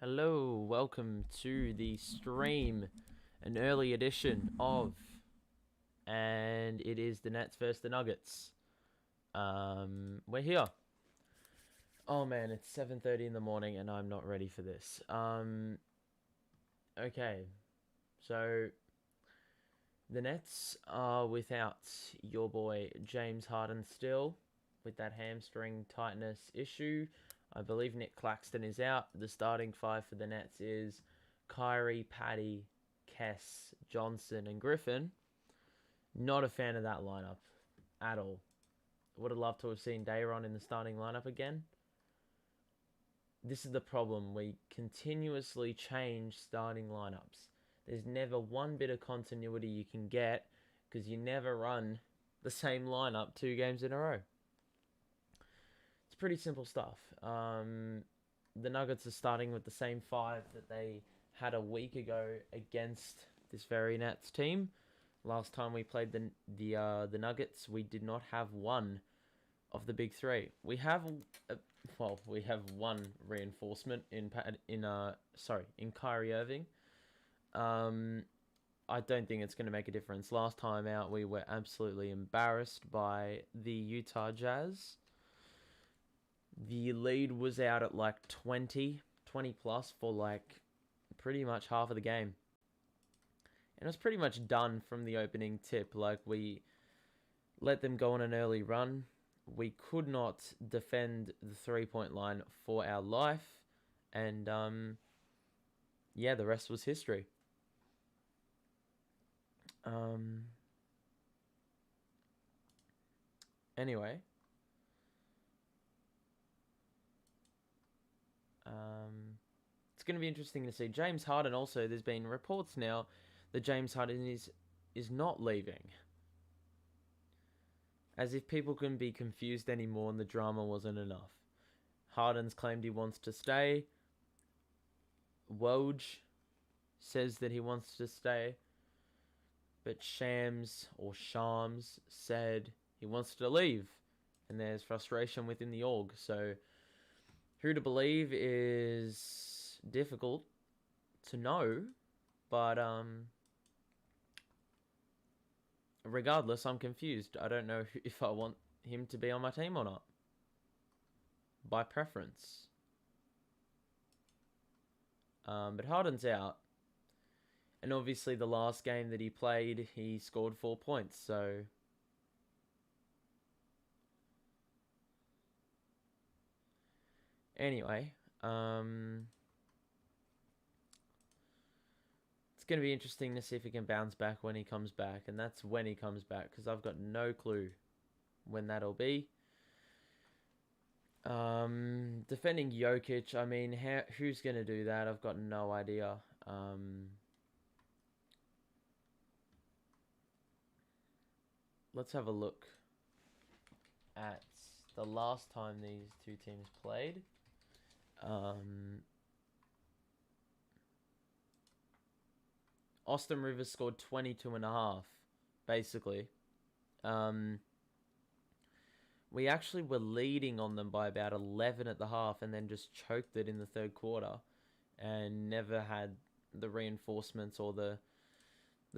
Hello, welcome to the stream, an early edition of, and it is the Nets versus the Nuggets. We're here. Oh man, it's 7:30 in the morning and I'm not ready for this. Okay, so the Nets are without your boy James Harden still, with that hamstring tightness issue. I believe Nick Claxton is out. The starting five for the Nets is Kyrie, Patty, Kess, Johnson, and Griffin. Not a fan of that lineup at all. Would have loved to have seen Dayron in the starting lineup again. This is the problem. We continuously change starting lineups. There's never one bit of continuity you can get because you never run the same lineup 2 games in a row. It's pretty simple stuff. The Nuggets are starting with the same five that they had a week ago against this very Nets team. Last time we played the Nuggets, we did not have one of the big three. We have one reinforcement in Kyrie Irving. I don't think it's going to make a difference. Last time out, we were absolutely embarrassed by the Utah Jazz. The lead was out at like 20 plus for like pretty much half of the game. And it was pretty much done from the opening tip. Like, we let them go on an early run. We could not defend the 3-point line for our life. And, the rest was history. Anyway. It's going to be interesting to see. James Harden also, there's been reports now that James Harden is not leaving. As if people couldn't be confused anymore and the drama wasn't enough. Harden's claimed he wants to stay. Woj says that he wants to stay. But Shams said he wants to leave. And there's frustration within the org. So who to believe is difficult to know. But regardless, I'm confused. I don't know if I want him to be on my team or not. By preference. But Harden's out. And obviously the last game that he played, he scored 4 points. So anyway, it's going to be interesting to see if he can bounce back when he comes back. And that's when he comes back, because I've got no clue when that'll be. Defending Jokic, I mean, who's going to do that? I've got no idea. Let's have a look at the last time these two teams played. Austin Rivers scored 22.5, basically. We actually were leading on them by about 11 at the half and then just choked it in the third quarter and never had the reinforcements or the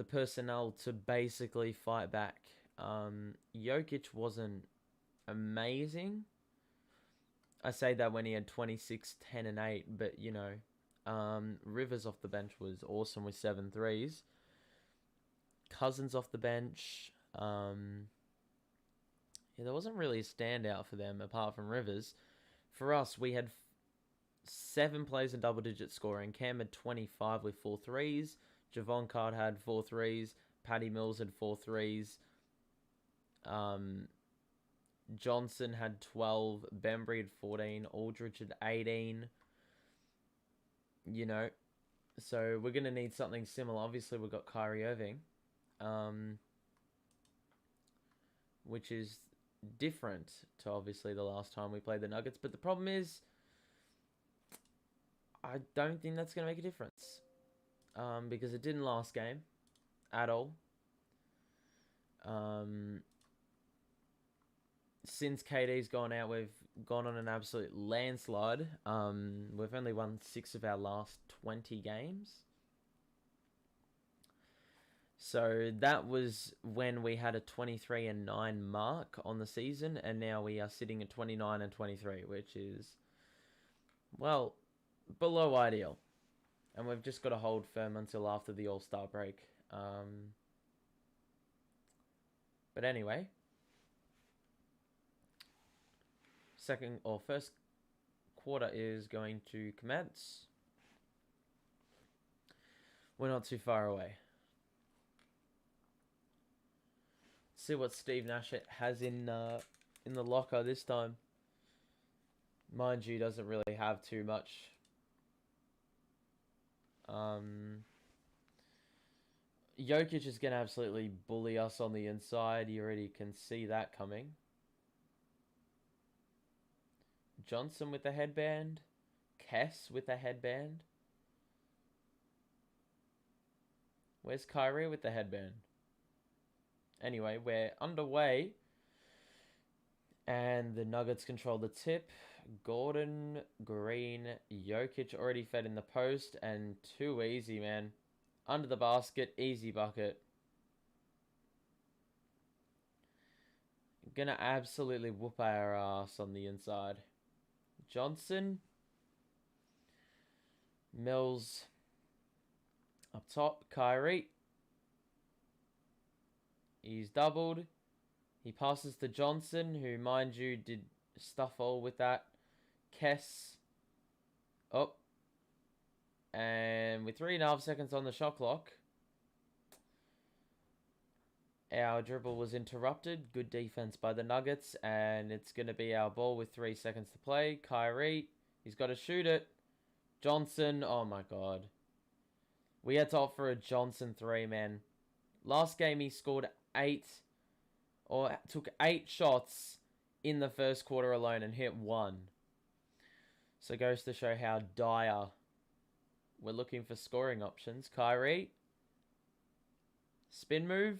personnel to basically fight back. Jokic wasn't amazing. I say that when he had 26, 10, and 8, but, you know, Rivers off the bench was awesome with 7 threes. Cousins off the bench. There wasn't really a standout for them apart from Rivers. For us, we had 7 players in double-digit scoring. Cam had 25 with 4 threes. Javon Card had 4 threes. Patty Mills had 4 threes. Johnson had 12. Bembry had 14. Aldridge had 18. You know, so we're going to need something similar. Obviously, we've got Kyrie Irving, which is different to obviously the last time we played the Nuggets. But the problem is, I don't think that's going to make a difference, because it didn't last game at all. Since KD's gone out, we've gone on an absolute landslide. We've only won 6 of our last 20 games. So that was when we had a 23-9 mark on the season, and now we are sitting at 29-23, which is, well, below ideal. And we've just got to hold firm until after the All-Star break. But anyway, first quarter is going to commence. We're not too far away. See what Steve Nash has in the locker this time. Mind you, doesn't really have too much. Jokic is going to absolutely bully us on the inside. You already can see that coming. Johnson with the headband. Kess with the headband. Where's Kyrie with the headband? Anyway, we're underway. And the Nuggets control the tip. Gordon, Green, Jokic already fed in the post. And too easy, man. Under the basket, easy bucket. Gonna absolutely whoop our ass on the inside. Johnson. Mills. Up top, Kyrie. He's doubled. He passes to Johnson, who, mind you, did stuff all with that. Kess. Oh. And with 3.5 seconds on the shot clock, our dribble was interrupted. Good defense by the Nuggets. And it's going to be our ball with 3 seconds to play. Kyrie. He's got to shoot it. Johnson. Oh, my God. We had to opt for a Johnson 3, man. Last game, he scored 8... or took 8 shots in the first quarter alone and hit 1. So it goes to show how dire we're looking for scoring options. Kyrie. Spin move.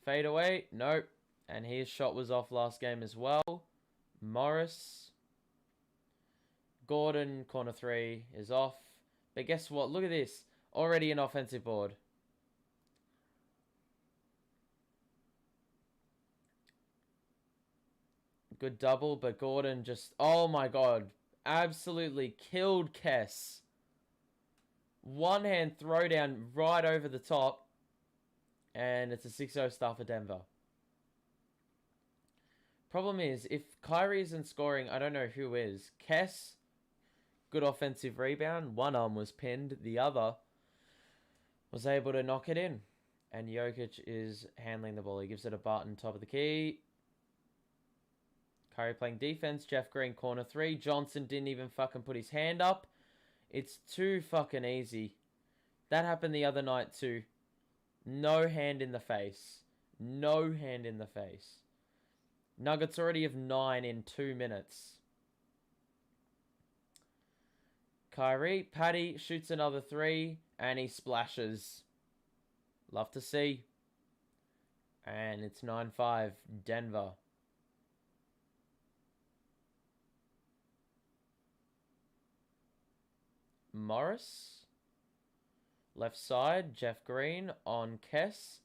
Fade away. Nope. And his shot was off last game as well. Morris. Gordon, corner 3 is off. But guess what? Look at this. Already an offensive board. Good double, but Gordon just... oh my God. Absolutely killed Kess. One hand throwdown right over the top. And it's a 6-0 start for Denver. Problem is, if Kyrie isn't scoring, I don't know who is. Kess, good offensive rebound. One arm was pinned. The other was able to knock it in. And Jokic is handling the ball. He gives it a Barton, top of the key. Kyrie playing defense. Jeff Green, corner 3. Johnson didn't even fucking put his hand up. It's too fucking easy. That happened the other night too. No hand in the face. No hand in the face. Nuggets already have 9 in 2 minutes. Kyrie, Patty shoots another 3. And he splashes. Love to see. And it's 9-5. Denver. Morris. Left side, Jeff Green on Kess.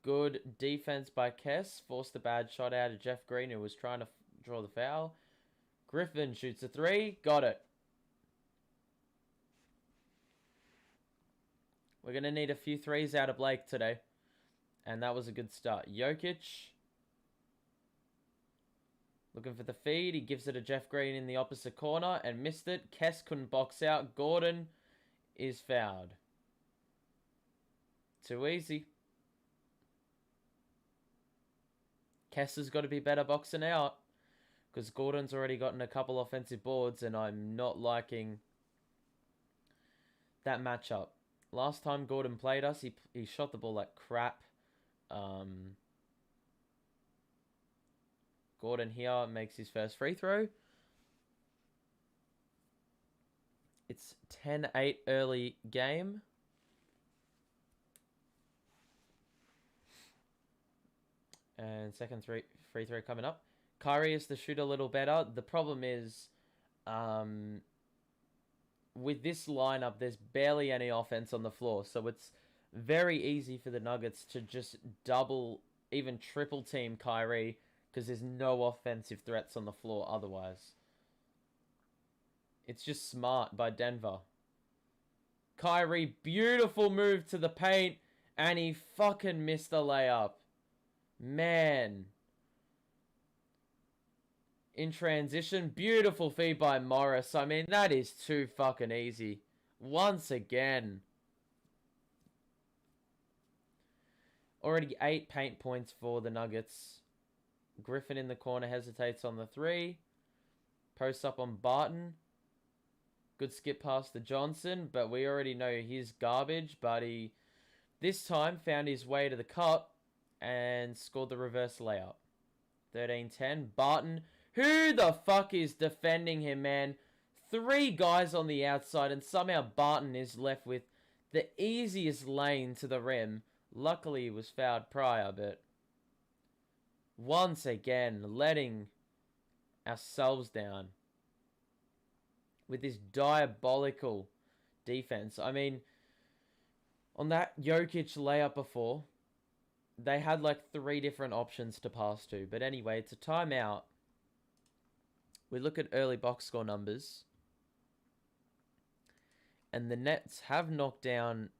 Good defense by Kess. Forced a bad shot out of Jeff Green, who was trying to draw the foul. Griffin shoots a 3. Got it. We're going to need a few 3s out of Blake today. And that was a good start. Jokic. Looking for the feed. He gives it to Jeff Green in the opposite corner and missed it. Kess couldn't box out. Gordon is fouled. Too easy. Kess has got to be better boxing out. Because Gordon's already gotten a couple offensive boards and I'm not liking that matchup. Last time Gordon played us, he shot the ball like crap. Gordon here makes his first free throw. It's 10-8 early game. And second free throw coming up. Kyrie is to shoot a little better. The problem is, with this lineup, there's barely any offense on the floor. So it's very easy for the Nuggets to just double, even triple team Kyrie, because there's no offensive threats on the floor otherwise. It's just smart by Denver. Kyrie, beautiful move to the paint, and he fucking missed the layup. Man. In transition, beautiful feed by Morris. I mean, that is too fucking easy. Once again. Already 8 paint points for the Nuggets. Griffin in the corner hesitates on the 3. Post up on Barton. Good skip past the Johnson, but we already know he's garbage. But he, this time, found his way to the cup and scored the reverse layup. 13-10. Barton, who the fuck is defending him, man? 3 guys on the outside, and somehow Barton is left with the easiest lane to the rim. Luckily, he was fouled prior, but once again, letting ourselves down with this diabolical defense. I mean, on that Jokic layup before, they had like 3 different options to pass to. But anyway, it's a timeout. We look at early box score numbers. And the Nets have knocked down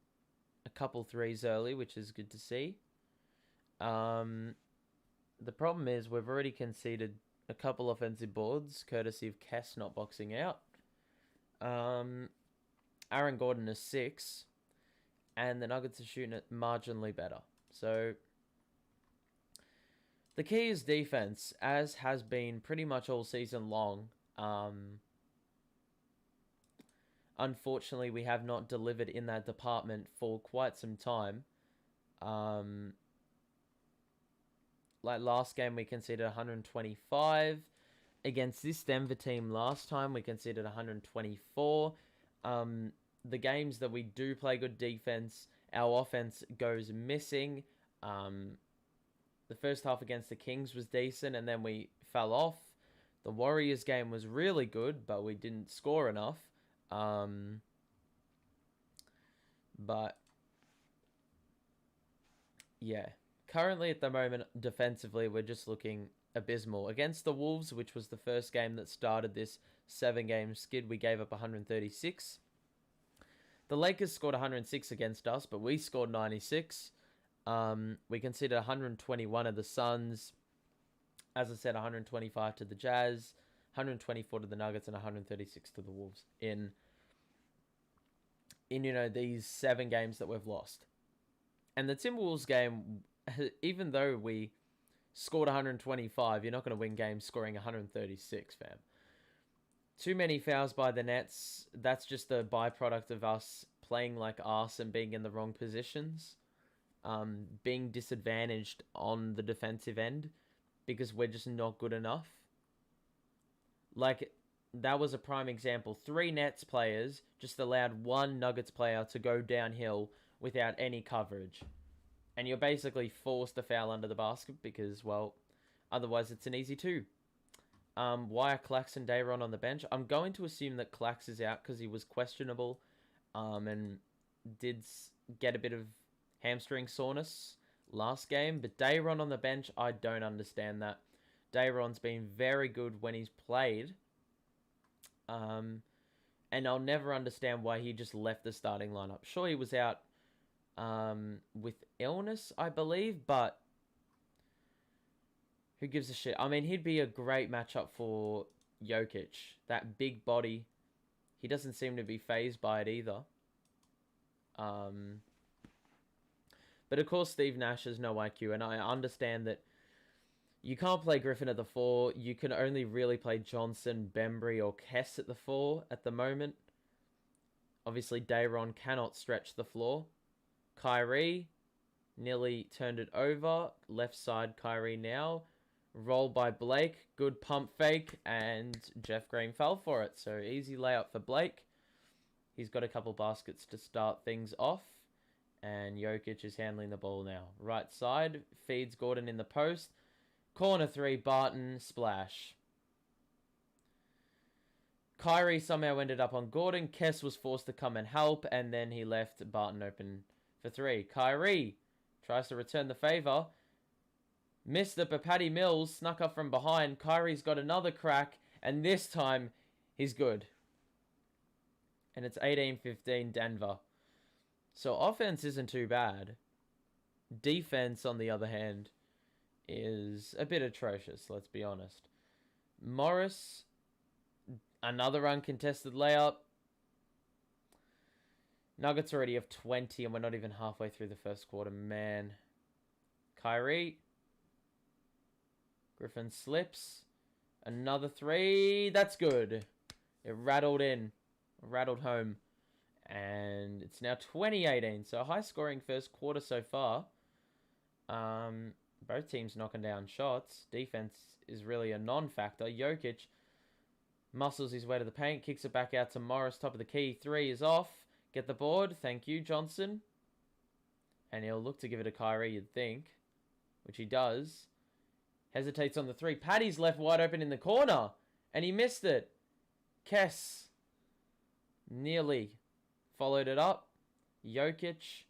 a couple threes early, which is good to see. The problem is we've already conceded a couple offensive boards, courtesy of Kess not boxing out. Aaron Gordon is 6. And the Nuggets are shooting it marginally better. So the key is defense, as has been pretty much all season long. Unfortunately, we have not delivered in that department for quite some time. Like last game, we conceded 125. Against this Denver team last time, we conceded 124. The games that we do play good defense, our offense goes missing. The first half against the Kings was decent, and then we fell off. The Warriors game was really good, but we didn't score enough. But yeah, currently at the moment, defensively, we're just looking abysmal. Against the Wolves, which was the first game that started this 7-game skid, we gave up 136. The Lakers scored 106 against us, but we scored 96. We conceded 121 of the Suns. As I said, 125 to the Jazz, 124 to the Nuggets, and 136 to the Wolves in these 7 games that we've lost. And the Timberwolves game, even though we scored 125, you're not going to win games scoring 136, fam. Too many fouls by the Nets. That's just a byproduct of us playing like arse and being in the wrong positions. Being disadvantaged on the defensive end because we're just not good enough. Like, that was a prime example. 3 Nets players just allowed 1 Nuggets player to go downhill without any coverage. And you're basically forced to foul under the basket because, well, otherwise it's an easy 2. Why are Clax and Dayron on the bench? I'm going to assume that Clax is out because he was questionable and did get a bit of hamstring soreness last game. But Dayron on the bench, I don't understand that. Dayron's been very good when he's played. And I'll never understand why he just left the starting lineup. Sure, he was out with illness, I believe, but who gives a shit? I mean, he'd be a great matchup for Jokic. That big body. He doesn't seem to be fazed by it either. But of course, Steve Nash has no IQ, and I understand that you can't play Griffin at the 4. You can only really play Johnson, Bembry, or Kess at the 4 at the moment. Obviously, Dayron cannot stretch the floor. Kyrie nearly turned it over. Left side, Kyrie now. Roll by Blake. Good pump fake. And Jeff Green fell for it. So easy layup for Blake. He's got a couple baskets to start things off. And Jokic is handling the ball now. Right side, feeds Gordon in the post. Corner 3, Barton, splash. Kyrie somehow ended up on Gordon. Kess was forced to come and help, and then he left Barton open for 3. Kyrie tries to return the favor. Missed it, but Patty Mills snuck up from behind. Kyrie's got another crack, and this time he's good. And it's 18-15 Denver. So offense isn't too bad. Defense, on the other hand, is a bit atrocious, let's be honest. Morris, another uncontested layup. Nuggets already have 20, and we're not even halfway through the first quarter. Man. Kyrie. Griffin slips. Another 3. That's good. It rattled in. Rattled home. And it's now 20-18. So a high-scoring first quarter so far. Both teams knocking down shots. Defense is really a non-factor. Jokic muscles his way to the paint. Kicks it back out to Morris. Top of the key. 3 is off. Get the board. Thank you, Johnson. And he'll look to give it to Kyrie, you'd think. Which he does. Hesitates on the 3. Patty's left wide open in the corner. And he missed it. Kess nearly followed it up. Jokic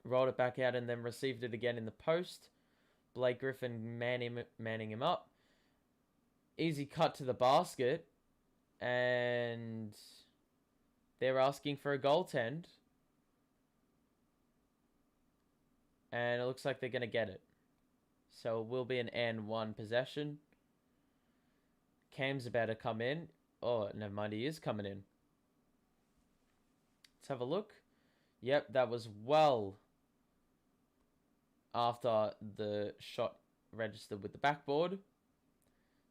rolled it back out and then received it again in the post. Blake Griffin manning him up. Easy cut to the basket. And they're asking for a goaltend. And it looks like they're going to get it. So it will be an N1 possession. Cam's about to come in. Oh, never mind, he is coming in. Let's have a look. Yep, that was well after the shot registered with the backboard.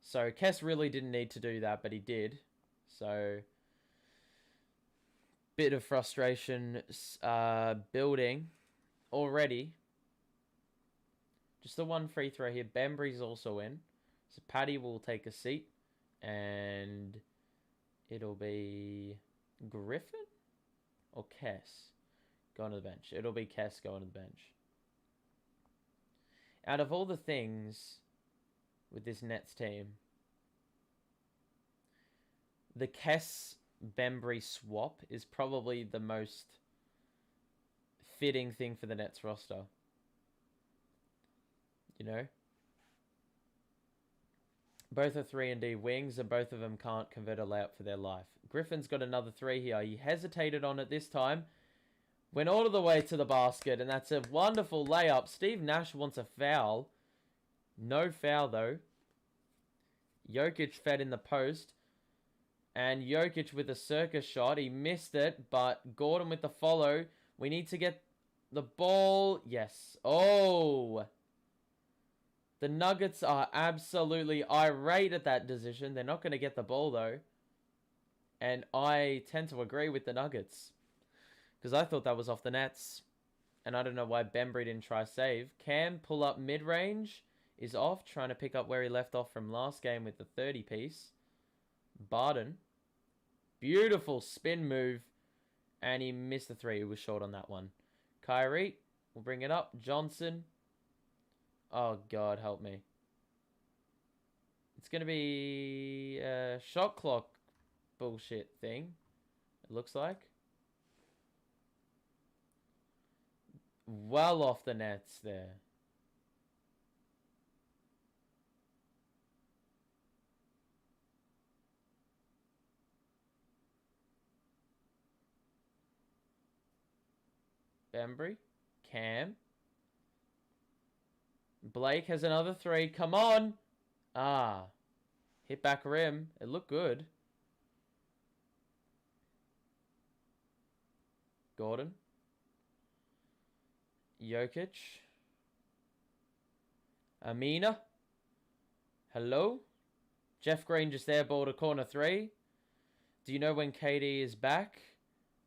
So Kess really didn't need to do that, but he did. So bit of frustration building already. Just the one free throw here. Bembry's also in. So Patty will take a seat. And it'll be Griffin or Kess going to the bench. It'll be Kess going to the bench. Out of all the things with this Nets team, the Kess-Bembry swap is probably the most fitting thing for the Nets roster. You know? Both are 3-and-D wings, and both of them can't convert a layup for their life. Griffin's got another 3 here. He hesitated on it this time. Went all the way to the basket, and that's a wonderful layup. Steve Nash wants a foul. No foul, though. Jokic fed in the post. And Jokic with a circus shot. He missed it, but Gordon with the follow. We need to get the ball. Yes. Oh! The Nuggets are absolutely irate at that decision. They're not going to get the ball, though. And I tend to agree with the Nuggets. Because I thought that was off the Nets. And I don't know why Bembry didn't try save. Cam pull up mid-range is off. Trying to pick up where he left off from last game with the 30-piece. Barton. Beautiful spin move. And he missed the 3. He was short on that one. Kyrie will bring it up. Johnson. Oh, God, help me. It's going to be a shot clock bullshit thing. It looks like. Well off the Nets there. Bembry. Cam. Blake has another 3. Come on. Ah. Hit back rim. It looked good. Gordon. Jokic. Amina. Hello. Jeff Green just there, ball to corner 3. Do you know when KD is back?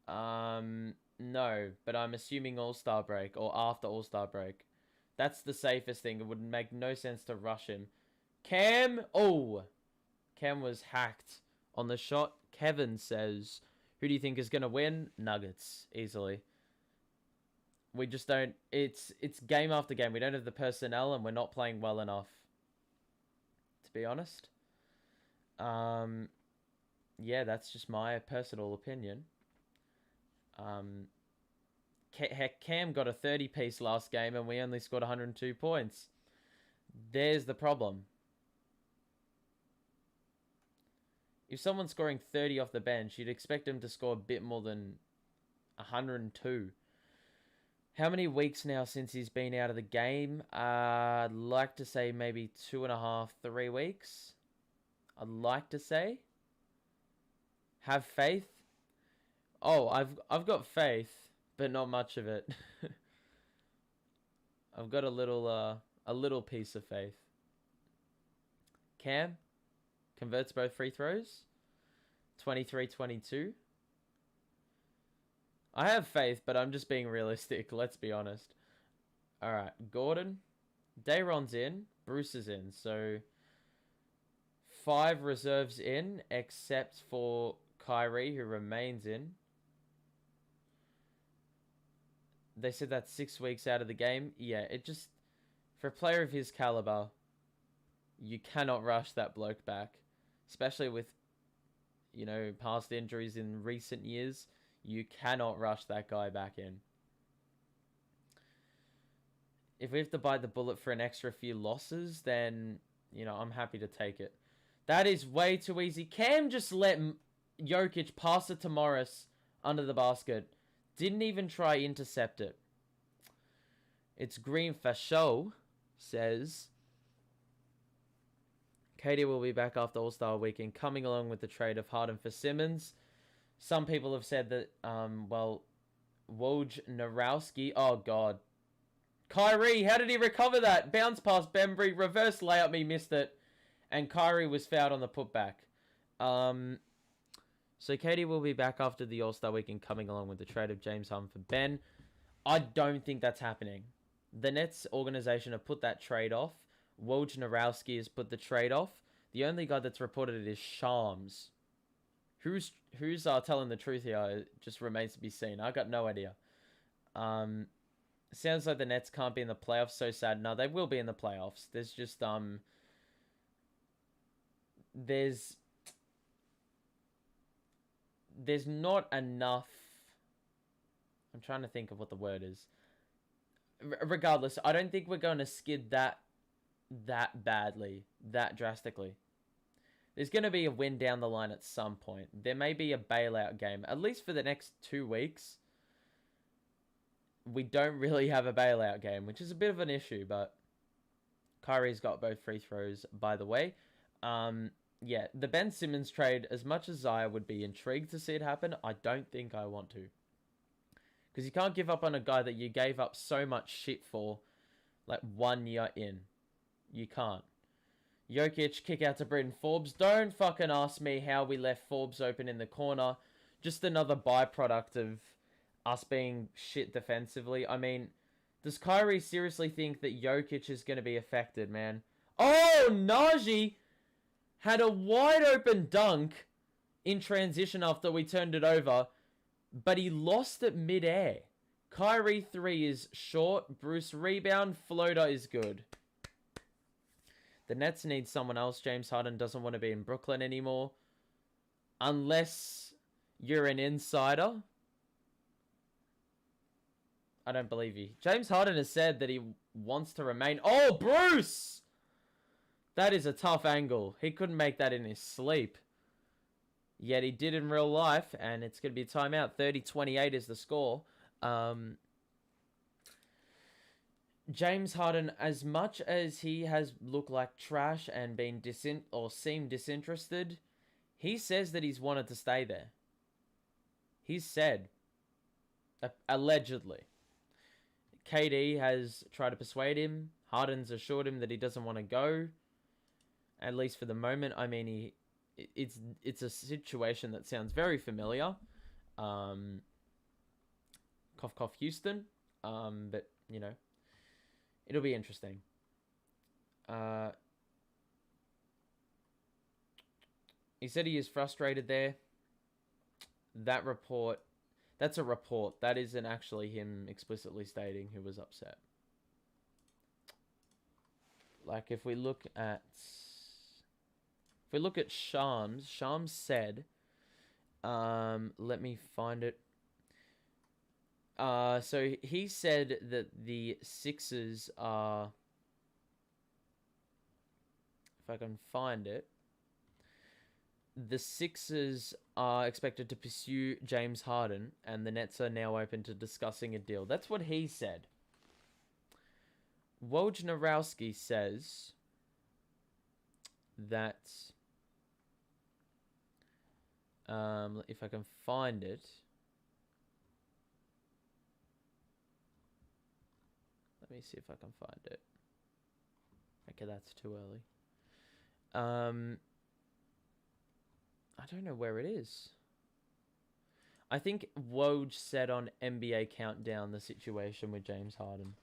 No, but I'm assuming All-Star break or after All-Star break. That's the safest thing. It would make no sense to rush him. Cam. Oh. Cam was hacked on the shot. Kevin says, Who do you think is going to win? Nuggets, easily. We just don't... It's game after game. We don't have the personnel, and we're not playing well enough, to be honest. Yeah, that's just my personal opinion. Heck, Cam got a 30-piece last game, and we only scored 102 points. There's the problem. If someone's scoring 30 off the bench, you'd expect them to score a bit more than 102. How many weeks now since he's been out of the game? I'd like to say maybe 2.5, 3 weeks. I'd like to say. Have faith. Oh, I've got faith, but not much of it. I've got a little piece of faith. Cam converts both free throws. 23-22. I have faith, but I'm just being realistic. Let's be honest. All right, Gordon. Dayron's in. Bruce is in. So 5 reserves in, except for Kyrie, who remains in. They said that's 6 weeks out of the game. Yeah, it just... For a player of his caliber, you cannot rush that bloke back. Especially with, you know, past injuries in recent years. You cannot rush that guy back in. If we have to bite the bullet for an extra few losses, then, you know, I'm happy to take it. That is way too easy. Cam just let Jokic pass it to Morris under the basket. Didn't even try intercept it. It's Green for show, says... KD will be back after All-Star Weekend, coming along with the trade of Harden for Simmons. Some people have said that, well, Wojnarowski... Oh, God. Kyrie, how did he recover that? Bounce past Bembry, reverse layup, he missed it. And Kyrie was fouled on the putback. So KD will be back after the All-Star Weekend, coming along with the trade of James Harden for Ben. I don't think that's happening. The Nets organization have put that trade off. Wojnarowski has put the trade off. The only guy that's reported it is Shams. Who's telling the truth here? It just remains to be seen. I got no idea. Sounds like the Nets can't be in the playoffs. So sad. No, they will be in the playoffs. There's just there's not enough. I'm trying to think of what the word is. Regardless, I don't think we're going to skid that badly, that drastically. There's going to be a win down the line at some point. There may be a bailout game, at least for the next 2 weeks. We don't really have a bailout game, which is a bit of an issue, but Kyrie's got both free throws, by the way. Yeah, the Ben Simmons trade, as much as I would be intrigued to see it happen, I don't think I want to. Because you can't give up on a guy that you gave up so much shit for, like, 1 year in. You can't. Jokic, kick out to Britton Forbes. Don't fucking ask me how we left Forbes open in the corner. Just another byproduct of us being shit defensively. I mean, does Kyrie seriously think that Jokic is going to be affected, man? Oh, Najee had a wide open dunk in transition after we turned it over, but he lost it mid-air. Kyrie 3 is short. Bruce rebound. Floater is good. The Nets need someone else. James Harden doesn't want to be in Brooklyn anymore. Unless you're an insider. I don't believe you. James Harden has said that he wants to remain. Oh, Bruce! That is a tough angle. He couldn't make that in his sleep. Yet he did in real life, and it's going to be a timeout. 30-28 is the score. James Harden, as much as he has looked like trash and been seemed disinterested, he says that he's wanted to stay there. He's said, allegedly. KD has tried to persuade him. Harden's assured him that he doesn't want to go, at least for the moment. I mean, it's a situation that sounds very familiar. Cough, cough, Houston. But, you know, it'll be interesting. He said he is frustrated there. that report, that's a report. That isn't actually him explicitly stating who was upset. Like if we look at Shams, Shams said, let me find it. So he said that the Sixers are, if I can find it, the Sixers are expected to pursue James Harden, and the Nets are now open to discussing a deal. That's what he said. Wojnarowski says that, if I can find it, let me see if I can find it. Okay, that's too early. I don't know where it is. I think Woj said on NBA Countdown the situation with James Harden.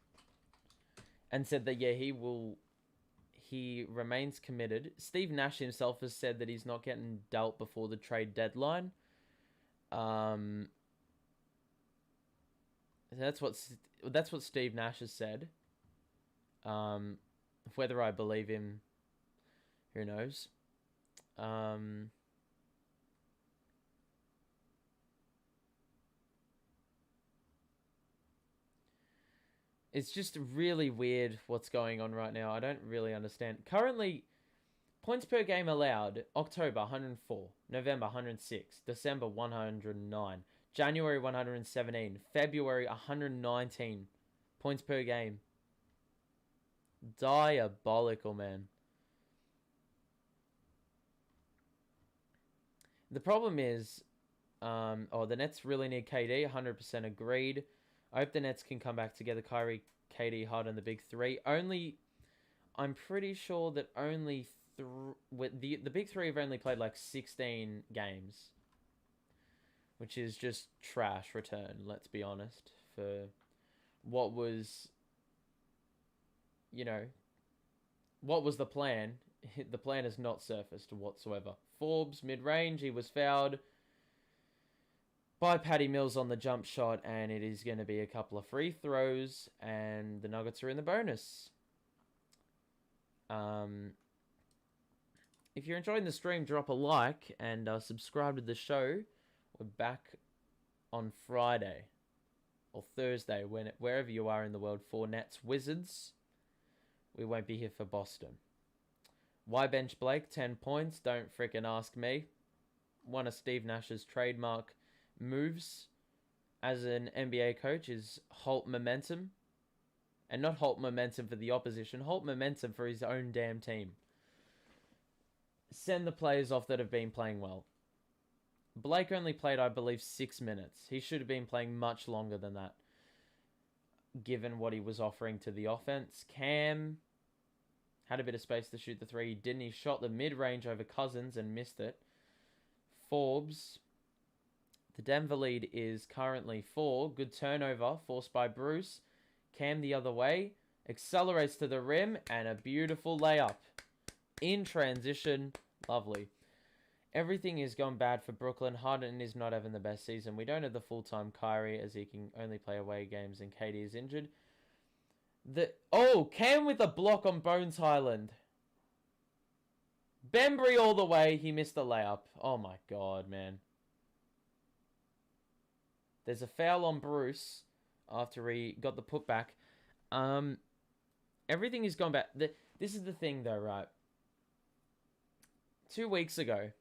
And said that, yeah, he remains committed. Steve Nash himself has said that he's not getting dealt before the trade deadline. That's what Steve Nash has said. Whether I believe him, who knows? It's just really weird what's going on right now. I don't really understand. Currently, points per game allowed: October 104, November 106, December 109, January 117, February 119 points per game. Diabolical, man. The problem is, the Nets really need KD. 100% agreed. I hope the Nets can come back together. Kyrie, KD, Harden, the big three. I'm pretty sure that only the big three have only played like 16 games, which is just trash return. Let's be honest. For what was, what was the plan? The plan has not surfaced whatsoever. Forbes mid-range, he was fouled by Patty Mills on the jump shot, and it is going to be a couple of free throws, and the Nuggets are in the bonus. If you're enjoying the stream, drop a like and subscribe to the show. We're back on Friday or Thursday, wherever you are in the world, for Nets Wizards. We won't be here for Boston. Why bench Blake? 10 points. Don't freaking ask me. One of Steve Nash's trademark moves as an NBA coach is halt momentum. And not halt momentum for the opposition, halt momentum for his own damn team. Send the players off that have been playing well. Blake only played, I believe, 6 minutes. He should have been playing much longer than that, given what he was offering to the offense. Cam had a bit of space to shoot the three, didn't he? Shot the mid-range over Cousins and missed it. Forbes, the Denver lead is currently 4. Good turnover forced by Bruce. Cam the other way, accelerates to the rim, and a beautiful layup in transition. Lovely. Everything is going bad for Brooklyn. Harden is not having the best season. We don't have the full-time Kyrie, as he can only play away games, and KD is injured. Cam with a block on Bones Highland. Bembry all the way. He missed the layup. Oh my god, man. There's a foul on Bruce after he got the putback. Everything is gone back. This is the thing, though, right? 2 weeks ago,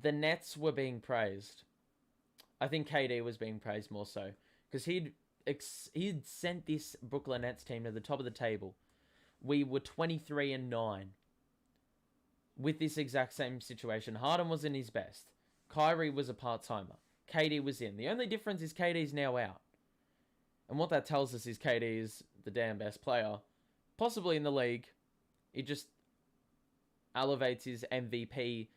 the Nets were being praised. I think KD was being praised more so, because he'd sent this Brooklyn Nets team to the top of the table. We were 23-9 with this exact same situation. Harden was in his best. Kyrie was a part-timer. KD was in. The only difference is KD's now out. And what that tells us is KD is the damn best player, possibly in the league. It just elevates his MVP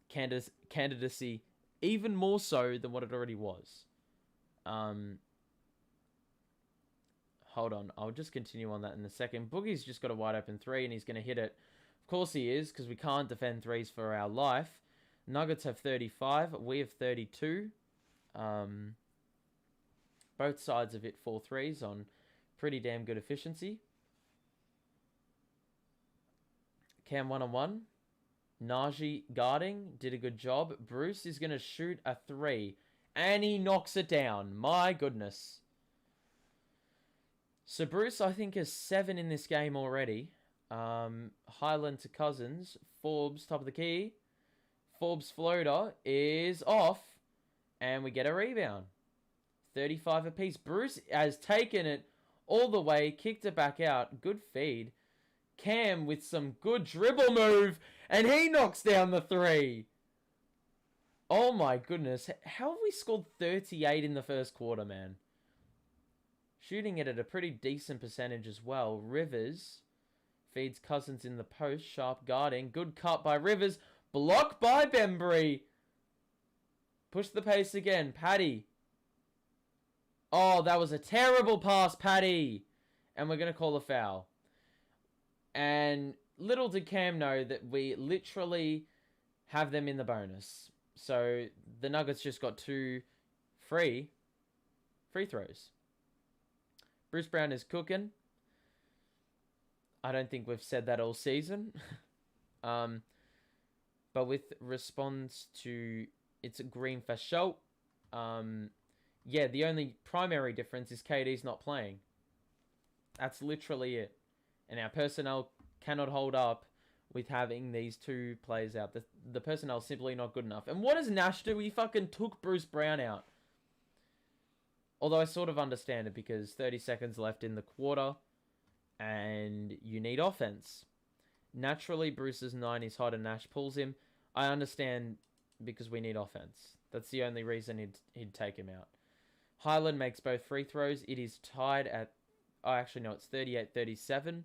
candidacy even more so than what it already was. Hold on. I'll just continue on that in a second. Boogie's just got a wide open three and he's going to hit it. Of course he is, because we can't defend threes for our life. Nuggets have 35. We have 32. Both sides have hit 4 threes on pretty damn good efficiency. Cam 1-on-1. Najee guarding. Did a good job. Bruce is going to shoot a 3. And he knocks it down. My goodness. So Bruce, I think, is 7 in this game already. Highland to Cousins. Forbes, top of the key. Forbes' floater is off. And we get a rebound. 35 apiece. Bruce has taken it all the way. Kicked it back out. Good feed. Cam with some good dribble move. And he knocks down the 3. Oh my goodness. How have we scored 38 in the first quarter, man? Shooting it at a pretty decent percentage as well. Rivers feeds Cousins in the post. Sharp guarding. Good cut by Rivers. Blocked by Bembry. Push the pace again. Paddy. Oh, that was a terrible pass, Paddy. And we're going to call a foul. And little did Cam know that we literally have them in the bonus. So the Nuggets just got 2 free throws. Bruce Brown is cooking. I don't think we've said that all season. But with response to it's green for show. Yeah, the only primary difference is KD's not playing. That's literally it. And our personnel cannot hold up with having these 2 players out. The personnel is simply not good enough. And what does Nash do? He fucking took Bruce Brown out. Although I sort of understand it because 30 seconds left in the quarter and you need offense. Naturally, Bruce's 9 is hot and Nash pulls him. I understand because we need offense. That's the only reason he'd take him out. Highland makes both free throws. It is tied at... Oh, actually, no, it's 38-37.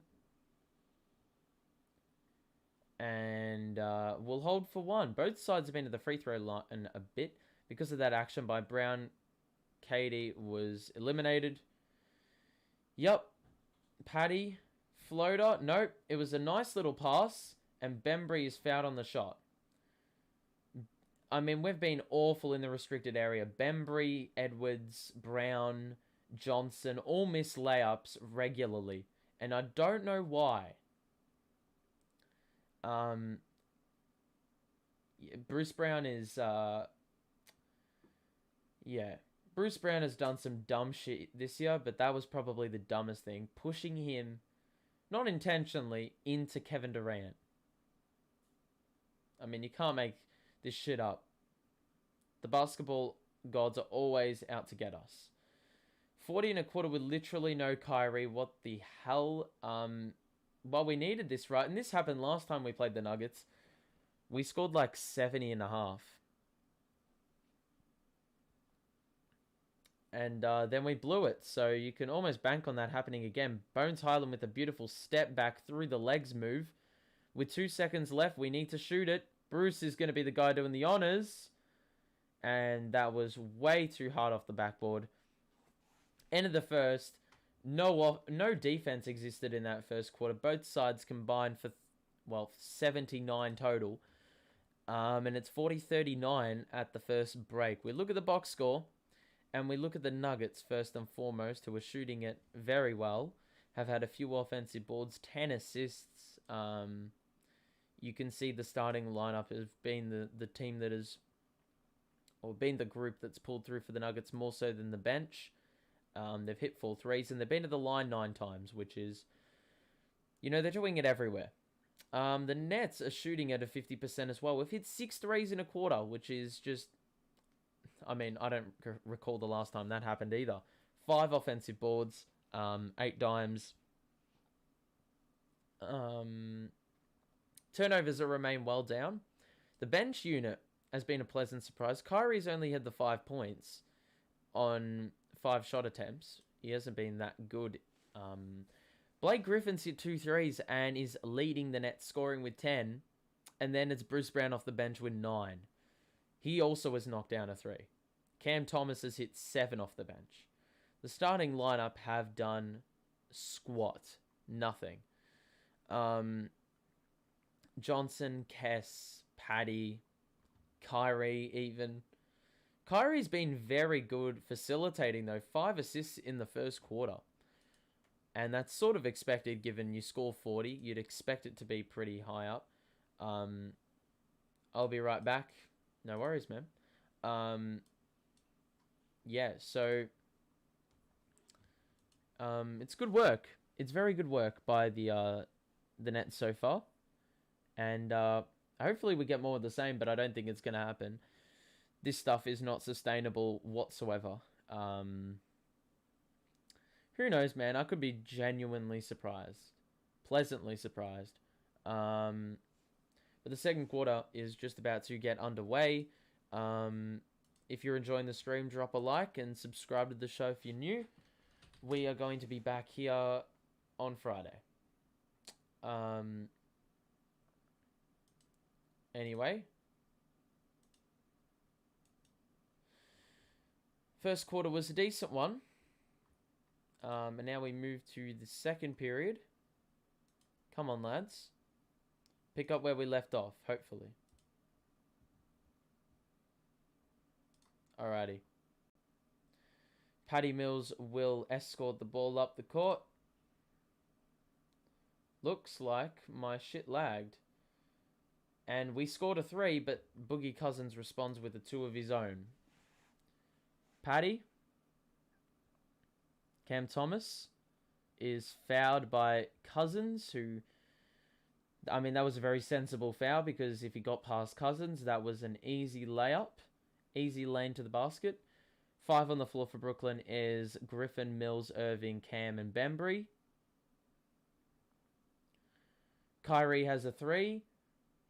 And we'll hold for 1. Both sides have been to the free throw line a bit. Because of that action by Brown, KD was eliminated. Yep. Paddy. Floater. Nope. It was a nice little pass. And Bembry is fouled on the shot. I mean, we've been awful in the restricted area. Bembry, Edwards, Brown, Johnson all miss layups regularly. And I don't know why. Bruce Brown is... Yeah. Bruce Brown has done some dumb shit this year, but that was probably the dumbest thing. Pushing him, not intentionally, into Kevin Durant. I mean, you can't make this shit up. The basketball gods are always out to get us. 40 and a quarter with literally no Kyrie. What the hell? Well, we needed this, right? And this happened last time we played the Nuggets. We scored like 70 and a half. And then we blew it. So you can almost bank on that happening again. Bones Highland with a beautiful step back through the legs move. With 2 seconds left, we need to shoot it. Bruce is going to be the guy doing the honors. And that was way too hard off the backboard. End of the first. No defense existed in that first quarter. Both sides combined for, 79 total. And it's 40-39 at the first break. We look at the box score. And we look at the Nuggets first and foremost, who are shooting it very well. Have had a few offensive boards, 10 assists. You can see the starting lineup has been the team that has, or been the group that's pulled through for the Nuggets more so than the bench. They've hit 4 threes and they've been to the line 9 times, which is, they're doing it everywhere. The Nets are shooting at a 50% as well. We've hit 6 threes in a quarter, which is just... I mean, I don't recall the last time that happened either. 5 offensive boards, 8 dimes. Turnovers that remain well down. The bench unit has been a pleasant surprise. Kyrie's only had the 5 points on 5 shot attempts. He hasn't been that good. Blake Griffin's hit 2 threes and is leading the Nets scoring with 10. And then it's Bruce Brown off the bench with 9. He also has knocked down a 3. Cam Thomas has hit 7 off the bench. The starting lineup have done squat. Nothing. Johnson, Kess, Paddy, Kyrie even. Kyrie's been very good facilitating, though. 5 assists in the first quarter. And that's sort of expected given you score 40. You'd expect it to be pretty high up. I'll be right back. No worries, man. Yeah, so it's good work. It's very good work by the Nets so far. And hopefully we get more of the same, but I don't think it's going to happen. This stuff is not sustainable whatsoever. Who knows, man? I could be genuinely surprised. Pleasantly surprised. But the second quarter is just about to get underway. If you're enjoying the stream, drop a like and subscribe to the show if you're new. We are going to be back here on Friday. Anyway. First quarter was a decent one. And now we move to the second period. Come on, lads. Pick up where we left off, hopefully. Alrighty. Patty Mills will escort the ball up the court. Looks like my shit lagged. And we scored a 3, but Boogie Cousins responds with a 2 of his own. Patty. Cam Thomas is fouled by Cousins, who... I mean, that was a very sensible foul because if he got past Cousins, that was an easy layup. Easy lane to the basket. 5 on the floor for Brooklyn is Griffin, Mills, Irving, Cam, and Bembry. Kyrie has a 3.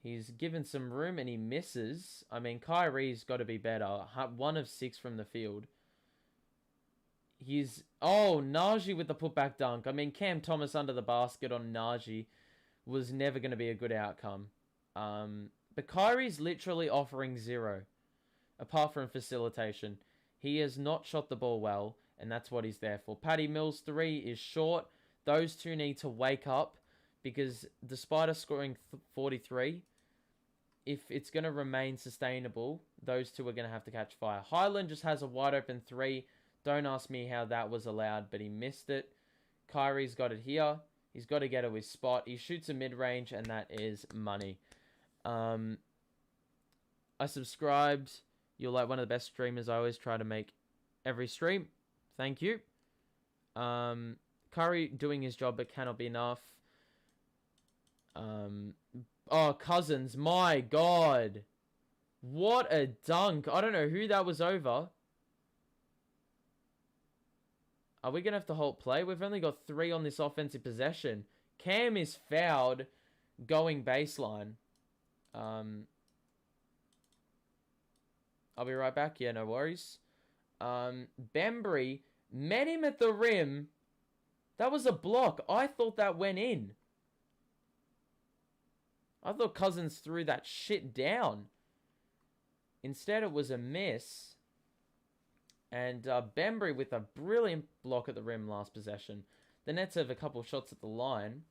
He's given some room and he misses. I mean, Kyrie's got to be better. 1 of 6 from the field. He's... Oh, Najee with the putback dunk. I mean, Cam Thomas under the basket on Najee was never going to be a good outcome. But Kyrie's literally offering 0. Apart from facilitation. He has not shot the ball well, and that's what he's there for. Patty Mills' 3 is short. Those two need to wake up, because despite us scoring 43, if it's going to remain sustainable, those two are going to have to catch fire. Highland just has a wide open 3. Don't ask me how that was allowed, but he missed it. Kyrie's got it here. He's got to get to his spot. He shoots a mid-range, and that is money. I subscribed. You're like one of the best streamers. I always try to make every stream. Thank you. Curry doing his job, but cannot be enough. Oh, Cousins. My God. What a dunk. I don't know who that was over. Are we going to have to hold play? We've only got 3 on this offensive possession. Cam is fouled going baseline. I'll be right back. Yeah, no worries. Bembry met him at the rim. That was a block. I thought that went in. I thought Cousins threw that shit down. Instead, it was a miss. And Bembry with a brilliant block at the rim last possession. The Nets have a couple shots at the line.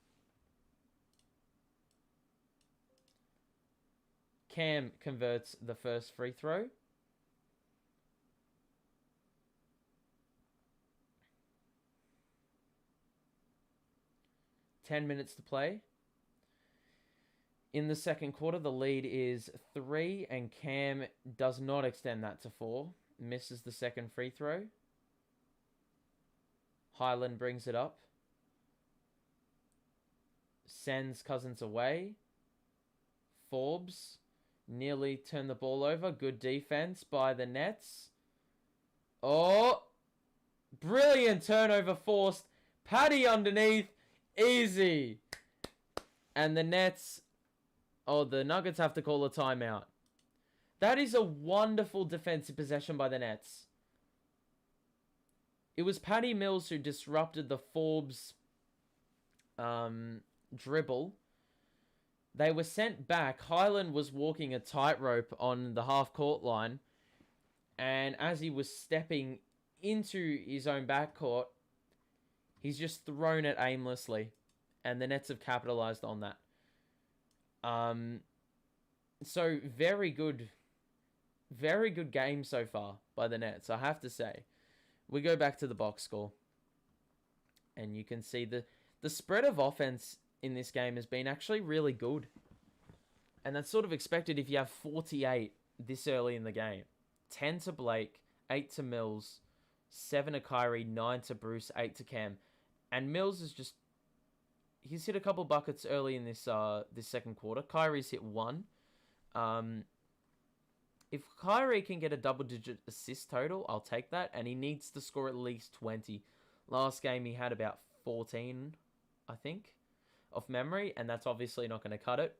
Cam converts the first free throw. Ten minutes to play. In the second quarter, the lead is 3, and Cam does not extend that to 4. Misses the second free throw. Highland brings it up. Sends Cousins away. Forbes nearly turned the ball over. Good defense by the Nets. Oh! Brilliant turnover forced. Patty underneath. Easy. And the Nets... Oh, the Nuggets have to call a timeout. That is a wonderful defensive possession by the Nets. It was Patty Mills who disrupted the Forbes dribble. They were sent back. Highland was walking a tightrope on the half-court line. And as he was stepping into his own backcourt, he's just thrown it aimlessly. And the Nets have capitalized on that. So, very good Very good game so far by the Nets, I have to say. We go back to the box score, and you can see the spread of offense in this game has been actually really good. And that's sort of expected if you have 48 this early in the game. 10 to Blake, 8 to Mills, 7 to Kyrie, 9 to Bruce, 8 to Cam. And Mills is just... He's hit a couple buckets early in this second quarter. Kyrie's hit 1. If Kyrie can get a double-digit assist total, I'll take that. And he needs to score at least 20. Last game, he had about 14, I think, off memory. And that's obviously not going to cut it.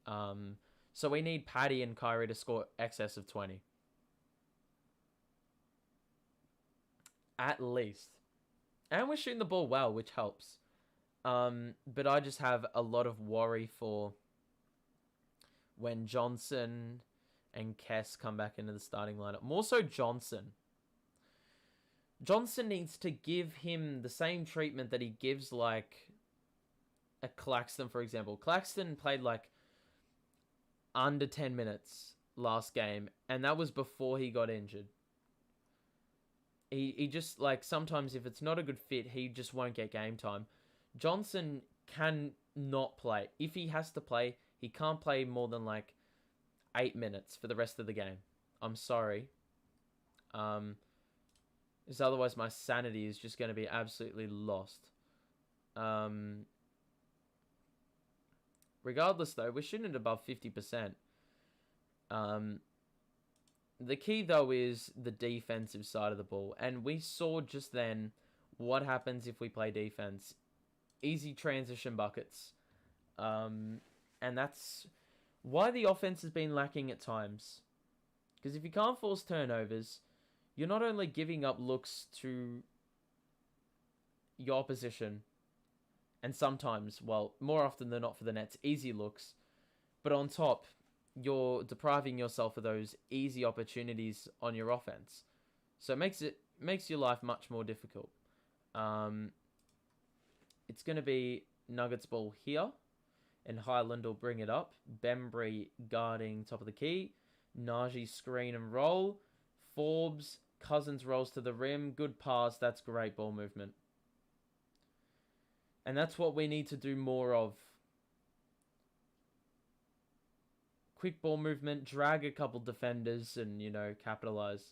So we need Patty and Kyrie to score excess of 20. At least. And we're shooting the ball well, which helps. But I just have a lot of worry for when Johnson and Kess come back into the starting lineup. More so Johnson. Johnson needs to give him the same treatment that he gives like a Claxton, for example. Claxton played like under 10 minutes last game, and that was before he got injured. He just, like, sometimes if it's not a good fit, he just won't get game time. Johnson can not play. If he has to play, he can't play more than, like, 8 minutes for the rest of the game. I'm sorry. Because otherwise my sanity is just going to be absolutely lost. Regardless, though, we're shooting at above 50%. The key, though, is the defensive side of the ball. And we saw just then what happens if we play defense. Easy transition buckets. And that's why the offense has been lacking at times. Because if you can't force turnovers, you're not only giving up looks to your opposition, and sometimes, well, more often than not for the Nets, easy looks, but on top, you're depriving yourself of those easy opportunities on your offense. So it makes your life much more difficult. It's going to be Nuggets ball here, and Highland will bring it up. Bembry guarding top of the key. Najee screen and roll. Forbes, Cousins rolls to the rim. Good pass. That's great ball movement. And that's what we need to do more of. Quick ball movement, drag a couple defenders and, you know, capitalize.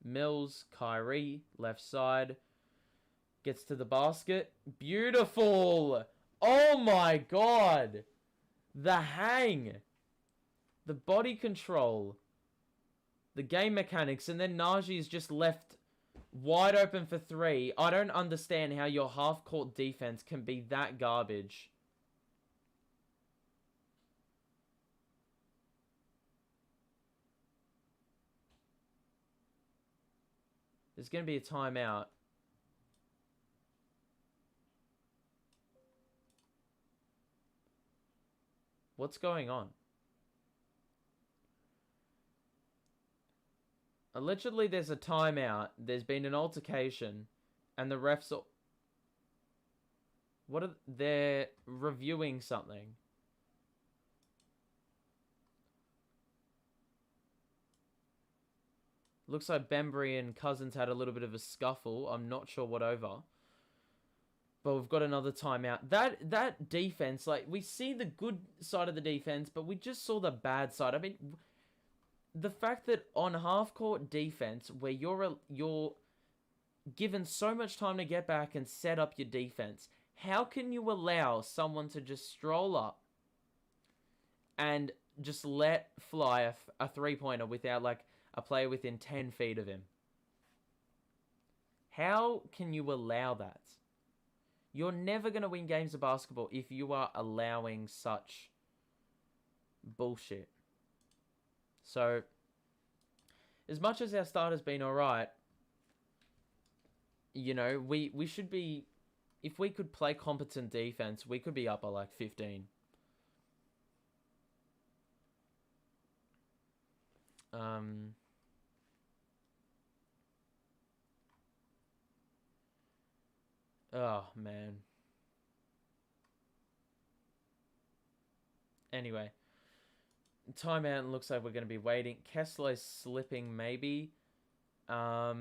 Mills, Kyrie, left side. Gets to the basket. Beautiful! Oh my god! The hang! The body control. The game mechanics. And then Najee is just left wide open for 3. I don't understand how your half-court defense can be that garbage. There's going to be a timeout. What's going on? Allegedly, there's a timeout. There's been an altercation. And the refs are... They're reviewing something. Looks like Bembry and Cousins had a little bit of a scuffle. I'm not sure what over. But we've got another timeout. That defense, like, we see the good side of the defense, but we just saw the bad side. I mean, the fact that on half-court defense, where you're given so much time to get back and set up your defense, how can you allow someone to just stroll up and just let fly a three-pointer without, like, a player within 10 feet of him? How can you allow that? You're never going to win games of basketball if you are allowing such bullshit. So, as much as our start has been alright, you know, we should be... If we could play competent defense, we could be up by like 15. Oh, man. Anyway. Timeout, and looks like we're going to be waiting. Kessler's slipping, maybe. I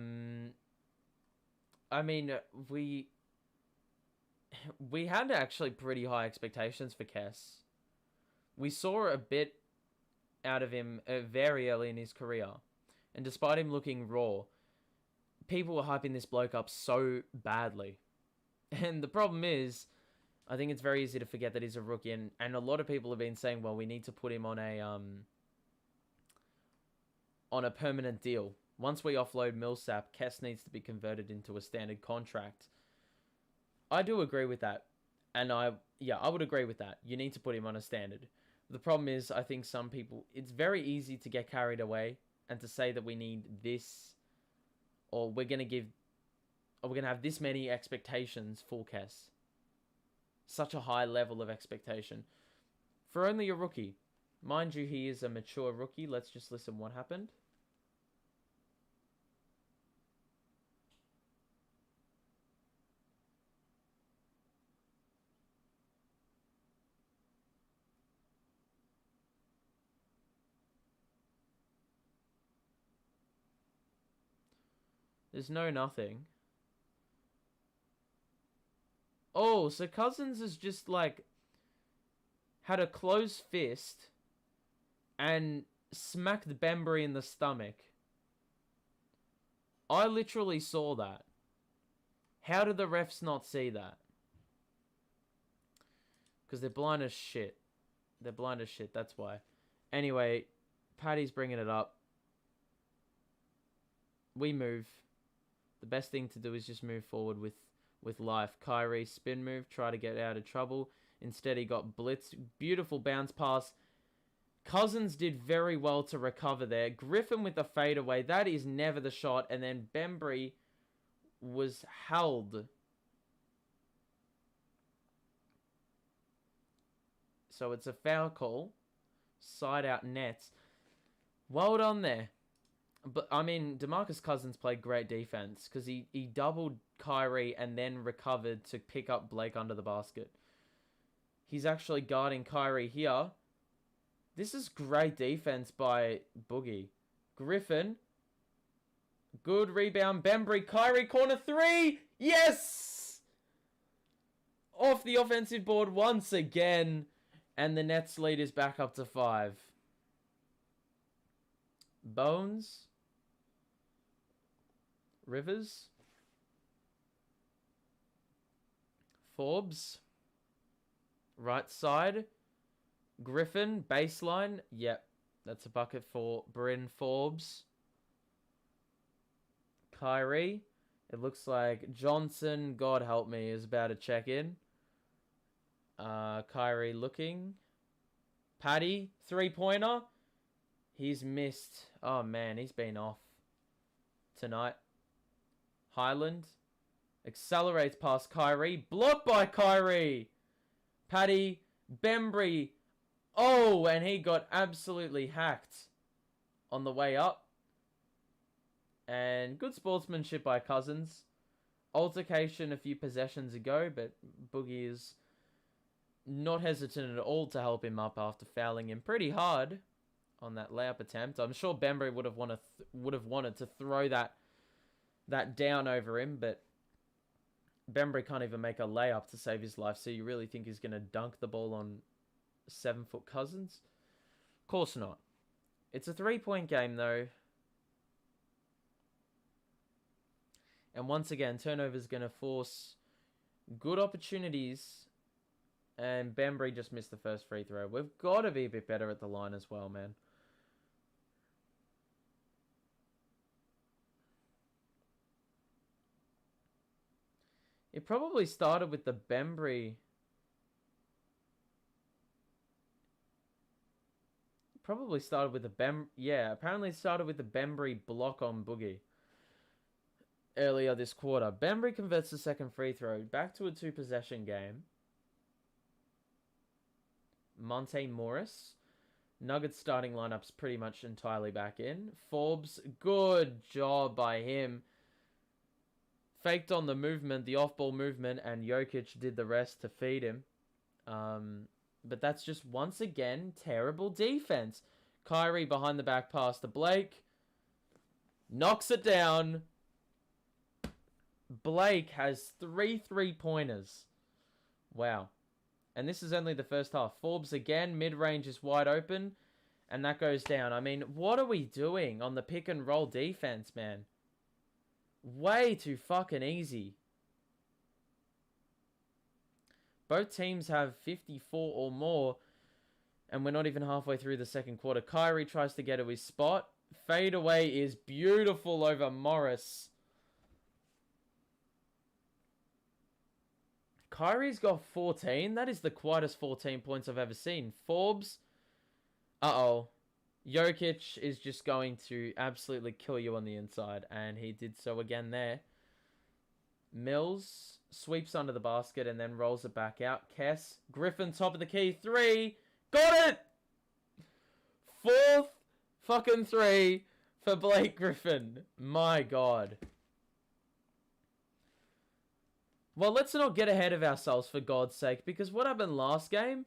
mean, we had actually pretty high expectations for Kess. We saw a bit out of him very early in his career. And despite him looking raw, people were hyping this bloke up so badly. And the problem is, I think it's very easy to forget that he's a rookie. And a lot of people have been saying, well, we need to put him on a permanent deal. Once we offload Millsap, Kess needs to be converted into a standard contract. I do agree with that. And I would agree with that. You need to put him on a standard. The problem is, I think some people, it's very easy to get carried away and to say that we need this, or we're going to have this many expectations for Kess. Such a high level of expectation for only a rookie. Mind you, he is a mature rookie. Let's just listen what happened. There's no nothing. Oh, so Cousins is just like had a closed fist and smacked Bembry in the stomach. I literally saw that. How did the refs not see that? Because they're blind as shit. They're blind as shit, that's why. Anyway, Paddy's bringing it up. We move. The best thing to do is just move forward with life. Kyrie spin move, try to get out of trouble. Instead, he got blitzed. Beautiful bounce pass. Cousins did very well to recover there. Griffin with the fadeaway. That is never the shot. And then Bembry was held. So it's a foul call. Side out nets. Well done there. But, I mean, DeMarcus Cousins played great defense because he doubled Kyrie and then recovered to pick up Blake under the basket. He's actually guarding Kyrie here. This is great defense by Boogie. Griffin. Good rebound. Bembry. Kyrie corner three. Yes! Off the offensive board once again. And the Nets lead is back up to 5. Bones. Rivers. Forbes. Right side. Griffin. Baseline. Yep. That's a bucket for Bryn Forbes. Kyrie. It looks like Johnson, God help me, is about to check in. Kyrie looking. Paddy. Three-pointer. He's missed. Oh, man. He's been off tonight. Highland accelerates past Kyrie. Blocked by Kyrie. Paddy. Bembry. Oh, and he got absolutely hacked on the way up. And good sportsmanship by Cousins. Altercation a few possessions ago, but Boogie is not hesitant at all to help him up after fouling him pretty hard on that layup attempt. I'm sure Bembry would have wanted to throw that down over him, but Bembry can't even make a layup to save his life, so you really think he's going to dunk the ball on 7-foot Cousins? Of course not. It's a 3-point game, though. And once again, turnover's going to force good opportunities, and Bembry just missed the first free throw. We've got to be a bit better at the line as well, man. It probably started with the Bembry. Apparently it started with the Bembry block on Boogie earlier this quarter. Bembry converts the second free throw. Back to a 2-possession game. Monte Morris. Nuggets starting lineup's pretty much entirely back in. Forbes, good job by him. Faked on the movement, the off-ball movement, and Jokic did the rest to feed him. But that's just, once again, terrible defense. Kyrie behind the back pass to Blake. Knocks it down. Blake has 3 3-pointers. Wow. And this is only the first half. Forbes again. Mid-range is wide open. And that goes down. I mean, what are we doing on the pick and roll defense, man? Way too fucking easy. Both teams have 54 or more. And we're not even halfway through the second quarter. Kyrie tries to get to his spot. Fade away is beautiful over Morris. Kyrie's got 14. That is the quietest 14 points I've ever seen. Forbes. Uh-oh. Jokic is just going to absolutely kill you on the inside. And he did so again there. Mills sweeps under the basket and then rolls it back out. Kess. Griffin, top of the key. 3. Got it! 4th fucking 3 for Blake Griffin. My God. Well, let's not get ahead of ourselves, for God's sake, because what happened last game?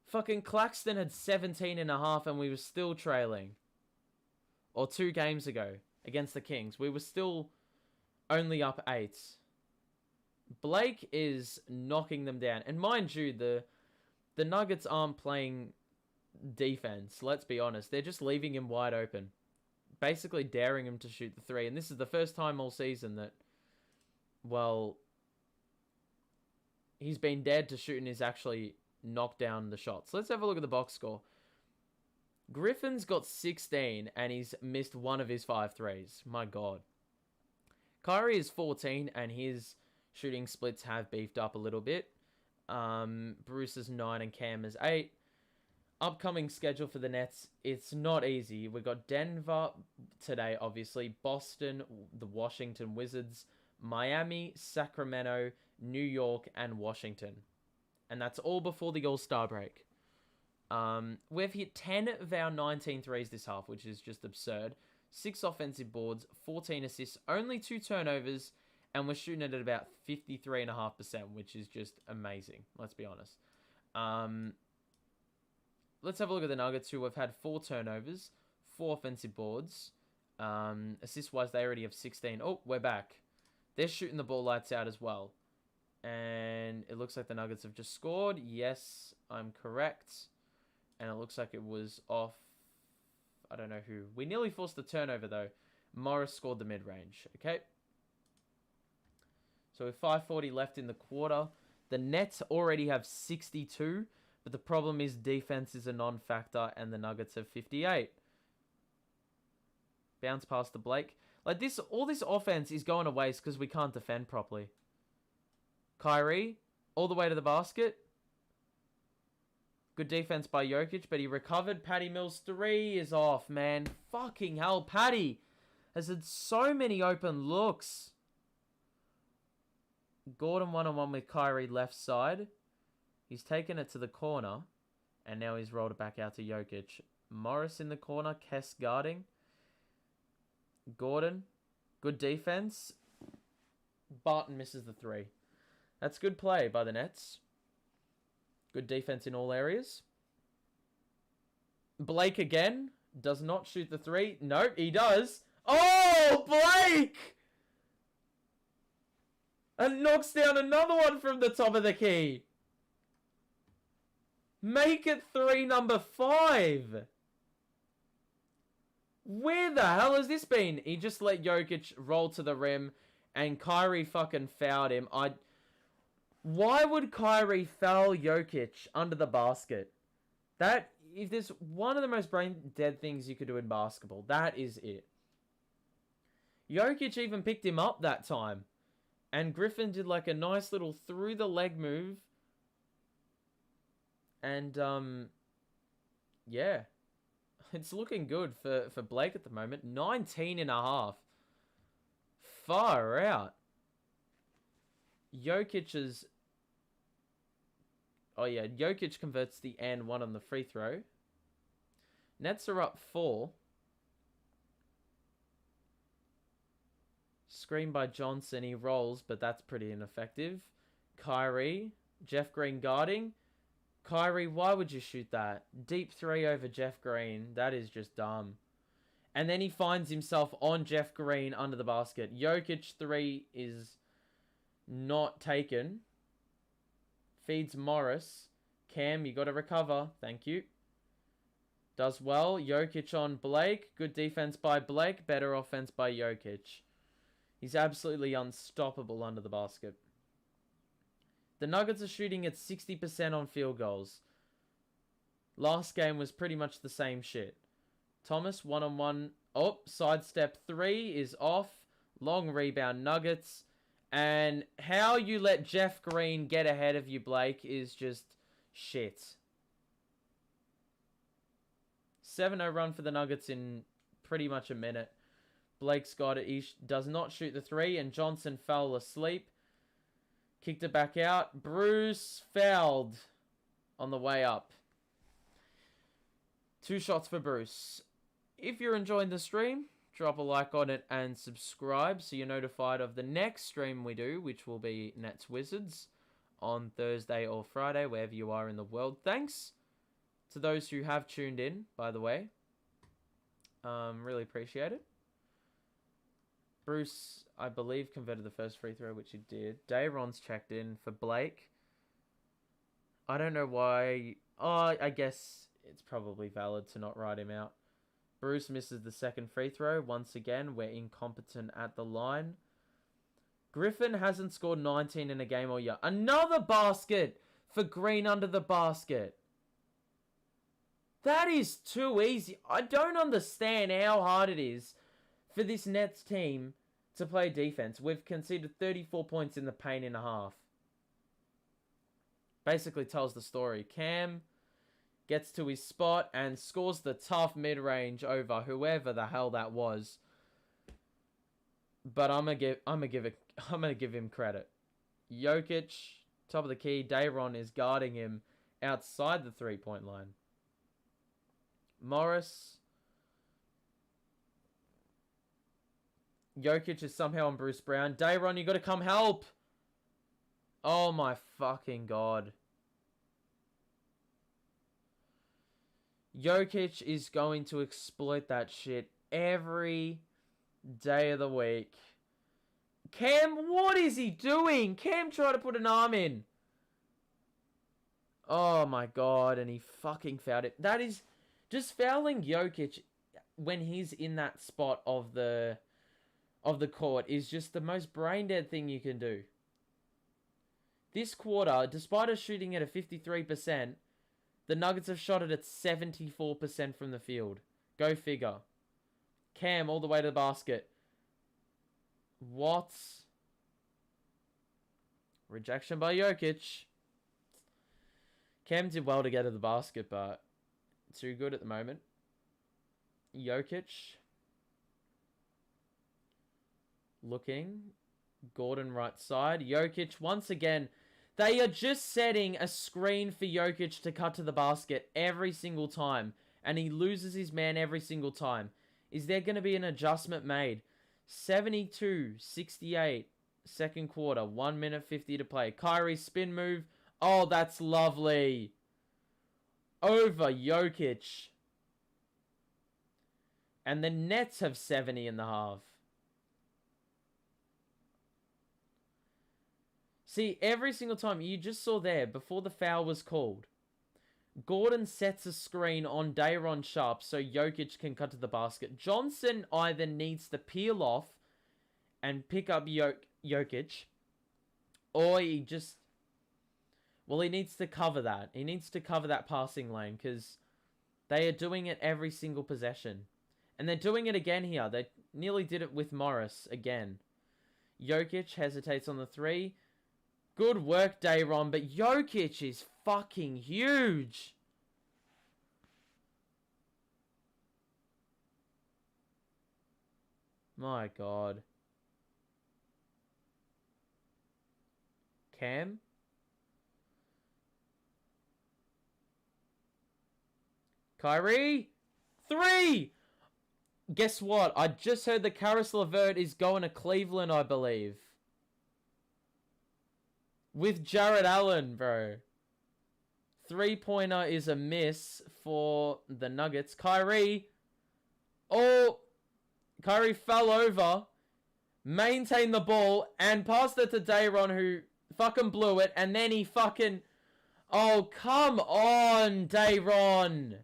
Fucking Claxton had 17.5 and we were still trailing. Or 2 games ago against the Kings. We were still only up 8. Blake is knocking them down. And mind you, the Nuggets aren't playing defense, let's be honest. They're just leaving him wide open. Basically daring him to shoot the 3. And this is the first time all season that, well, he's been dared to shoot and he's actually knocked down the shots. Let's have a look at the box score. Griffin's got 16 and he's missed 1 of his 5 threes. My God. Kyrie is 14 and his shooting splits have beefed up a little bit. Bruce is 9 and Cam is 8. Upcoming schedule for the Nets, it's not easy. We've got Denver today, obviously. Boston, the Washington Wizards, Miami, Sacramento, New York, and Washington. And that's all before the All-Star break. We've hit 10 of our 19 threes this half, which is just absurd. 6 offensive boards, 14 assists, only 2 turnovers, and we're shooting it at about 53.5%, which is just amazing, let's be honest. Let's have a look at the Nuggets, who have had 4 turnovers, 4 offensive boards. Assist-wise, they already have 16. Oh, we're back. They're shooting the ball lights out as well. And it looks like the Nuggets have just scored. Yes, I'm correct. And it looks like it was off. I don't know who. We nearly forced the turnover, though. Morris scored the mid-range. Okay. So with 5:40 left in the quarter, the Nets already have 62. But the problem is defense is a non-factor, and the Nuggets have 58. Bounce past to Blake. Like this, all this offense is going to waste because we can't defend properly. Kyrie, all the way to the basket. Good defense by Jokic, but he recovered. Patty Mills 3 is off, man. Fucking hell, Patty has had so many open looks. Gordon one-on-one with Kyrie left side. He's taken it to the corner, and now he's rolled it back out to Jokic. Morris in the corner, Kess guarding. Gordon, good defense. Barton misses the 3. That's good play by the Nets. Good defense in all areas. Blake again. Does not shoot the 3. Nope, he does. Oh, Blake! And knocks down another one from the top of the key. Make it 3 number 5. Where the hell has this been? He just let Jokic roll to the rim and Kyrie fucking fouled him. Why would Kyrie foul Jokic under the basket? That, if there's one of the most brain dead things you could do in basketball, that is it. Jokic even picked him up that time. And Griffin did like a nice little through the leg move. And, yeah. It's looking good for Blake at the moment. 19.5. Far out. Jokic's... Oh, yeah. Jokic converts the and 1 on the free throw. Nets are up 4. Screen by Johnson. He rolls, but that's pretty ineffective. Kyrie. Jeff Green guarding. Kyrie, why would you shoot that? Deep three over Jeff Green. That is just dumb. And then he finds himself on Jeff Green under the basket. Jokic three is not taken. Feeds Morris. Cam, you got to recover. Thank you. Does well. Jokic on Blake. Good defense by Blake. Better offense by Jokic. He's absolutely unstoppable under the basket. The Nuggets are shooting at 60% on field goals. Last game was pretty much the same shit. Thomas, one-on-one. Oh, sidestep three is off. Long rebound, Nuggets. And how you let Jeff Green get ahead of you, Blake, is just shit. 7-0 run for the Nuggets in pretty much a minute. Blake's got it. He does not shoot the three, and Johnson fell asleep. Kicked it back out. Bruce fouled on the way up. 2 shots for Bruce. If you're enjoying the stream, drop a like on it and subscribe so you're notified of the next stream we do, which will be Nets Wizards on Thursday or Friday, wherever you are in the world. Thanks to those who have tuned in, by the way. Really appreciate it. Bruce, I believe, converted the first free throw, which he did. Dayron's checked in for Blake. I don't know why. Oh, I guess it's probably valid to not write him out. Bruce misses the second free throw. Once again, we're incompetent at the line. Griffin hasn't scored 19 in a game all year. Another basket for Green under the basket. That is too easy. I don't understand how hard it is for this Nets team to play defense. We've conceded 34 points in the paint in a half. Basically tells the story. Cam gets to his spot and scores the tough mid-range over whoever the hell that was. But I'm gonna give him credit. Jokic, top of the key. Dayron is guarding him outside the 3-point line. Morris. Jokic is somehow on Bruce Brown. Dayron, you got to come help. Oh my fucking god. Jokic is going to exploit that shit every day of the week. Cam, what is he doing? Cam tried to put an arm in. Oh my god, and he fucking fouled it. That is just fouling Jokic when he's in that spot of the court is just the most brain dead thing you can do. This quarter, despite us shooting at a 53%, the Nuggets have shot it at 74% from the field. Go figure. Cam all the way to the basket. What? Rejection by Jokic. Cam did well to get to the basket, but too good at the moment. Jokic. Looking. Gordon right side. Jokic once again. They are just setting a screen for Jokic to cut to the basket every single time. And he loses his man every single time. Is there going to be an adjustment made? 72-68. Second quarter. 1 minute 50 to play. Kyrie spin move. Oh, that's lovely. Over Jokic. And the Nets have 70 in the half. See, every single time, you just saw there, before the foul was called, Gordon sets a screen on Dayron Sharp so Jokic can cut to the basket. Johnson either needs to peel off and pick up Jokic, or he just... Well, he needs to cover that. He needs to cover that passing lane because they are doing it every single possession. And they're doing it again here. They nearly did it with Morris again. Jokic hesitates on the three. Good work, Dayron, but Jokic is fucking huge. My god. Cam? Kyrie? 3! Guess what? I just heard that Karis LeVert is going to Cleveland, I believe. With Jared Allen, bro. Three-pointer is a miss for the Nuggets. Kyrie. Oh, Kyrie fell over, maintained the ball, and passed it to Dayron, who fucking blew it, and then he fucking... Oh, come on, Dayron.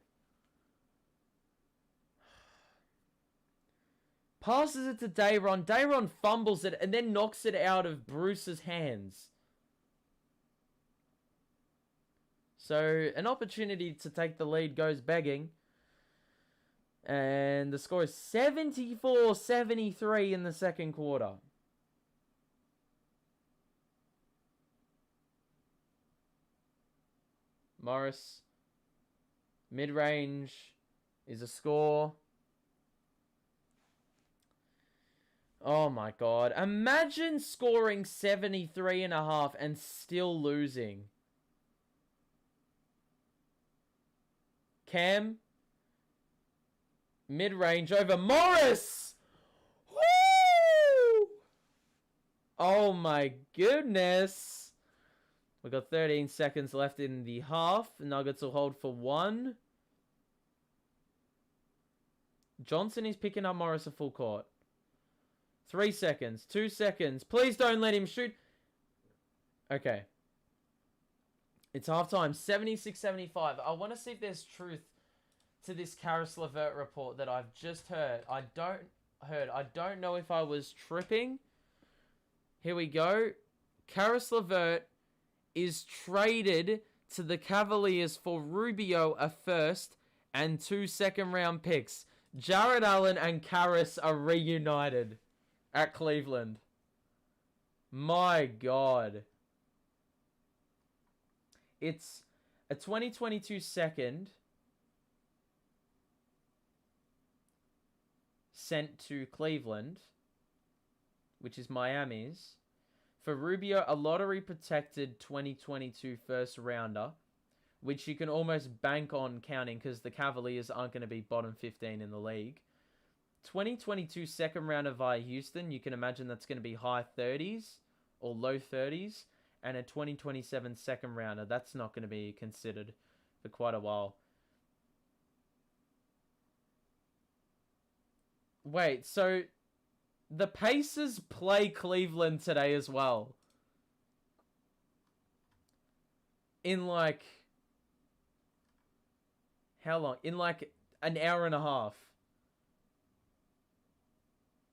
Passes it to Dayron. Dayron fumbles it and then knocks it out of Bruce's hands. So, an opportunity to take the lead goes begging. And the score is 74-73 in the second quarter. Morris. Mid-range is a score. Oh my god. Imagine scoring 73.5 and still losing. Cam. Mid-range over Morris! Woo! Oh my goodness. We've got 13 seconds left in the half. Nuggets will hold for 1. Johnson is picking up Morris at full court. 3 seconds. 2 seconds. Please don't let him shoot. Okay. It's halftime. 76-75. I want to see if there's truth to this Karis LeVert report that I've just heard. I don't know if I was tripping. Here we go. Karis LeVert is traded to the Cavaliers for Rubio, a first, and 2 second-round picks. Jared Allen and Karis are reunited at Cleveland. My God. It's a 2022 second sent to Cleveland, which is Miami's. For Rubio, a lottery-protected 2022 first-rounder, which you can almost bank on counting because the Cavaliers aren't going to be bottom 15 in the league. 2022 second-rounder via Houston, you can imagine that's going to be high 30s or low 30s. And a 2027 second-rounder, that's not going to be considered for quite a while. Wait, so the Pacers play Cleveland today as well. In like... How long? In like an hour and a half.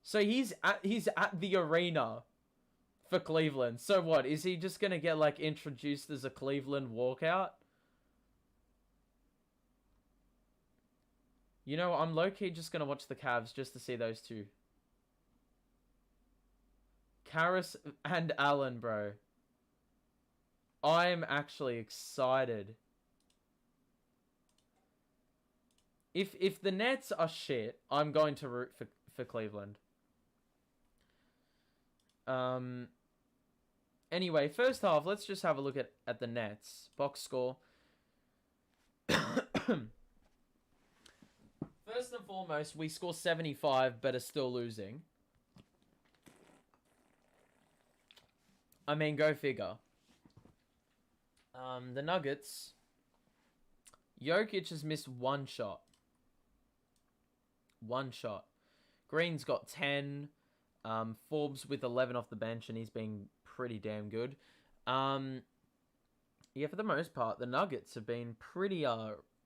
So he's at the arena for Cleveland. So what? Is he just going to get like introduced as a Cleveland walkout? You know, I'm low-key just going to watch the Cavs just to see those two. Karis and Allen, bro. I'm actually excited. If the Nets are shit, I'm going to root for Cleveland. Anyway, first half, let's just have a look at the Nets. Box score. First and foremost, we score 75, but are still losing. I mean, go figure. The Nuggets. Jokic has missed 1 shot. 1 shot. Green's got 10. Forbes with 11 off the bench, and he's been pretty damn good. Yeah, for the most part, the Nuggets have been pretty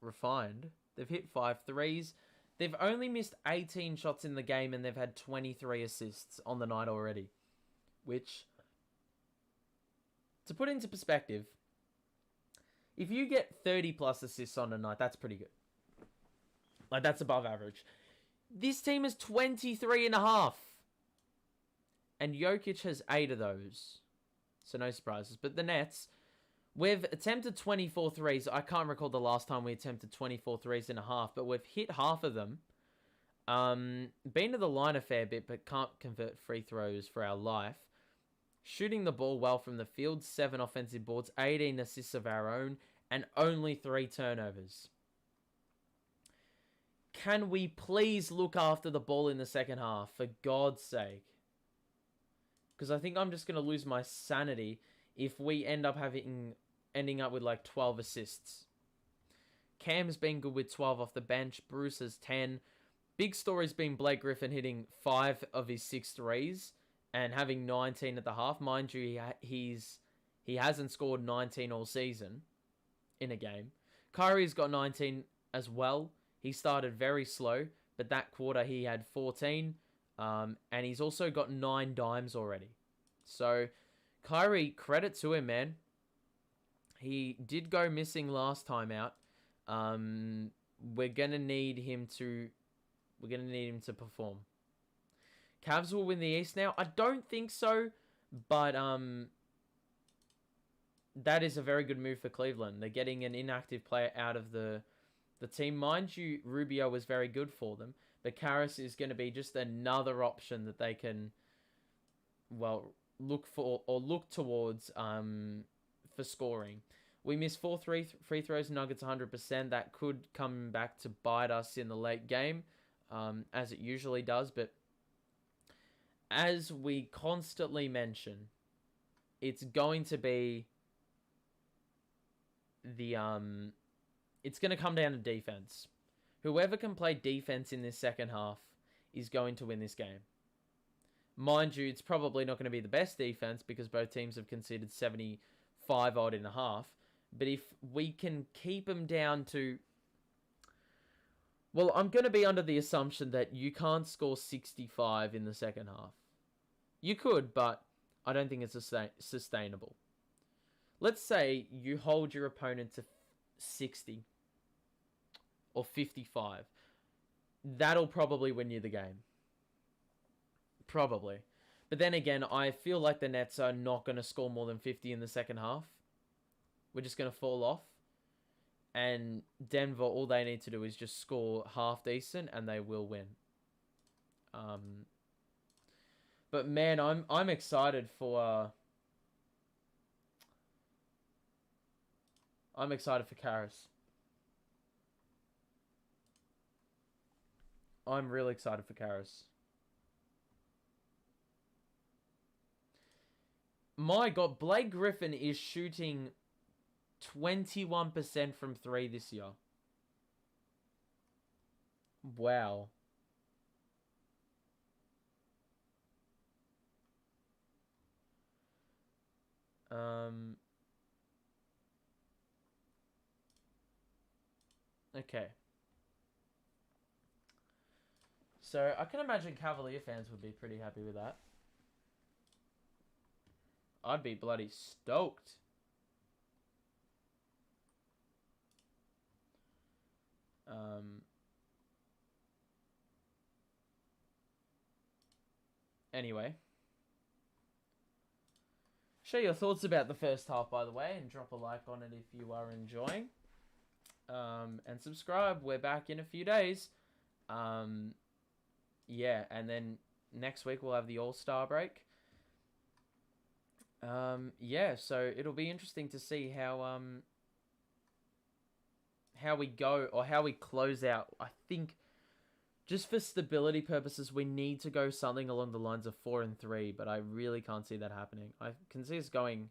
refined. They've hit 5 threes. They've only missed 18 shots in the game, and they've had 23 assists on the night already. Which, to put into perspective, if you get 30 plus assists on a night, that's pretty good. Like, that's above average. This team is 23.5. And Jokic has 8 of those. So no surprises. But the Nets, we've attempted 24 threes. I can't recall the last time we attempted 24 threes in a half, but we've hit half of them. Been to the line a fair bit, but can't convert free throws for our life. Shooting the ball well from the field, 7 offensive boards, 18 assists of our own, and only 3 turnovers. Can we please look after the ball in the second half, for God's sake? Because I think I'm just going to lose my sanity if we end up ending up with like 12 assists. Cam's been good with 12 off the bench. Bruce has 10. Big story's been Blake Griffin hitting 5 of his 6 threes and having 19 at the half. Mind you, he hasn't scored 19 all season in a game. Kyrie's got 19 as well. He started very slow, but that quarter he had 14. And he's also got 9 dimes already. So, Kyrie, credit to him, man. He did go missing last time out. We're gonna need him to perform. Cavs will win the East now. I don't think so, but that is a very good move for Cleveland. They're getting an inactive player out of the team. Mind you, Rubio was very good for them, but Karras is going to be just another option that they can, well, look towards for scoring. We missed 4 free throws, Nuggets 100%. That could come back to bite us in the late game, as it usually does. But as we constantly mention, it's going to be it's going to come down to defense. Whoever can play defense in this second half is going to win this game. Mind you, it's probably not going to be the best defense because both teams have conceded 75 odd in a half. But if we can keep them down to... Well, I'm going to be under the assumption that you can't score 65 in the second half. You could, but I don't think it's sustainable. Let's say you hold your opponent to 60 or 55. That'll probably win you the game. Probably. But then again, I feel like the Nets are not going to score more than 50 in the second half. We're just going to fall off. And Denver, all they need to do is just score half decent and they will win. But man, I'm excited for... I'm excited for Karras. I'm really excited for Karras. My God, Blake Griffin is shooting 21% from 3 this year. Wow. Okay. So, I can imagine Cavalier fans would be pretty happy with that. I'd be bloody stoked. Anyway. Share your thoughts about the first half, by the way, and drop a like on it if you are enjoying. And subscribe. We're back in a few days. Yeah, and then next week we'll have the All-Star break. Yeah, so it'll be interesting to see how we go, or how we close out. I think just for stability purposes, we need to go something along the lines of 4-3, but I really can't see that happening. I can see us going,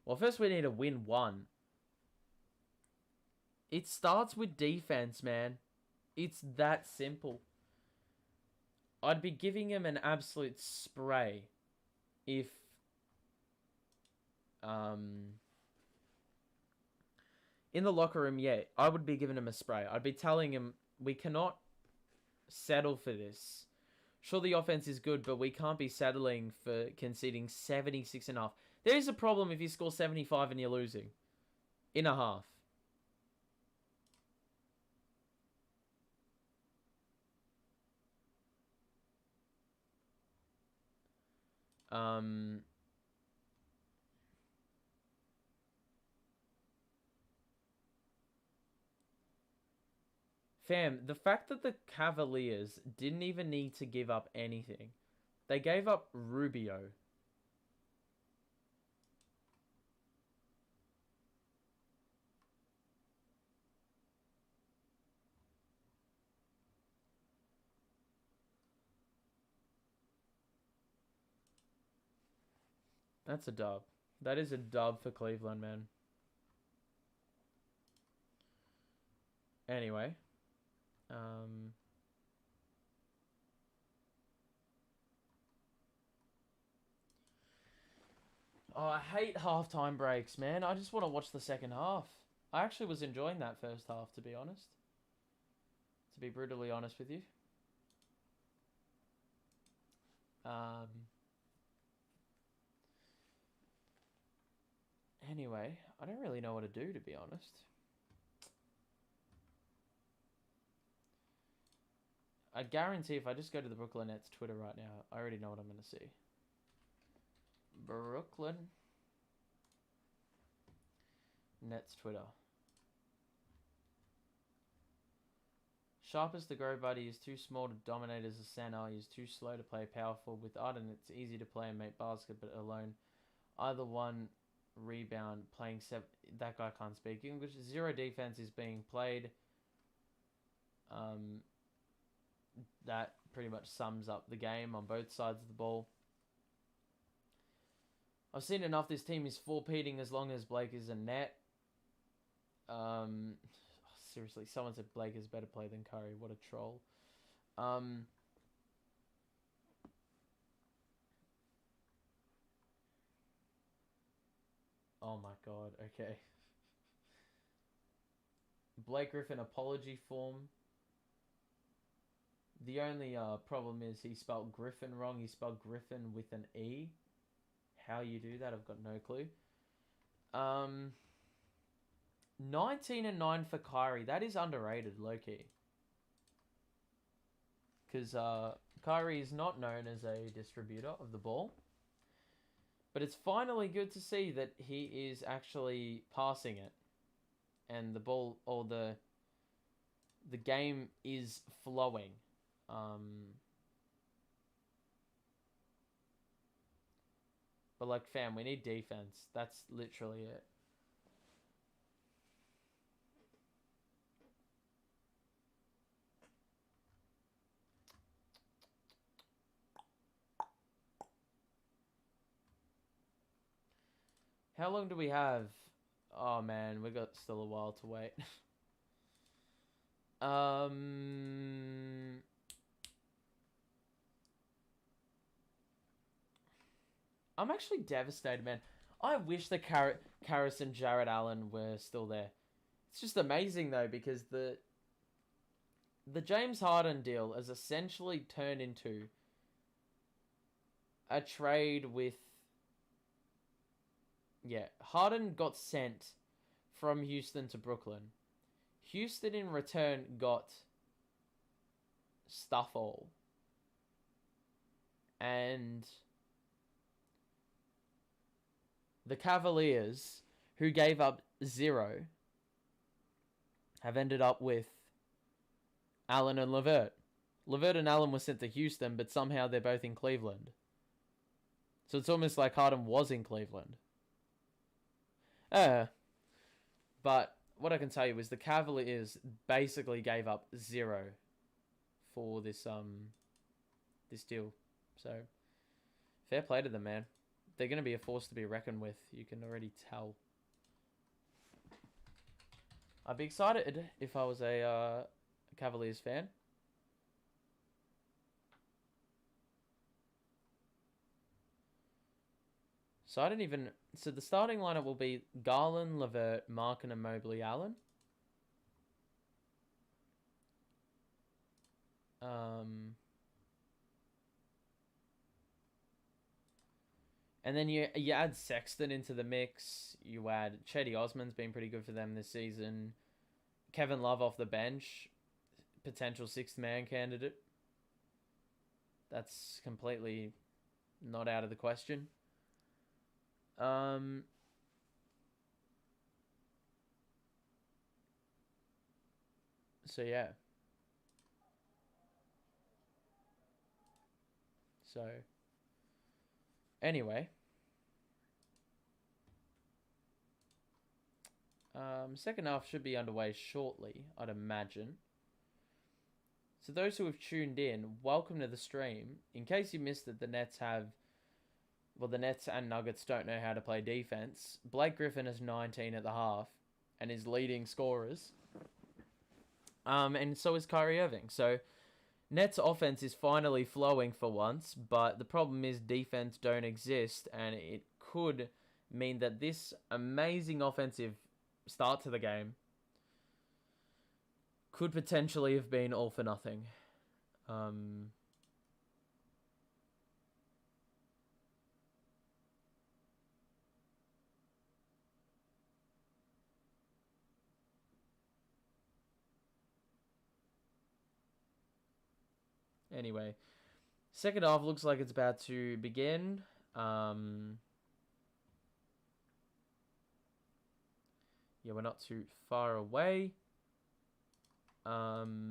well, first we need to win 1. It starts with defense, man. It's that simple. I'd be giving him an absolute spray if in the locker room, yeah, I would be giving him a spray. I'd be telling him, we cannot settle for this. Sure, the offense is good, but we can't be settling for conceding 76.5. There is a problem if you score 75 and you're losing in a half. Fam, the fact that the Cavaliers didn't even need to give up anything. They gave up Rubio. That's a dub. That is a dub for Cleveland, man. Anyway. Oh, I hate halftime breaks, man. I just want to watch the second half. I actually was enjoying that first half, to be honest. To be brutally honest with you. Anyway, I don't really know what to do, to be honest. I guarantee if I just go to the Brooklyn Nets Twitter right now, I already know what I'm going to see. Brooklyn Nets Twitter. Sharp as the grow buddy is too small to dominate as a center. He is too slow to play powerful. With Arden, it's easy to play and make basket, but alone, either one rebound playing seven. That guy can't speak English. Zero defense is being played. That pretty much sums up the game on both sides of the ball. I've seen enough. This team is four-peating as long as Blake is a net. Seriously, someone said Blake is better play than Curry. What a troll. Oh my god, okay. Blake Griffin apology form. The only problem is he spelled Griffin wrong. He spelled Griffin with an E. How you do that, I've got no clue. 19-9 for Kyrie. That is underrated, low-key. Because Kyrie is not known as a distributor of the ball. But it's finally good to see that he is actually passing it. And the ball, or the game is flowing. But like, fam, we need defense. That's literally it. How long do we have? Oh man, we got still a while to wait. I'm actually devastated, man. I wish the Karras and Jared Allen were still there. It's just amazing though, because the James Harden deal has essentially turned into a trade with... Yeah, Harden got sent from Houston to Brooklyn. Houston in return got stuff all. And the Cavaliers, who gave up 0, have ended up with Allen and LeVert. LeVert and Allen were sent to Houston, but somehow they're both in Cleveland. So it's almost like Harden was in Cleveland. But what I can tell you is the Cavaliers basically gave up 0 for this deal. So fair play to them, man. They're going to be a force to be reckoned with. You can already tell. I'd be excited if I was a Cavaliers fan. So I don't even... So the starting lineup will be Garland, LeVert, Markin, and Mobley, Allen. And then you add Sexton into the mix. You add Chetty Osman's been pretty good for them this season. Kevin Love off the bench, potential 6th man candidate. That's completely not out of the question. So yeah. So anyway, second half should be underway shortly, I'd imagine. So those who have tuned in, welcome to the stream. In case you missed it, the Nets and Nuggets don't know how to play defense. Blake Griffin is 19 at the half and is leading scorers. And so is Kyrie Irving. So Nets offense is finally flowing for once, but the problem is defense don't exist, and it could mean that this amazing offensive start to the game could potentially have been all for nothing. Anyway, second half looks like it's about to begin. Yeah, we're not too far away. Oh,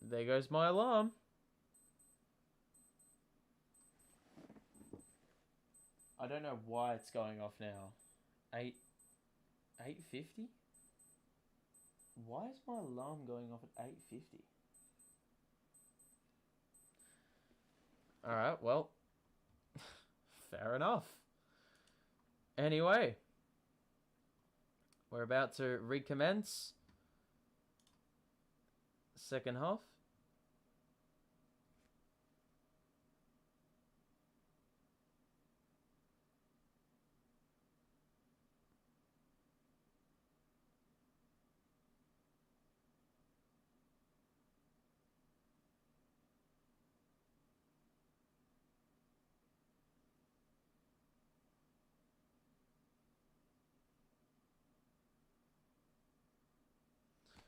there goes my alarm. I don't know why it's going off now. 8:50? Why is my alarm going off at 8:50? Alright, well, fair enough. Anyway, we're about to recommence. Second half.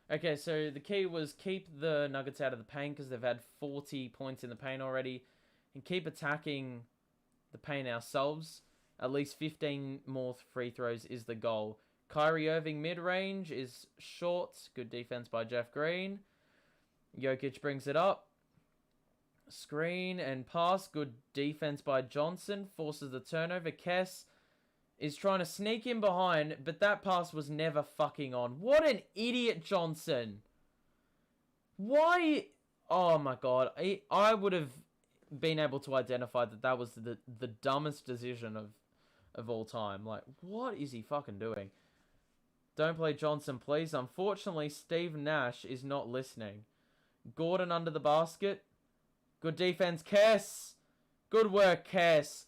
Okay, so the key was keep the Nuggets out of the paint because they've had 40 points in the paint already, and keep attacking the paint ourselves. At least 15 more free throws is the goal. Kyrie Irving mid-range is short. Good defense by Jeff Green. Jokic brings it up. Screen and pass. Good defense by Johnson. Forces the turnover. Kess is trying to sneak in behind, but that pass was never fucking on. What an idiot, Johnson. Why? Oh my god. I would have been able to identify that that was the dumbest decision of all time. Like, what is he fucking doing? Don't play Johnson, please. Unfortunately, Steve Nash is not listening. Gordon under the basket. Good defense, Kess. Good work, Kess.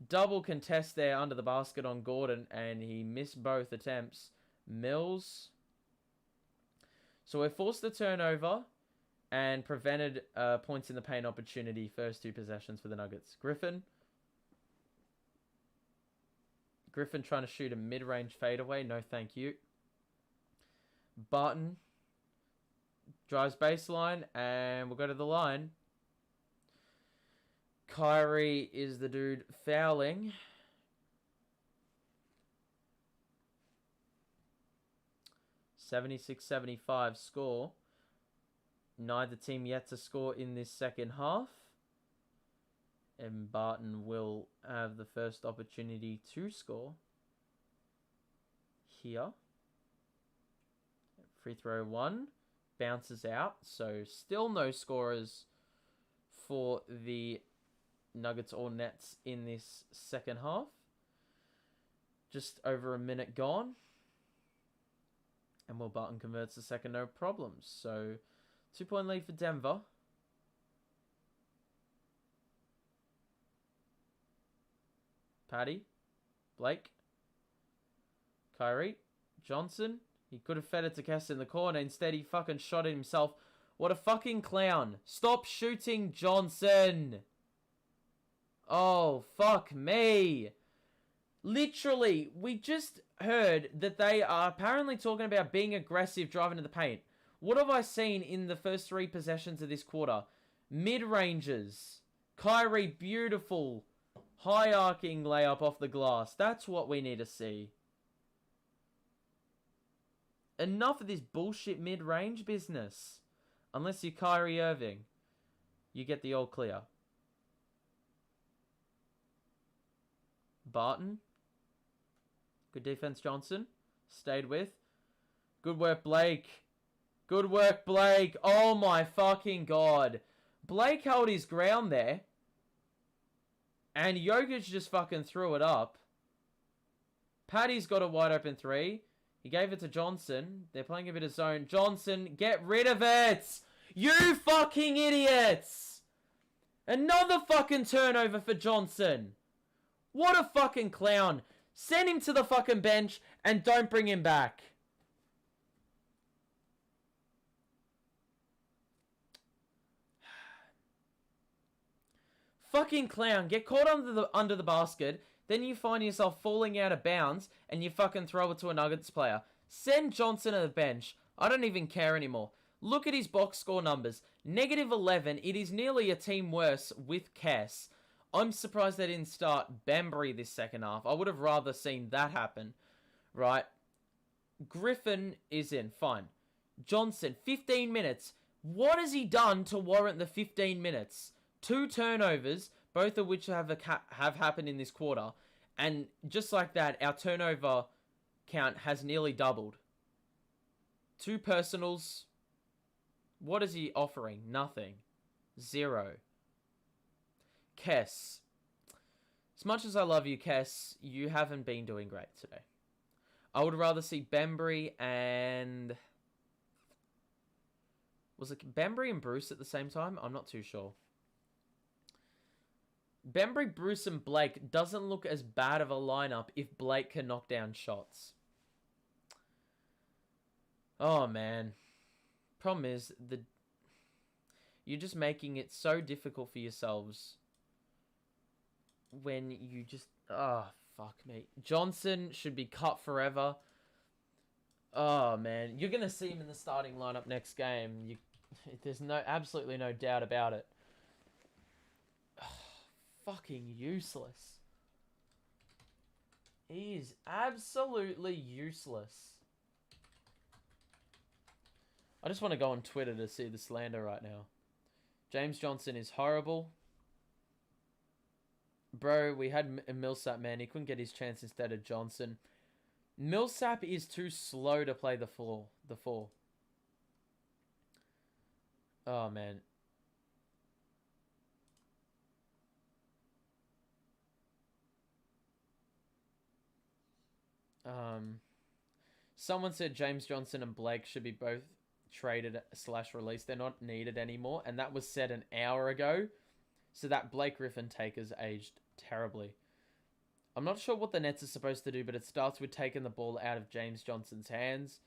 Double contest there under the basket on Gordon, and he missed both attempts. Mills. So we're forced the turnover and prevented points in the paint opportunity. First two possessions for the Nuggets. Griffin trying to shoot a mid-range fadeaway. No, thank you. Barton drives baseline, and we'll go to the line. Kyrie is the dude fouling. (76-75) score. Neither team yet to score in this second half. And Barton will have the first opportunity to score here. Free throw 1. Bounces out. So still no scorers for the Nuggets or Nets in this second half. Just over a minute gone. And Will Barton converts the second, no problems. So 2-point lead for Denver. Patty. Blake. Kyrie. Johnson. He could have fed it to Kess in the corner. Instead, he fucking shot it himself. What a fucking clown. Stop shooting, Johnson. Oh, fuck me. Literally, we just heard that they are apparently talking about being aggressive driving to the paint. What have I seen in the first 3 possessions of this quarter? Mid-ranges. Kyrie, beautiful. High-arcing layup off the glass. That's what we need to see. Enough of this bullshit mid-range business. Unless you're Kyrie Irving. You get the all clear. Barton. Good defense, Johnson. Stayed with. Good work, Blake. Good work, Blake. Oh my fucking god. Blake held his ground there. And Jokic just fucking threw it up. Patty's got a wide open 3. He gave it to Johnson. They're playing a bit of zone. Johnson, get rid of it! You fucking idiots! Another fucking turnover for Johnson. What a fucking clown. Send him to the fucking bench and don't bring him back. Fucking clown. Get caught under the basket. Then you find yourself falling out of bounds and you fucking throw it to a Nuggets player. Send Johnson to the bench. I don't even care anymore. Look at his box score numbers. -11. It is nearly a team worse with Kess. I'm surprised they didn't start Bembry this second half. I would have rather seen that happen. Right? Griffin is in. Fine. Johnson, 15 minutes. What has he done to warrant the 15 minutes? 2 turnovers, both of which have happened in this quarter. And just like that, our turnover count has nearly doubled. 2 personals. What is he offering? Nothing. 0. Kess. As much as I love you, Kess, you haven't been doing great today. I would rather see Bembry and... Was it Bembry and Bruce at the same time? I'm not too sure. Bembry, Bruce, and Blake doesn't look as bad of a lineup if Blake can knock down shots. Oh, man. Problem is, you're just making it so difficult for yourselves when you just... Oh, fuck me. Johnson should be cut forever. Oh, man. You're going to see him in the starting lineup next game. There's absolutely no doubt about it. Fucking useless. He is absolutely useless. I just want to go on Twitter to see the slander right now. James Johnson is horrible. Bro, we had Millsap, man. He couldn't get his chance instead of Johnson. Millsap is too slow to play the 4. Oh, man. Someone said James Johnson and Blake should be both traded / released. They're not needed anymore. And that was said an hour ago. So that Blake Griffin take has aged terribly. I'm not sure what the Nets are supposed to do, but it starts with taking the ball out of James Johnson's hands.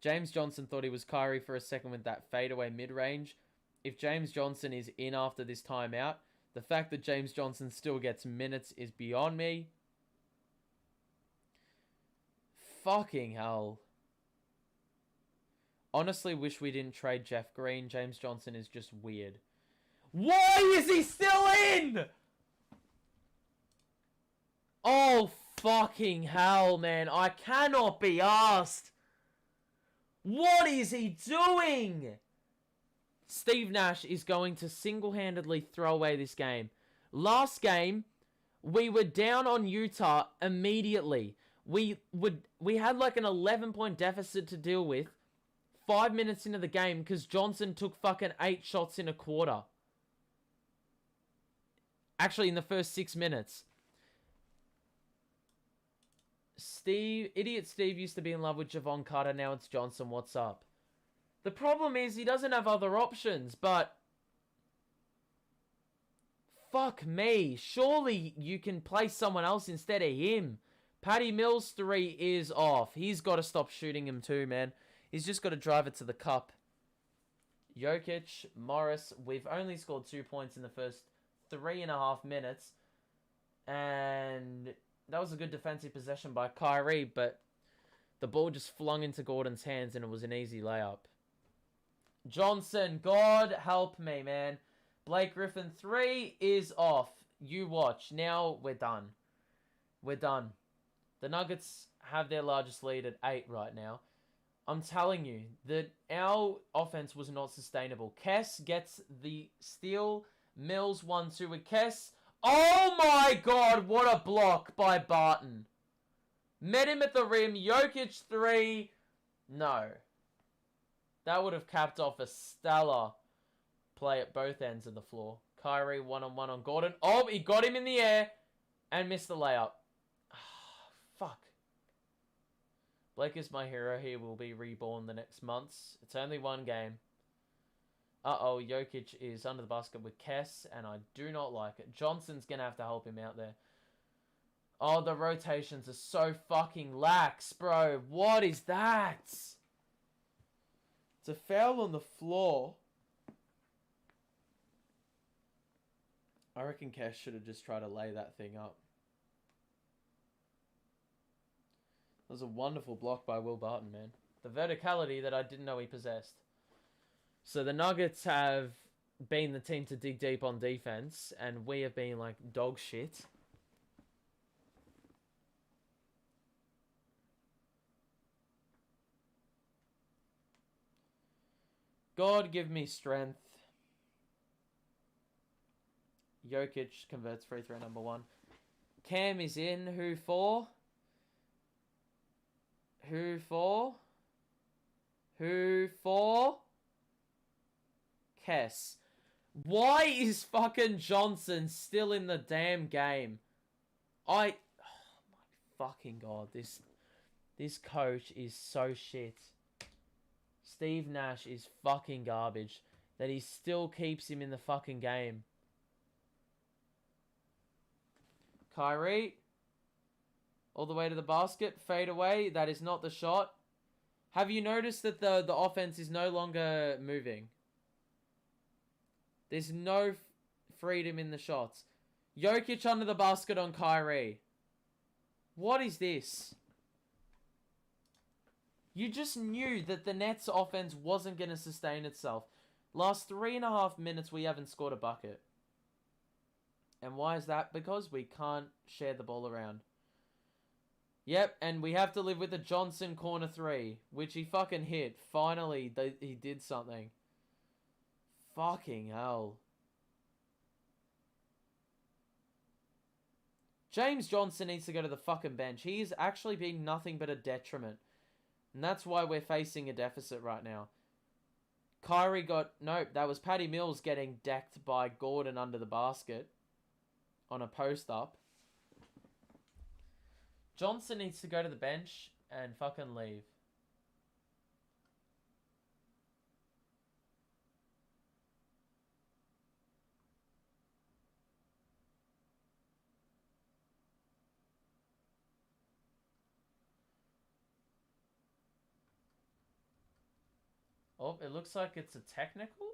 James Johnson thought he was Kyrie for a second with that fadeaway mid-range. If James Johnson is in after this timeout, the fact that James Johnson still gets minutes is beyond me. Fucking hell. Honestly, wish we didn't trade Jeff Green. James Johnson is just weird. Why is he still in? Oh, fucking hell, man. I cannot be asked. What is he doing? Steve Nash is going to single-handedly throw away this game. Last game, we were down on Utah immediately. We had like an 11-point deficit to deal with 5 minutes into the game because Johnson took fucking 8 shots in a quarter. Actually, in the first 6 minutes. Idiot Steve used to be in love with Javon Carter. Now it's Johnson. What's up? The problem is he doesn't have other options, but... Fuck me. Surely you can play someone else instead of him. Patty Mills' 3 is off. He's got to stop shooting him too, man. He's just got to drive it to the cup. Jokic, Morris. We've only scored 2 points in the first 3.5 minutes. And that was a good defensive possession by Kyrie, but the ball just flung into Gordon's hands and it was an easy layup. Johnson, God help me, man. Blake Griffin, 3 is off. You watch. Now we're done. We're done. The Nuggets have their largest lead at 8 right now. I'm telling you that our offense was not sustainable. Kess gets the steal. Mills 1-2 with Kess. Oh my God, what a block by Barton. Met him at the rim. Jokic 3. No. That would have capped off a stellar play at both ends of the floor. Kyrie 1-on-1 on Gordon. Oh, he got him in the air and missed the layup. Fuck. Blake is my hero. He will be reborn the next months. It's only one game. Uh-oh, Jokic is under the basket with Kess, and I do not like it. Johnson's going to have to help him out there. Oh, the rotations are so fucking lax, bro. What is that? It's a foul on the floor. I reckon Kess should have just tried to lay that thing up. That was a wonderful block by Will Barton, man. The verticality that I didn't know he possessed. So the Nuggets have been the team to dig deep on defense, and we have been like dog shit. God give me strength. Jokic converts free throw number 1. Cam is in. Who for? Who for? Who for? Kess. Why is fucking Johnson still in the damn game? Oh my fucking god. This coach is so shit. Steve Nash is fucking garbage. That he still keeps him in the fucking game. Kyrie. All the way to the basket. Fade away. That is not the shot. Have you noticed that the offense is no longer moving? There's no freedom in the shots. Jokic under the basket on Kyrie. What is this? You just knew that the Nets offense wasn't going to sustain itself. Last 3.5 minutes, we haven't scored a bucket. And why is that? Because we can't share the ball around. Yep, and we have to live with a Johnson corner 3, which he fucking hit. Finally, he did something. Fucking hell. James Johnson needs to go to the fucking bench. He has actually been nothing but a detriment. And that's why we're facing a deficit right now. Kyrie got... Nope, that was Patty Mills getting decked by Gordon under the basket. On a post-up. Johnson needs to go to the bench and fucking leave. Oh, it looks like it's a technical.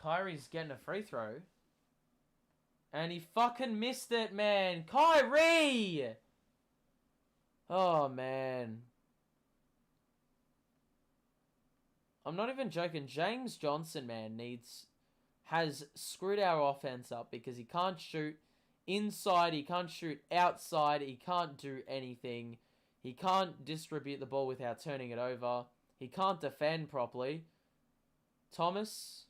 Kyrie's getting a free throw. And he fucking missed it, man. Kyrie! Oh, man. I'm not even joking. James Johnson, man, has screwed our offense up because he can't shoot inside. He can't shoot outside. He can't do anything. He can't distribute the ball without turning it over. He can't defend properly. Thomas,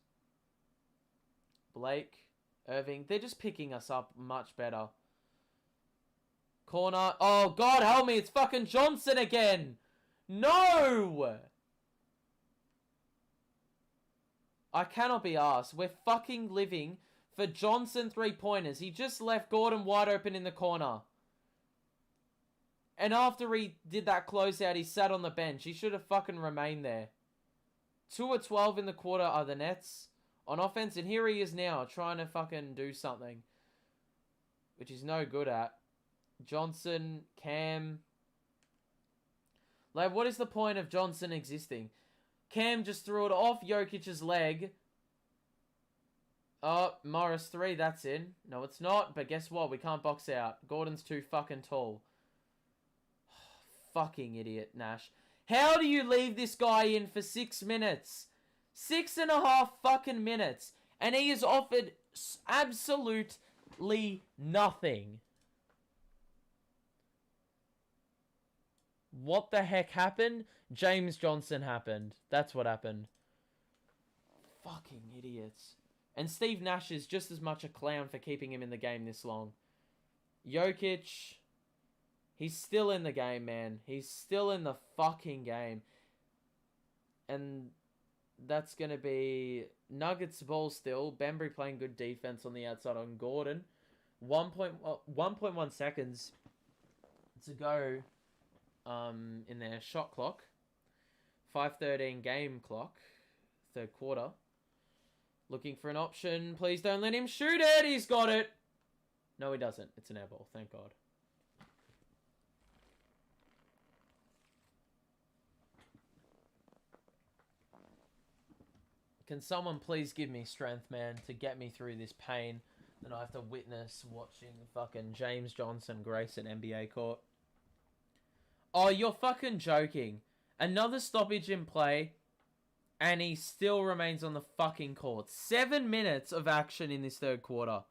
Blake, Irving, they're just picking us up much better. Corner. Oh, God help me. It's fucking Johnson again. No! I cannot be arsed. We're fucking living for Johnson 3-pointers. He just left Gordon wide open in the corner. And after he did that closeout, he sat on the bench. He should have fucking remained there. 2 of 12 in the quarter are the Nets on offense. And here he is now trying to fucking do something. Which he's no good at. Johnson, Cam. Like, what is the point of Johnson existing? Cam just threw it off Jokic's leg. Oh, Morris 3, that's in. No, it's not. But guess what? We can't box out. Gordon's too fucking tall. Fucking idiot, Nash. How do you leave this guy in for 6 minutes? 6.5 fucking minutes. And he has offered absolutely nothing. What the heck happened? James Johnson happened. That's what happened. Fucking idiots. And Steve Nash is just as much a clown for keeping him in the game this long. Jokic... He's still in the game, man. He's still in the fucking game. And that's going to be Nuggets ball still. Bembry playing good defense on the outside on Gordon. 1.1 seconds. to go in their shot clock. 5:13 game clock. Third quarter. Looking for an option. Please don't let him shoot it. He's got it. No, he doesn't. It's an air ball. Thank God. Can someone please give me strength, man, to get me through this pain that I have to witness watching fucking James Johnson grace an NBA court? Oh, you're fucking joking. Another stoppage in play, and he still remains on the fucking court. 7 minutes of action in this third quarter.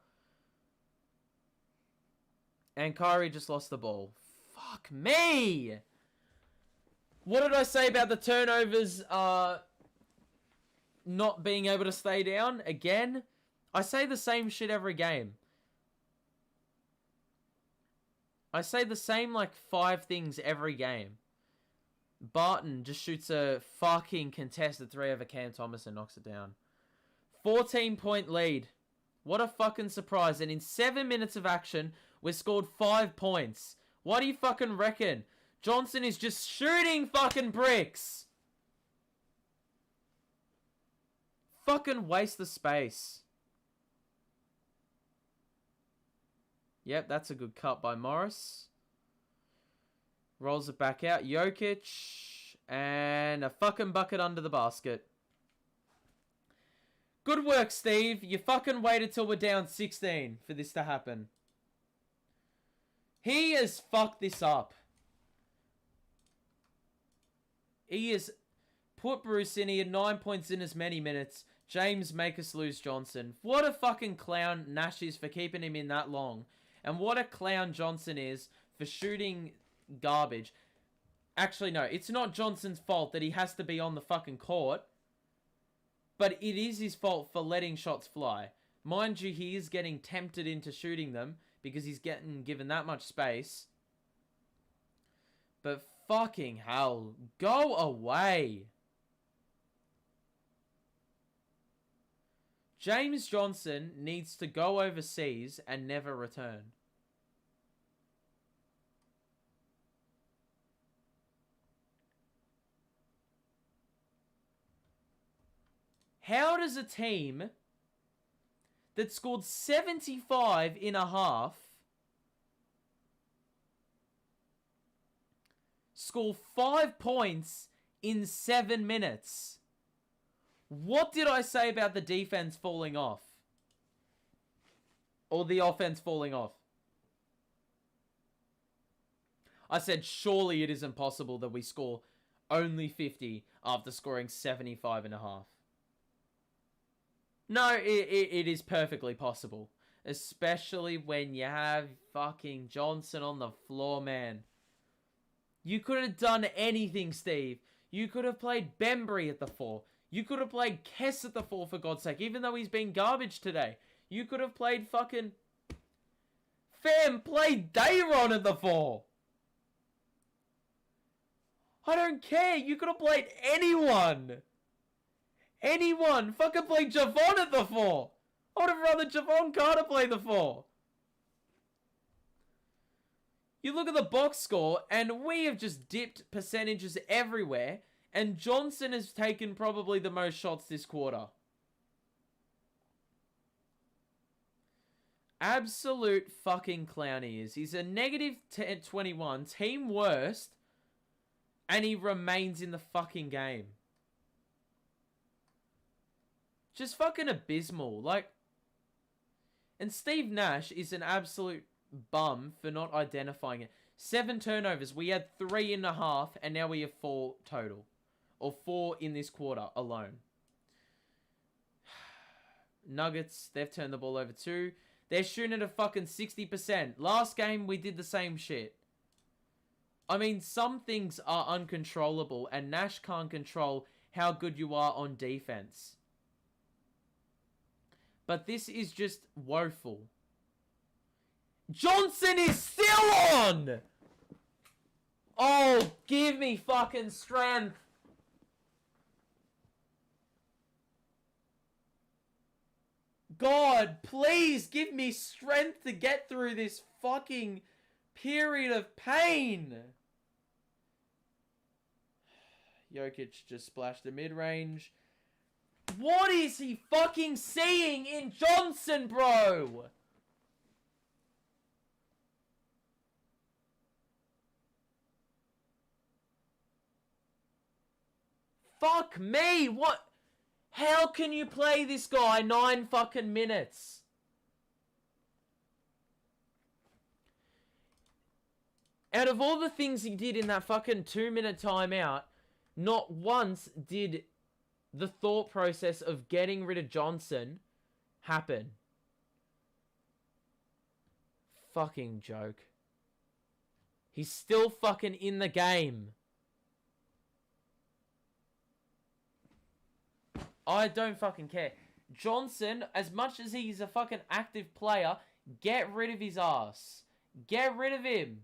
And Kyrie just lost the ball. Fuck me! What did I say about the turnovers not being able to stay down? Again, I say the same shit every game. I say the same like 5 things every game. Barton just shoots a fucking contested 3 over Cam Thomas and knocks it down. 14-point lead. What a fucking surprise. And in 7 minutes of action, we scored 5 points. What do you fucking reckon? Johnson is just shooting fucking bricks. Fucking waste the space. Yep, that's a good cut by Morris. Rolls it back out. Jokic. And a fucking bucket under the basket. Good work, Steve. You fucking waited till we're down 16 for this to happen. He has fucked this up. He has put Bruce in. He had 9 points in as many minutes. James make us lose Johnson. What a fucking clown Nash is for keeping him in that long. And what a clown Johnson is for shooting garbage. Actually, no. It's not Johnson's fault that he has to be on the fucking court. But it is his fault for letting shots fly. Mind you, he is getting tempted into shooting them because he's getting given that much space. But fucking hell. Go away. James Johnson needs to go overseas and never return. How does a team that scored 75 in a half score 5 points in 7 minutes? What did I say about the defense falling off? Or the offense falling off? I said surely it isn't possible that we score only 50 after scoring 75 and a half. No, it is perfectly possible. Especially when you have fucking Johnson on the floor, man. You could have done anything, Steve. You could have played Bembry at the 4. You could have played Kess at the 4, for God's sake, even though he's been garbage today. You could have played fucking... Fam, play Dayron at the 4. I don't care. You could have played anyone. Anyone. Fucking play Javon at the 4. I would have rather Javon Carter play the 4. You look at the box score, and we have just dipped percentages everywhere. And Johnson has taken probably the most shots this quarter. Absolute fucking clown he is. He's a negative 21, team worst, and he remains in the fucking game. Just fucking abysmal. Like, and Steve Nash is an absolute bum for not identifying it. 7 turnovers. We had 3.5, and now we have 4 total. Or 4 in this quarter alone. Nuggets, they've turned the ball over too. They're shooting at a fucking 60%. Last game, we did the same shit. I mean, some things are uncontrollable, and Nash can't control how good you are on defense. But this is just woeful. Johnson is still on! Oh, give me fucking strength. God, please give me strength to get through this fucking period of pain. Jokic just splashed the mid-range. What is he fucking seeing in Johnson, bro? Fuck me, what? How can you play this guy 9 fucking minutes? Out of all the things he did in that fucking 2-minute timeout, not once did the thought process of getting rid of Johnson happen. Fucking joke. He's still fucking in the game. I don't fucking care. Johnson, as much as he's a fucking active player, get rid of his ass. Get rid of him.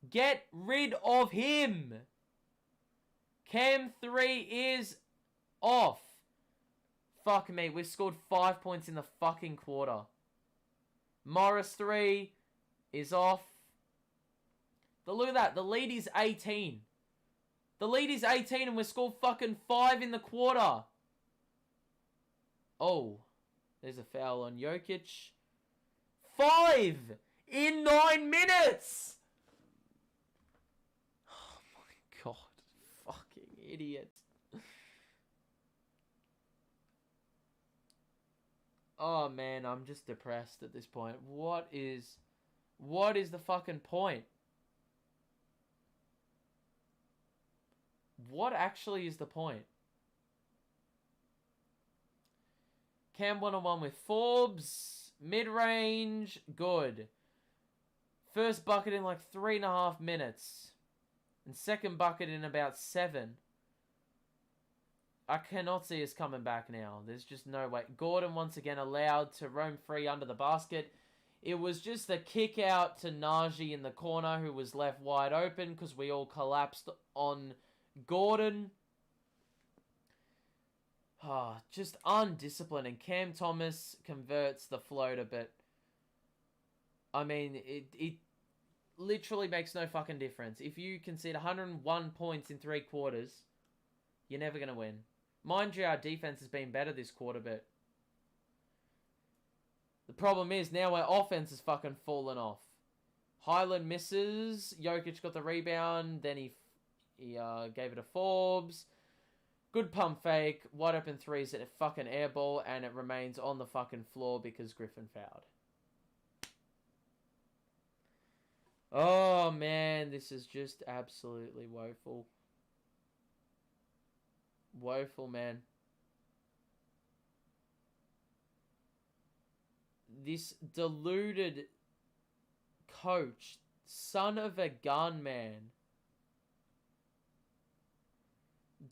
Get rid of him. Cam 3 is off. Fuck me, we've scored 5 points in the fucking quarter. Morris 3 is off. But look at that, the lead is 18. The lead is 18 and we scored fucking 5 in the quarter. Oh, there's a foul on Jokic. 5 in 9 minutes. Oh my god, fucking idiot. Oh man, I'm just depressed at this point. What is the fucking point? What actually is the point? Cam 1-on-1 with Forbes. Mid-range. Good. First bucket in like 3.5 minutes. And second bucket in about 7. I cannot see us coming back now. There's just no way. Gordon once again allowed to roam free under the basket. It was just a kick out to Najee in the corner who was left wide open because we all collapsed on Gordon. Just undisciplined. And Cam Thomas converts the floater, but I mean, it literally makes no fucking difference. If you concede 101 points in 3 quarters, you're never going to win. Mind you, our defense has been better this quarter, but the problem is now our offense has fucking fallen off. Highland misses. Jokic got the rebound. Then he gave it to Forbes. Good pump fake. Wide open threes at a fucking air ball, and it remains on the fucking floor because Griffin fouled. Oh man, this is just absolutely woeful. Woeful, man. This deluded coach, son of a gun, man.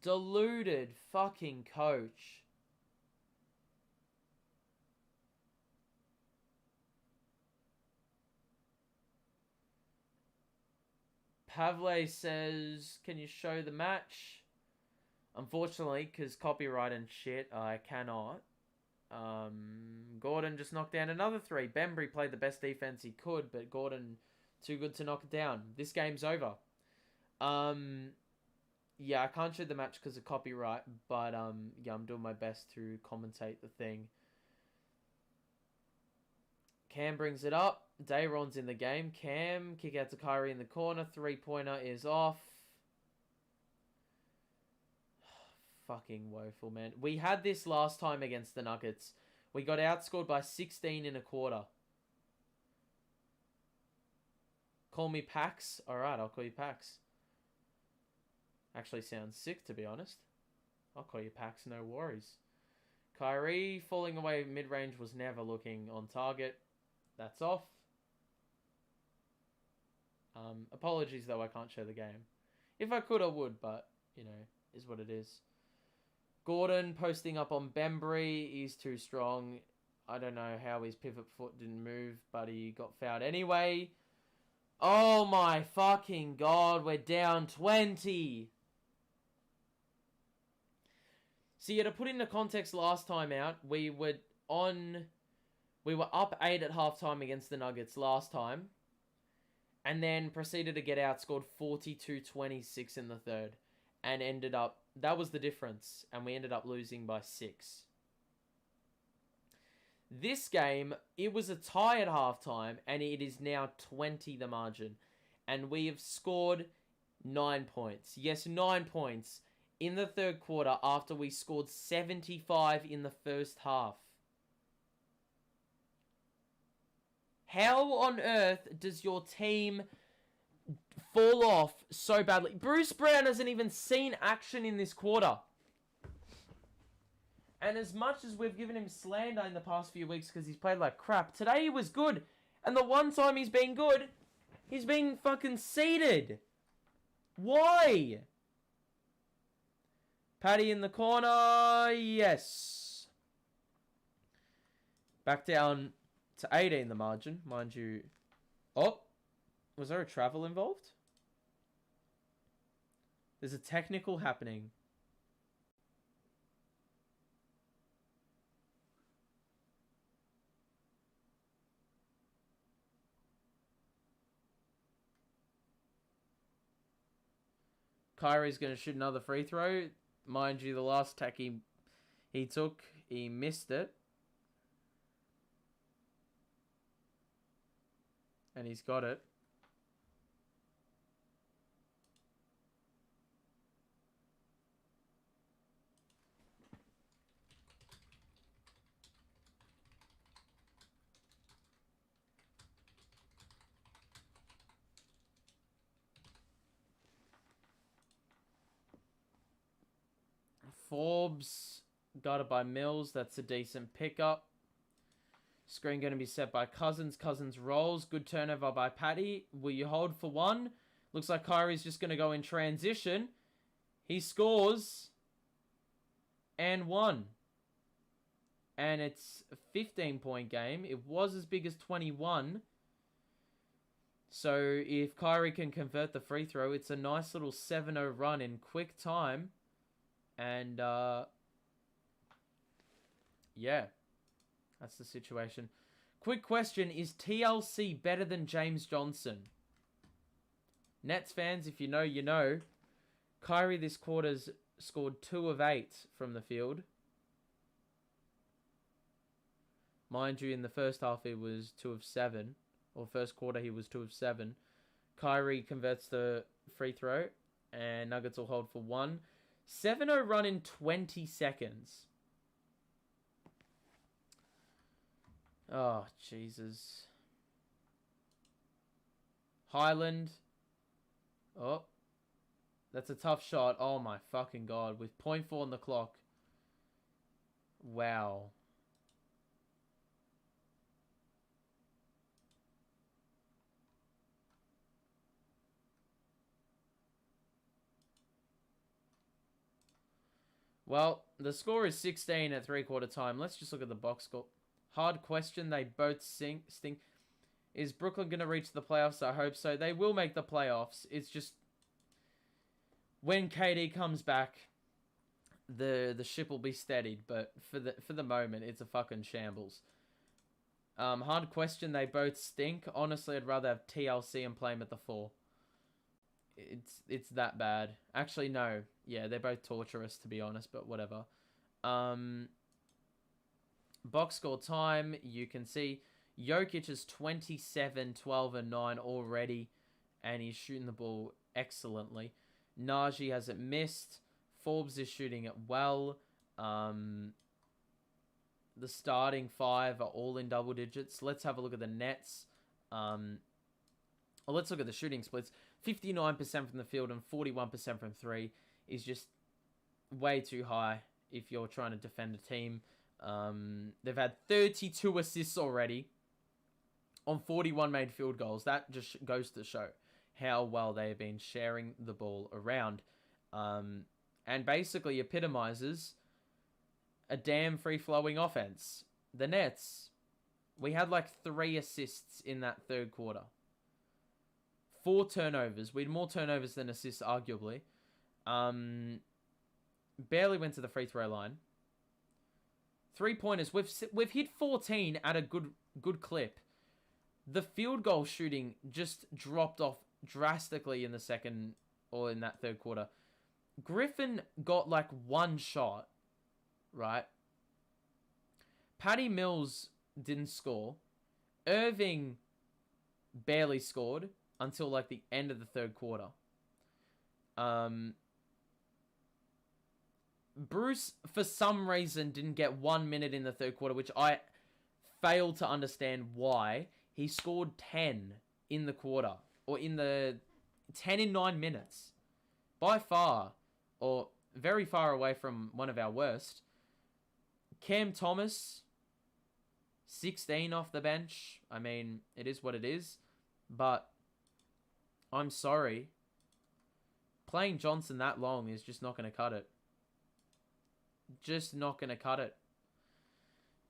Deluded fucking coach. Pavle says, can you show the match? Unfortunately, because copyright and shit, I cannot. Gordon just knocked down another 3. Bembry played the best defense he could, but Gordon too good to knock it down. This game's over. Yeah, I can't show the match because of copyright, but yeah, I'm doing my best to commentate the thing. Cam brings it up. Dayron's in the game. Cam, kick out to Kyrie in the corner. 3-pointer is off. Fucking woeful, man. We had this last time against the Nuggets. We got outscored by 16 in a quarter. Call me Pax. Alright, I'll call you Pax. Actually sounds sick, to be honest. I'll call you Pax, no worries. Kyrie falling away mid-range was never looking on target. That's off. Apologies, though, I can't show the game. If I could, I would, but, you know, is what it is. Gordon posting up on Bembry. He's too strong. I don't know how his pivot foot didn't move, but he got fouled anyway. Oh my fucking god, we're down 20. So yeah, to put into context last time out, we were up 8 at halftime against the Nuggets last time. and then proceeded to get outscored 42-26 in the third, and ended up, that was the difference, and we ended up losing by 6. This game, it was a tie at halftime, and it is now 20 the margin, and we have scored 9 points. Yes, 9 points in the third quarter after we scored 75 in the first half. How on earth does your team fall off so badly? Bruce Brown hasn't even seen action in this quarter. And as much as we've given him slander in the past few weeks because he's played like crap, today he was good. And the one time he's been good, he's been fucking seated. Why? Paddy in the corner. Yes. Back down to 18 the margin, mind you. Oh, was there a travel involved? There's a technical happening. Kyrie's going to shoot another free throw. Mind you, the last tack he took, he missed it. And he's got it. Forbes got it by Mills. That's a decent pickup. Screen going to be set by Cousins. Cousins rolls. Good turnover by Paddy. Will you hold for one? Looks like Kyrie's just going to go in transition. He scores. And one. And it's a 15-point game. It was as big as 21. So if Kyrie can convert the free throw, it's a nice little 7-0 run in quick time. And, yeah. That's the situation. Quick question. Is TLC better than James Johnson? Nets fans, if you know, you know. Kyrie this quarter's scored 2 of 8 from the field. Mind you, in the first half, it was 2 of 7. Or first quarter, he was 2 of 7. Kyrie converts the free throw. And Nuggets will hold for 1. 7-0 run in 20 seconds. Oh, Jesus. Highland. Oh. That's a tough shot. Oh, my fucking God. With 0.4 on the clock. Wow. Well, the score is 16 at three-quarter time. Let's just look at the box score. Hard question. They both stink. Is Brooklyn going to reach the playoffs? I hope so. They will make the playoffs. It's just when KD comes back, the ship will be steadied. But for the moment, it's a fucking shambles. Hard question. They both stink. Honestly, I'd rather have TLC and play him at the 4. It's that bad. Actually, no. Yeah, they're both torturous, to be honest, but whatever. Box score time, you can see Jokic is 27, 12, and 9 already, and he's shooting the ball excellently. Najee hasn't missed. Forbes is shooting it well. The starting 5 are all in double digits. Let's have a look at the Nets. Let's look at the shooting splits. 59% from the field and 41% from 3 is just way too high if you're trying to defend a team. They've had 32 assists already on 41 made field goals. That just goes to show how well they have been sharing the ball around. And basically epitomizes a damn free-flowing offense. The Nets, we had like 3 assists in that third quarter. 4 turnovers. We had more turnovers than assists, arguably. Barely went to the free throw line. 3-pointers. We've hit 14 at a good clip. the field goal shooting just dropped off drastically in the second or in that third quarter. Griffin got like one shot, right? Patty Mills didn't score. Irving barely scored until like the end of the third quarter. Bruce, for some reason, didn't get 1 minute in the third quarter, which I failed to understand why. He scored 10 in the quarter, or in the 10 in 9 minutes. By far, or very far away from one of our worst. Cam Thomas, 16 off the bench. I mean, it is what it is. But I'm sorry. Playing Johnson that long is just not going to cut it. Just not going to cut it.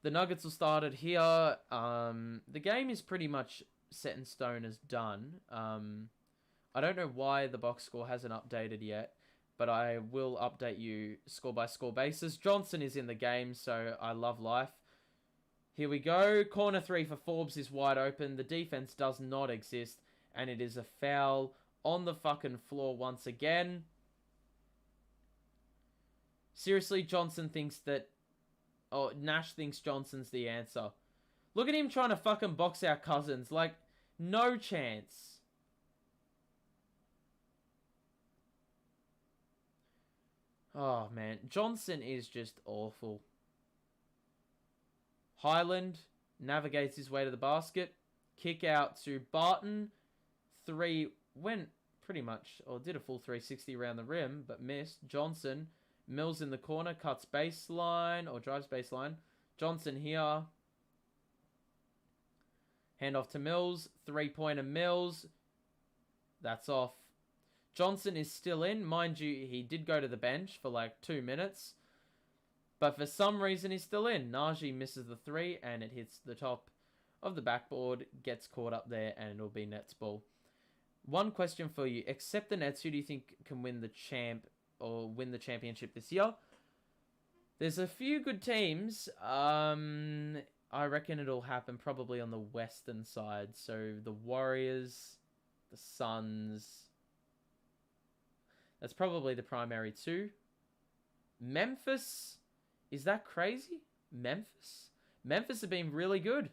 The Nuggets will start it here. The game is pretty much set in stone as done. I don't know why the box score hasn't updated yet, but I will update you score by score basis. Johnson is in the game, so I love life. Here we go. Corner 3 for Forbes is wide open. The defense does not exist, and it is a foul on the fucking floor once again. Seriously, Johnson thinks that... Oh, Nash thinks Johnson's the answer. Look at him trying to fucking box out Cousins. Like, no chance. Oh, man. Johnson is just awful. Highland navigates his way to the basket. Kick out to Barton. 3 went pretty much, or did a full 360 around the rim, but missed. Johnson... Mills in the corner, cuts baseline, or drives baseline. Johnson here. Hand off to Mills. 3-pointer Mills. That's off. Johnson is still in. Mind you, he did go to the bench for like 2 minutes. But for some reason, he's still in. Najee misses the 3, and it hits the top of the backboard. Gets caught up there, and it'll be Nets ball. One question for you. Except the Nets, who do you think can win the championship this year? There's a few good teams. I reckon it'll happen probably on the western side. So the Warriors, the Suns. That's probably the primary two. Memphis. Is that crazy? Memphis have been really good.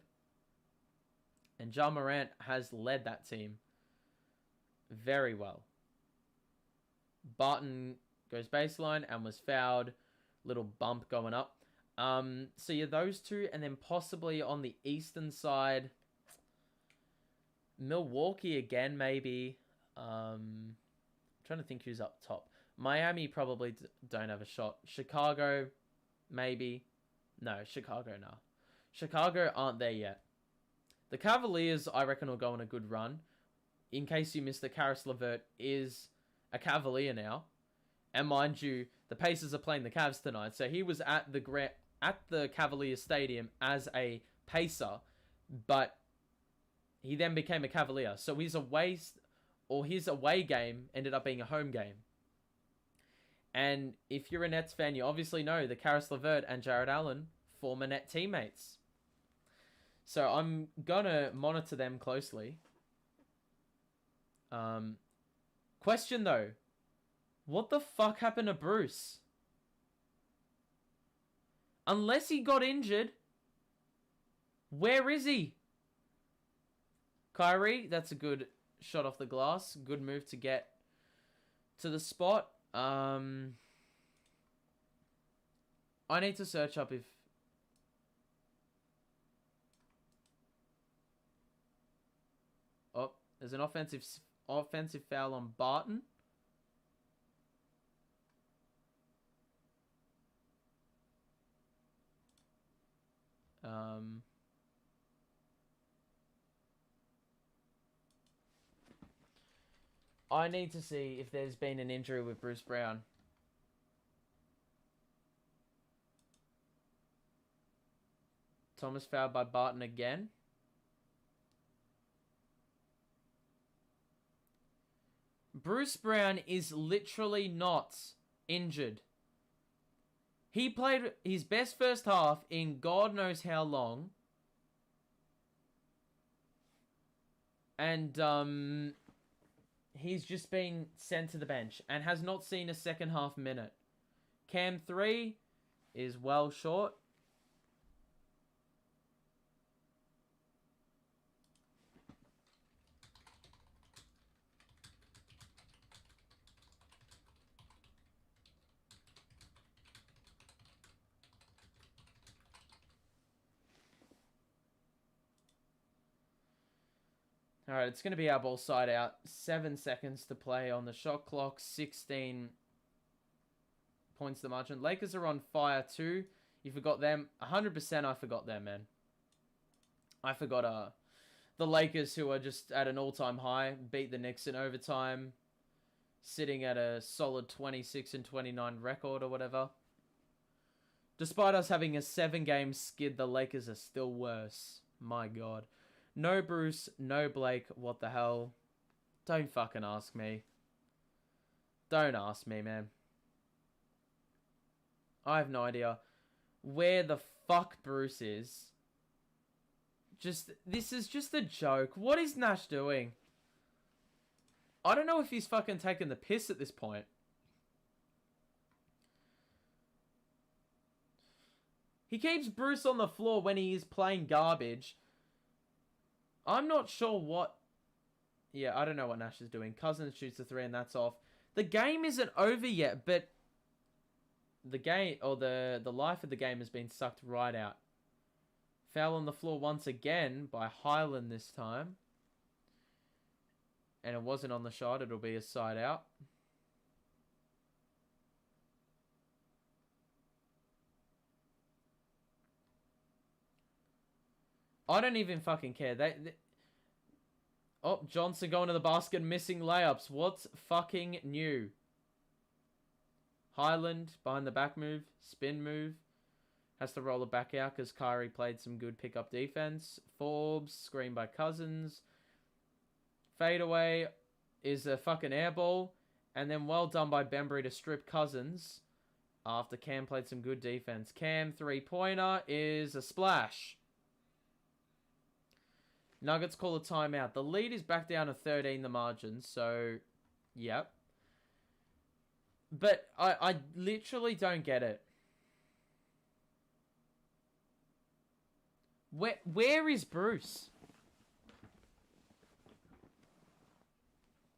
And Ja Morant has led that team very well. Barton goes baseline and was fouled. Little bump going up. So yeah, those two. And then possibly on the eastern side, Milwaukee again, maybe. Trying to think who's up top. Miami probably don't have a shot. Chicago, maybe. No, Chicago, no. Chicago aren't there yet. The Cavaliers, I reckon, will go on a good run. In case you missed it, Karis LeVert is a Cavalier now. And mind you, the Pacers are playing the Cavs tonight. So he was at the Cavaliers Stadium as a Pacer. But he then became a Cavalier. So his away game ended up being a home game. And if you're a Nets fan, you obviously know that Karis LeVert and Jared Allen, former Net teammates. So I'm going to monitor them closely. Question though. What the fuck happened to Bruce? Unless he got injured, where is he? Kyrie, that's a good shot off the glass. Good move to get to the spot. I need to search up if... Oh, there's an offensive foul on Barton. I need to see if there's been an injury with Bruce Brown. Thomas fouled by Barton again. Bruce Brown is literally not injured. He played his best first half in God knows how long. And he's just been sent to the bench and has not seen a second half minute. Cam 3 is well short. All right, it's going to be our ball side out. 7 seconds to play on the shot clock. 16 points the margin. Lakers are on fire too. You forgot them. 100% I forgot them, man. I forgot the Lakers, who are just at an all-time high. Beat the Knicks in overtime. Sitting at a solid 26-29 record or whatever. Despite us having a 7-game skid, the Lakers are still worse. My God. No Bruce, no Blake, what the hell? Don't fucking ask me. Don't ask me, man. I have no idea where the fuck Bruce is. This is just a joke. What is Nash doing? I don't know if he's fucking taking the piss at this point. He keeps Bruce on the floor when he is playing garbage. I'm not sure what... Yeah, I don't know what Nash is doing. Cousins shoots a 3 and that's off. The game isn't over yet, but... The game, or the life of the game has been sucked right out. Foul on the floor once again by Highland this time. And it wasn't on the shot. It'll be a side out. I don't even fucking care. Oh, Johnson going to the basket, missing layups. What's fucking new? Highland, behind the back move, spin move. Has to roll it back out because Kyrie played some good pickup defense. Forbes, screen by Cousins. Fadeaway is a fucking air ball. And then well done by Bembry to strip Cousins after Cam played some good defense. Cam, 3-pointer is a splash. Nuggets call a timeout. The lead is back down to 13, the margin. So, yep. But I literally don't get it. Where is Bruce?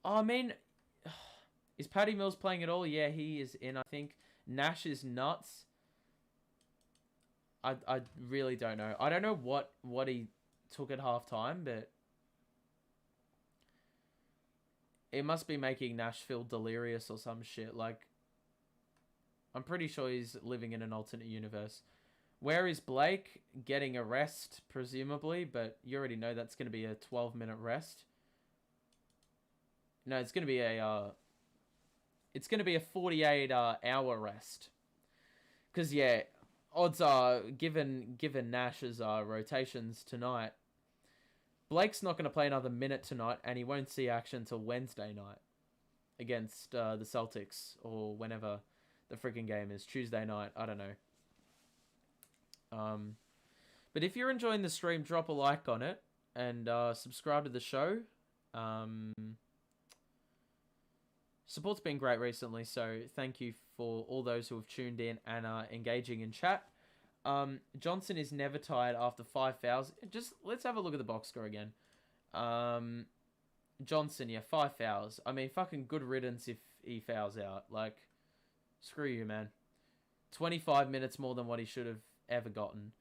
I mean, is Patty Mills playing at all? Yeah, he is in, I think. Nash is nuts. I really don't know. I don't know what he took at halftime, but it must be making Nash feel delirious or some shit. Like, I'm pretty sure he's living in an alternate universe. Where is Blake? Getting a rest, presumably, but you already know that's going to be a 12-minute rest. No, it's going to be a 48-hour rest. Because, yeah, odds are, given Nash's rotations tonight, Blake's not going to play another minute tonight, and he won't see action until Wednesday night against the Celtics, or whenever the freaking game is. Tuesday night, I don't know. But if you're enjoying the stream, drop a like on it, and subscribe to the show. Support's been great recently, so thank you for all those who have tuned in and are engaging in chat. Johnson is never tired after 5 fouls. Just, let's have a look at the box score again. Johnson, yeah, 5 fouls. I mean, fucking good riddance if he fouls out. Like, screw you, man. 25 minutes more than what he should have ever gotten.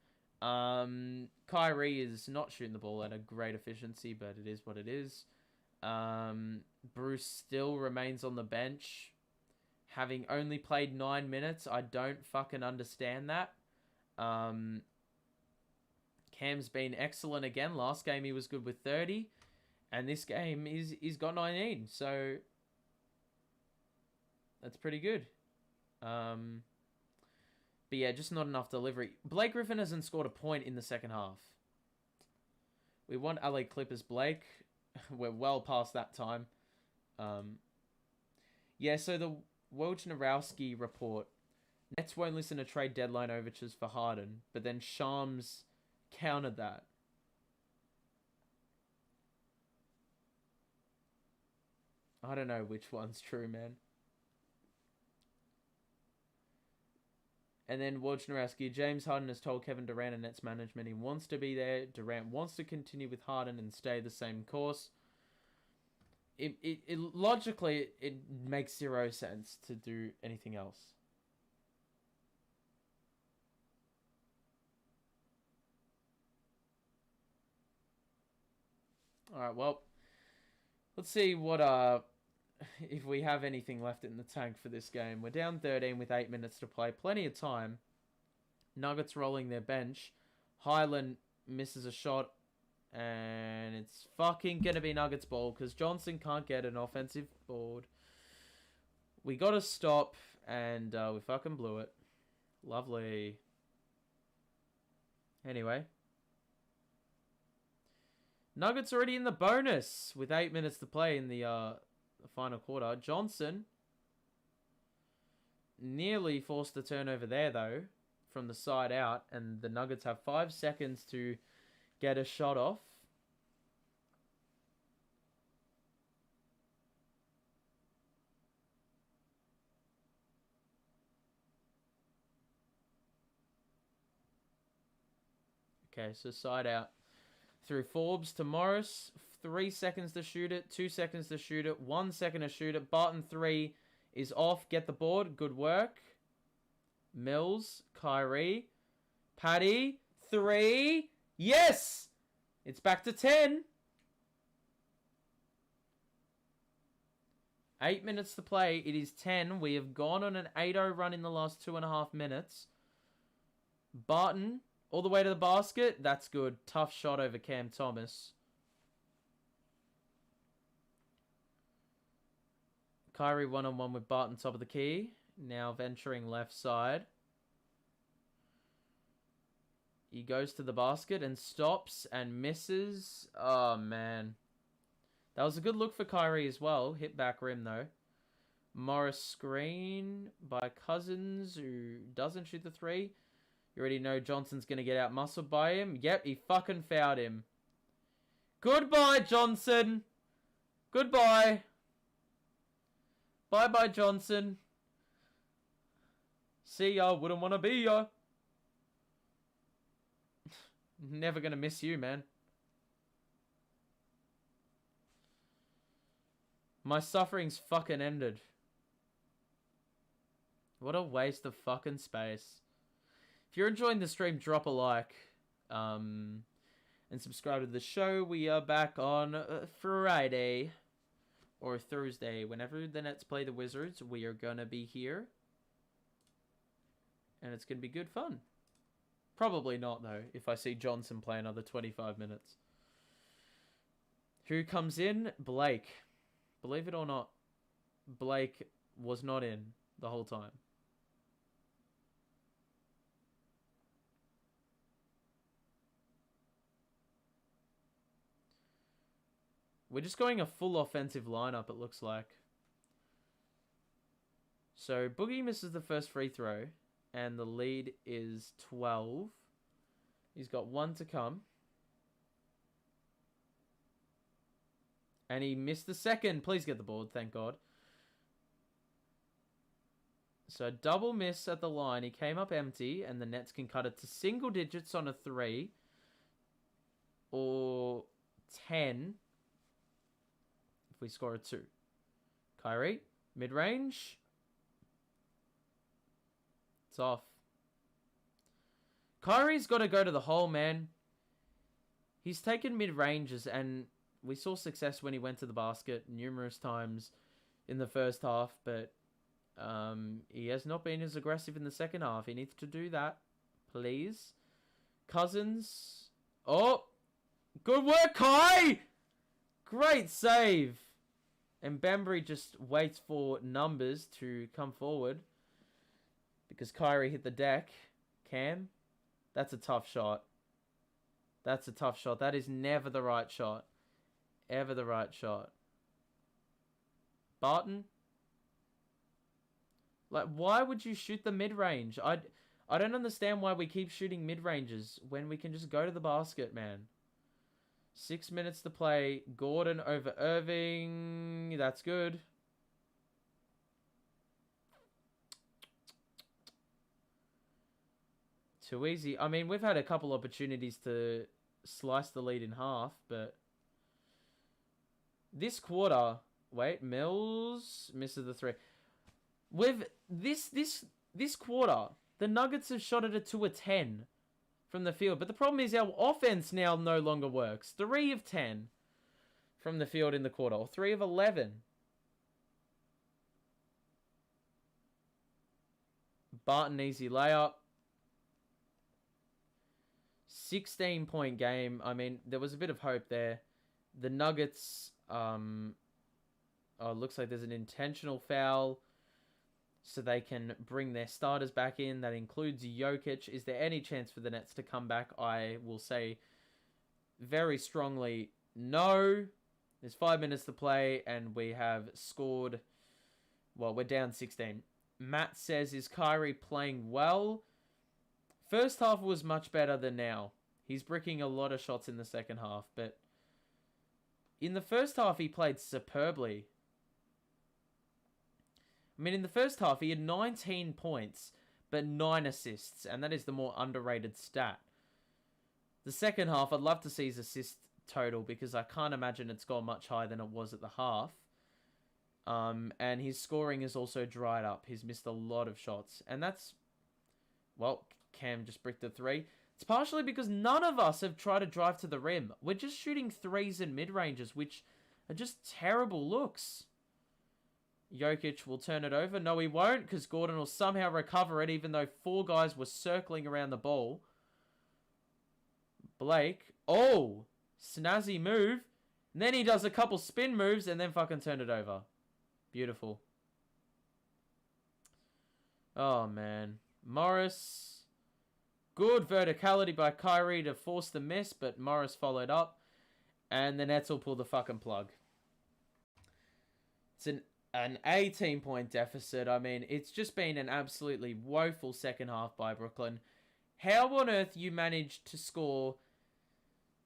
Kyrie is not shooting the ball at a great efficiency, but it is what it is. Bruce still remains on the bench, having only played 9 minutes. I don't fucking understand that. Cam's been excellent again. Last game he was good with 30, and this game he's got 19. So that's pretty good. But yeah, just not enough delivery. Blake Griffin hasn't scored a point in the second half. We want LA Clippers Blake. We're well past that time. Yeah, so the Wojnarowski report. Nets won't listen to trade deadline overtures for Harden, but then Shams countered that. I don't know which one's true, man. And then Wojnarowski, James Harden has told Kevin Durant and Nets management he wants to be there. Durant wants to continue with Harden and stay the same course. It logically, it makes zero sense to do anything else. All right, well, let's see what if we have anything left in the tank for this game. We're down 13 with 8 minutes to play. Plenty of time. Nuggets rolling their bench. Highland misses a shot. And it's fucking going to be Nuggets ball because Johnson can't get an offensive board. We got to stop. And we fucking blew it. Lovely. Anyway. Nuggets already in the bonus with 8 minutes to play in the final quarter. Johnson nearly forced a turnover there, though, from the side out. And the Nuggets have 5 seconds to get a shot off. Okay, so side out. Through Forbes to Morris. 3 seconds to shoot it. 2 seconds to shoot it. 1 second to shoot it. Barton 3 is off. Get the board. Good work. Mills. Kyrie. Patty. 3. Yes! It's back to 10. 8 minutes to play. It is 10. We have gone on an 8-0 run in the last 2.5 minutes. Barton. All the way to the basket. That's good. Tough shot over Cam Thomas. Kyrie one-on-one with Barton top of the key. Now venturing left side. He goes to the basket and stops and misses. Oh, man. That was a good look for Kyrie as well. Hit back rim, though. Morris screen by Cousins, who doesn't shoot the 3. You already know Johnson's going to get out muscled by him. Yep, he fucking fouled him. Goodbye, Johnson. Goodbye. Bye-bye, Johnson. See ya. Wouldn't want to be ya. Never going to miss you, man. My suffering's fucking ended. What a waste of fucking space. If you're enjoying the stream, drop a like. And subscribe to the show. We are back on Friday. Or Thursday. Whenever the Nets play the Wizards, we are going to be here. And it's going to be good fun. Probably not, though, if I see Johnson play another 25 minutes. Who comes in? Blake. Believe it or not, Blake was not in the whole time. We're just going a full offensive lineup, it looks like. So, Boogie misses the first free throw. And the lead is 12. He's got 1 to come. And he missed the second. Please get the board, thank God. So, double miss at the line. He came up empty. And the Nets can cut it to single digits on a 3. Or 10. If we score a 2. Kyrie, mid-range. It's off. Kyrie's got to go to the hole, man. He's taken mid-ranges, and we saw success when he went to the basket numerous times in the first half, but he has not been as aggressive in the second half. He needs to do that, please. Cousins. Oh, good work, Kai! Great save. And Bembry just waits for numbers to come forward. Because Kyrie hit the deck. Cam. That's a tough shot. That's a tough shot. That is never the right shot. Ever the right shot. Barton. Like, why would you shoot the mid-range? I don't understand why we keep shooting mid-ranges when we can just go to the basket, man. 6 minutes to play. Gordon over Irving. That's good. Too easy. I mean, we've had a couple opportunities to slice the lead in half, but this quarter, wait, Mills misses the 3. With this quarter, the Nuggets have shot at a 2 of 10 from the field, but the problem is our offense now no longer works. 3 of 10 from the field in the quarter, or 3 of 11. Barton easy layup. 16-point game. I mean, there was a bit of hope there. The Nuggets, looks like there's an intentional foul, so they can bring their starters back in. That includes Jokic. Is there any chance for the Nets to come back? I will say very strongly no. There's 5 minutes to play, and we have scored. Well, we're down 16. Matt says, is Kyrie playing well? First half was much better than now. He's bricking a lot of shots in the second half, but in the first half, he played superbly. I mean, in the first half, he had 19 points, but 9 assists, and that is the more underrated stat. The second half, I'd love to see his assist total, because I can't imagine it's gone much higher than it was at the half. And his scoring has also dried up. He's missed a lot of shots, and that's, well, Cam just bricked the 3. It's partially because none of us have tried to drive to the rim. We're just shooting 3s and mid-ranges, which are just terrible looks. Jokic will turn it over. No, he won't, because Gordon will somehow recover it, even though 4 guys were circling around the ball. Blake. Oh, snazzy move. And then he does a couple spin moves and then fucking turn it over. Beautiful. Oh, man. Morris. Good verticality by Kyrie to force the miss, but Morris followed up. And the Nets will pull the fucking plug. It's an 18-point deficit. I mean, it's just been an absolutely woeful second half by Brooklyn. How on earth you managed to score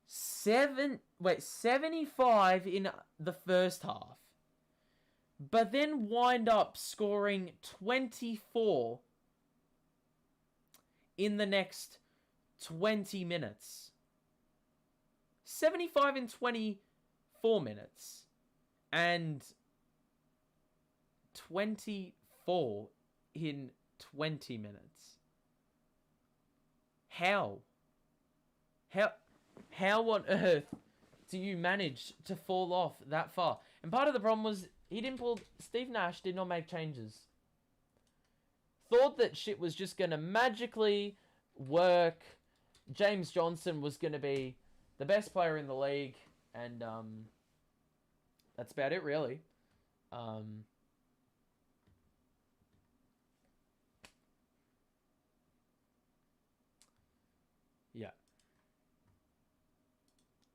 75 in the first half, but then wind up scoring 24 in the next 20 minutes. 75 in 24 minutes. And 24 in 20 minutes. How on earth do you manage to fall off that far? And part of the problem was Steve Nash did not make changes. Thought that shit was just going to magically work. James Johnson was going to be the best player in the league. And that's about it, really. Yeah.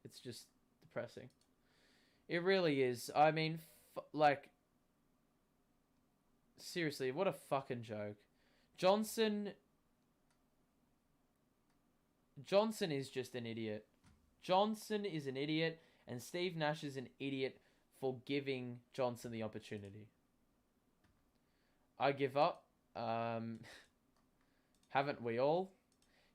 It's just depressing. It really is. I mean, seriously, what a fucking joke. Johnson is just an idiot. Johnson is an idiot, and Steve Nash is an idiot for giving Johnson the opportunity. I give up. Haven't we all?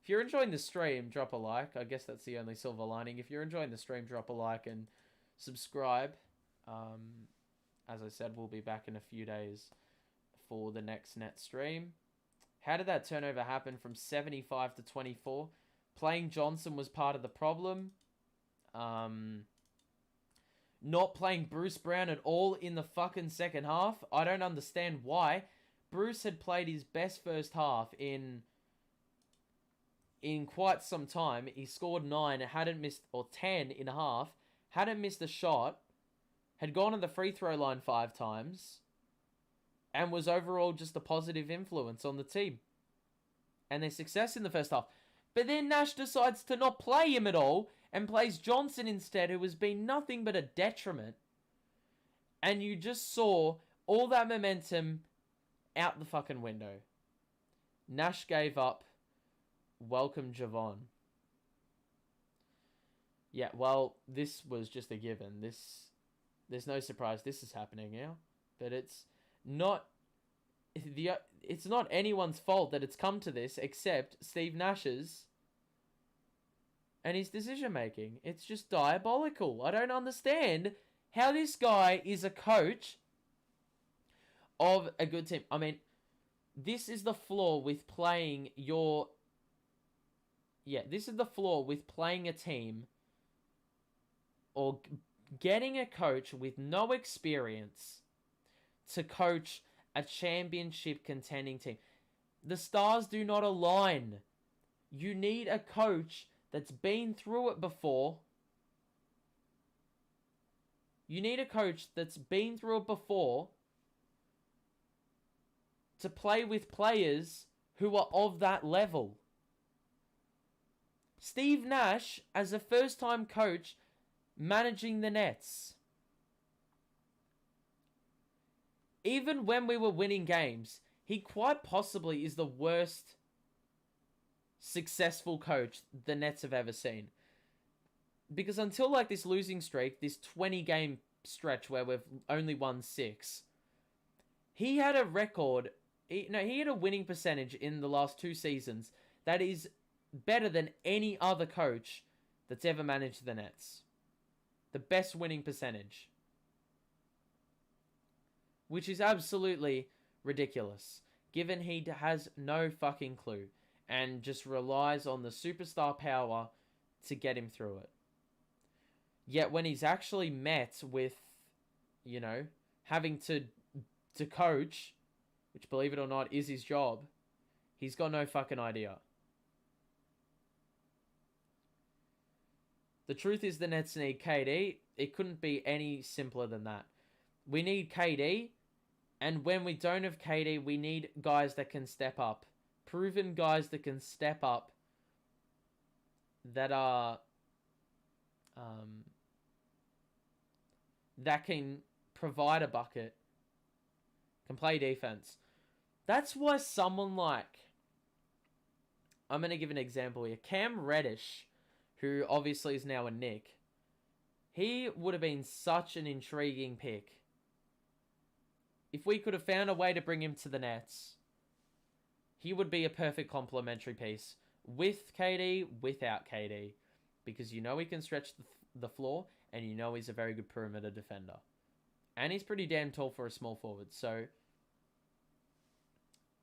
If you're enjoying the stream, drop a like. I guess that's the only silver lining. If you're enjoying the stream, drop a like and subscribe. As I said, we'll be back in a few days for the next net stream. How did that turnover happen from 75 to 24? Playing Johnson was part of the problem. Not playing Bruce Brown at all in the fucking second half. I don't understand why. Bruce had played his best first half in quite some time. He scored 9, hadn't missed, or 10 in a half, hadn't missed a shot, had gone to the free throw line 5 times, and was overall just a positive influence on the team and their success in the first half. But then Nash decides to not play him at all and plays Johnson instead, who has been nothing but a detriment. And you just saw all that momentum out the fucking window. Nash gave up. Welcome, Javon. Yeah, well, this was just a given. There's no surprise this is happening now, but not it's not anyone's fault that it's come to this except Steve Nash's and his decision making. It's just diabolical. I don't understand how this guy is a coach of a good team. I mean, this is the flaw with playing your... Yeah, this is the flaw with playing a team or getting a coach with no experience to coach a championship contending team. The stars do not align. You need a coach that's been through it before. You need a coach that's been through it before to play with players who are of that level. Steve Nash, as a first-time coach, managing the Nets. Even when we were winning games, he quite possibly is the worst successful coach the Nets have ever seen. Because until like this losing streak, this 20-game stretch where we've only won 6, he had a record... he had a winning percentage in the last 2 seasons that is better than any other coach that's ever managed the Nets. The best winning percentage. Which is absolutely ridiculous, given he has no fucking clue and just relies on the superstar power to get him through it. Yet when he's actually met with, having to coach, which, believe it or not, is his job, he's got no fucking idea. The truth is the Nets need KD. It couldn't be any simpler than that. We need KD, and when we don't have KD, we need guys that can step up. Proven guys that can step up, that are... that can provide a bucket, can play defense. That's why someone like... I'm going to give an example here. Cam Reddish, who obviously is now a Knick, he would have been such an intriguing pick. If we could have found a way to bring him to the Nets, he would be a perfect complementary piece with KD, without KD. Because he can stretch the floor, and he's a very good perimeter defender. And he's pretty damn tall for a small forward, so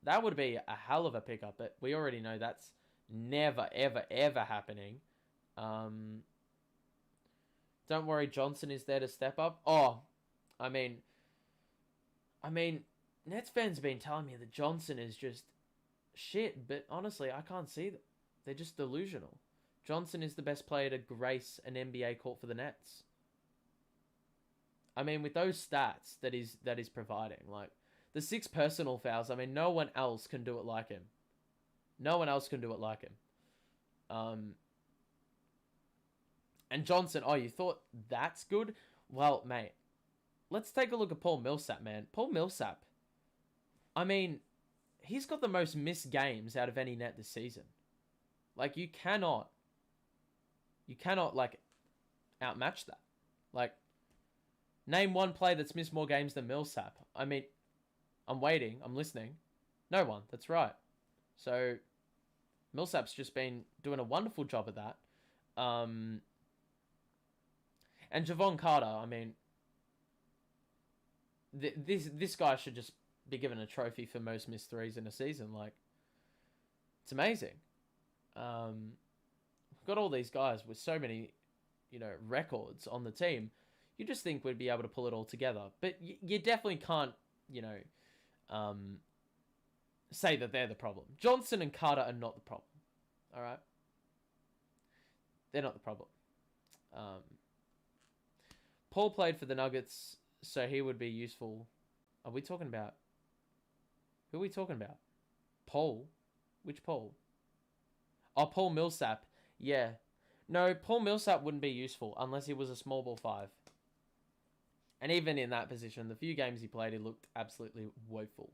that would be a hell of a pickup, but we already know that's never, ever, ever happening. Don't worry, Johnson is there to step up. I mean, Nets fans have been telling me that Johnson is just shit, but honestly, I can't see them. They're just delusional. Johnson is the best player to grace an NBA court for the Nets. I mean, with those stats that is providing, like the 6 personal fouls, no one else can do it like him. No one else can do it like him. And Johnson, you thought that's good? Well, mate, let's take a look at Paul Millsap, man. Paul Millsap, he's got the most missed games out of any Net this season. Like, you cannot, like, outmatch that. Like, name one player that's missed more games than Millsap. I'm waiting. I'm listening. No one. That's right. So, Millsap's just been doing a wonderful job of that. And Javon Carter, this guy should just be given a trophy for most missed threes in a season. Like, it's amazing. We've got all these guys with so many, records on the team. You just think we'd be able to pull it all together. But you definitely can't, say that they're the problem. Johnson and Carter are not the problem. All right? They're not the problem. Paul played for the Nuggets, so he would be useful. Are we talking about... Who are we talking about? Paul? Which Paul? Oh, Paul Millsap. Yeah. No, Paul Millsap wouldn't be useful unless he was a small ball 5. And even in that position, the few games he played, he looked absolutely woeful.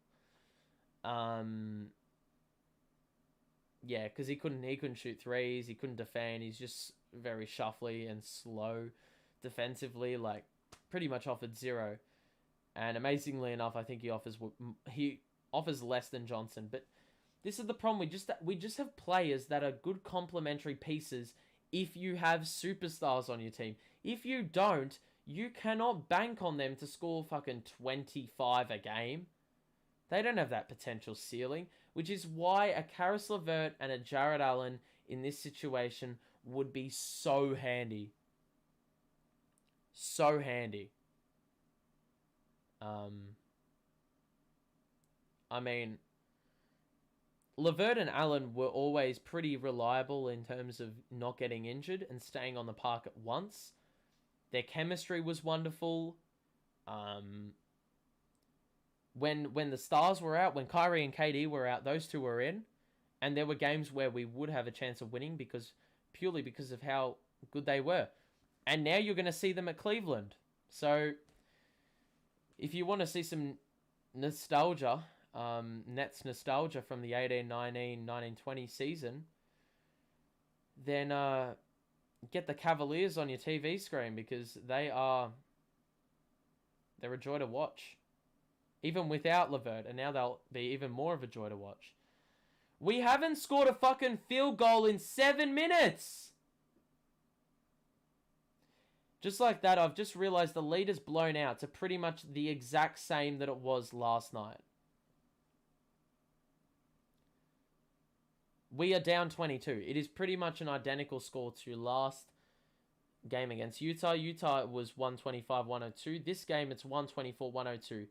Yeah, because he couldn't shoot threes, he couldn't defend, he's just very shuffly and slow defensively, like pretty much offered zero. And amazingly enough, I think he offers less than Johnson. But this is the problem. We just have players that are good complementary pieces if you have superstars on your team. If you don't, you cannot bank on them to score fucking 25 a game. They don't have that potential ceiling, which is why a Karis LeVert and a Jared Allen in this situation would be so handy. So handy. I mean, LeVert and Allen were always pretty reliable in terms of not getting injured and staying on the park at once. Their chemistry was wonderful. When the stars were out, when Kyrie and KD were out, those two were in. And there were games where we would have a chance of winning purely because of how good they were. And now you're going to see them at Cleveland. So, if you want to see some nostalgia, Nets nostalgia from the 18-19, 19-20 season, then get the Cavaliers on your TV screen because they're a joy to watch. Even without LeVert, and now they'll be even more of a joy to watch. We haven't scored a fucking field goal in 7 minutes! Just like that, I've just realized the lead is blown out to pretty much the exact same that it was last night. We are down 22. It is pretty much an identical score to last game against Utah. Utah was 125-102. This game, it's 124-102.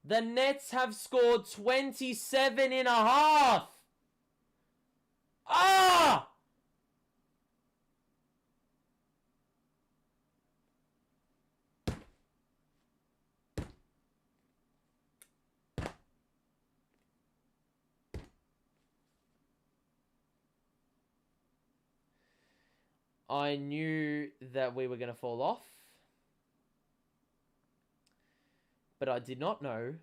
The Nets have scored 27 and a half. Ah! I knew that we were going to fall off. But I did not know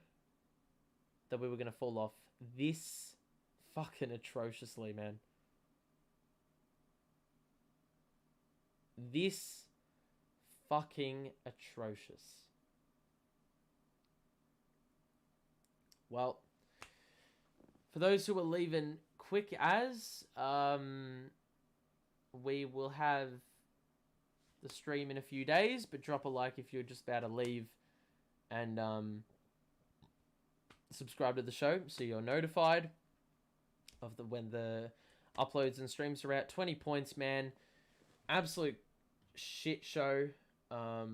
that we were going to fall off this fucking atrociously, man. This fucking atrocious. Well, for those who are leaving quick as, we will have the stream in a few days, but drop a like if you're just about to leave. And subscribe to the show so you're notified of when the uploads and streams are out. 20 points, man. Absolute shit show. For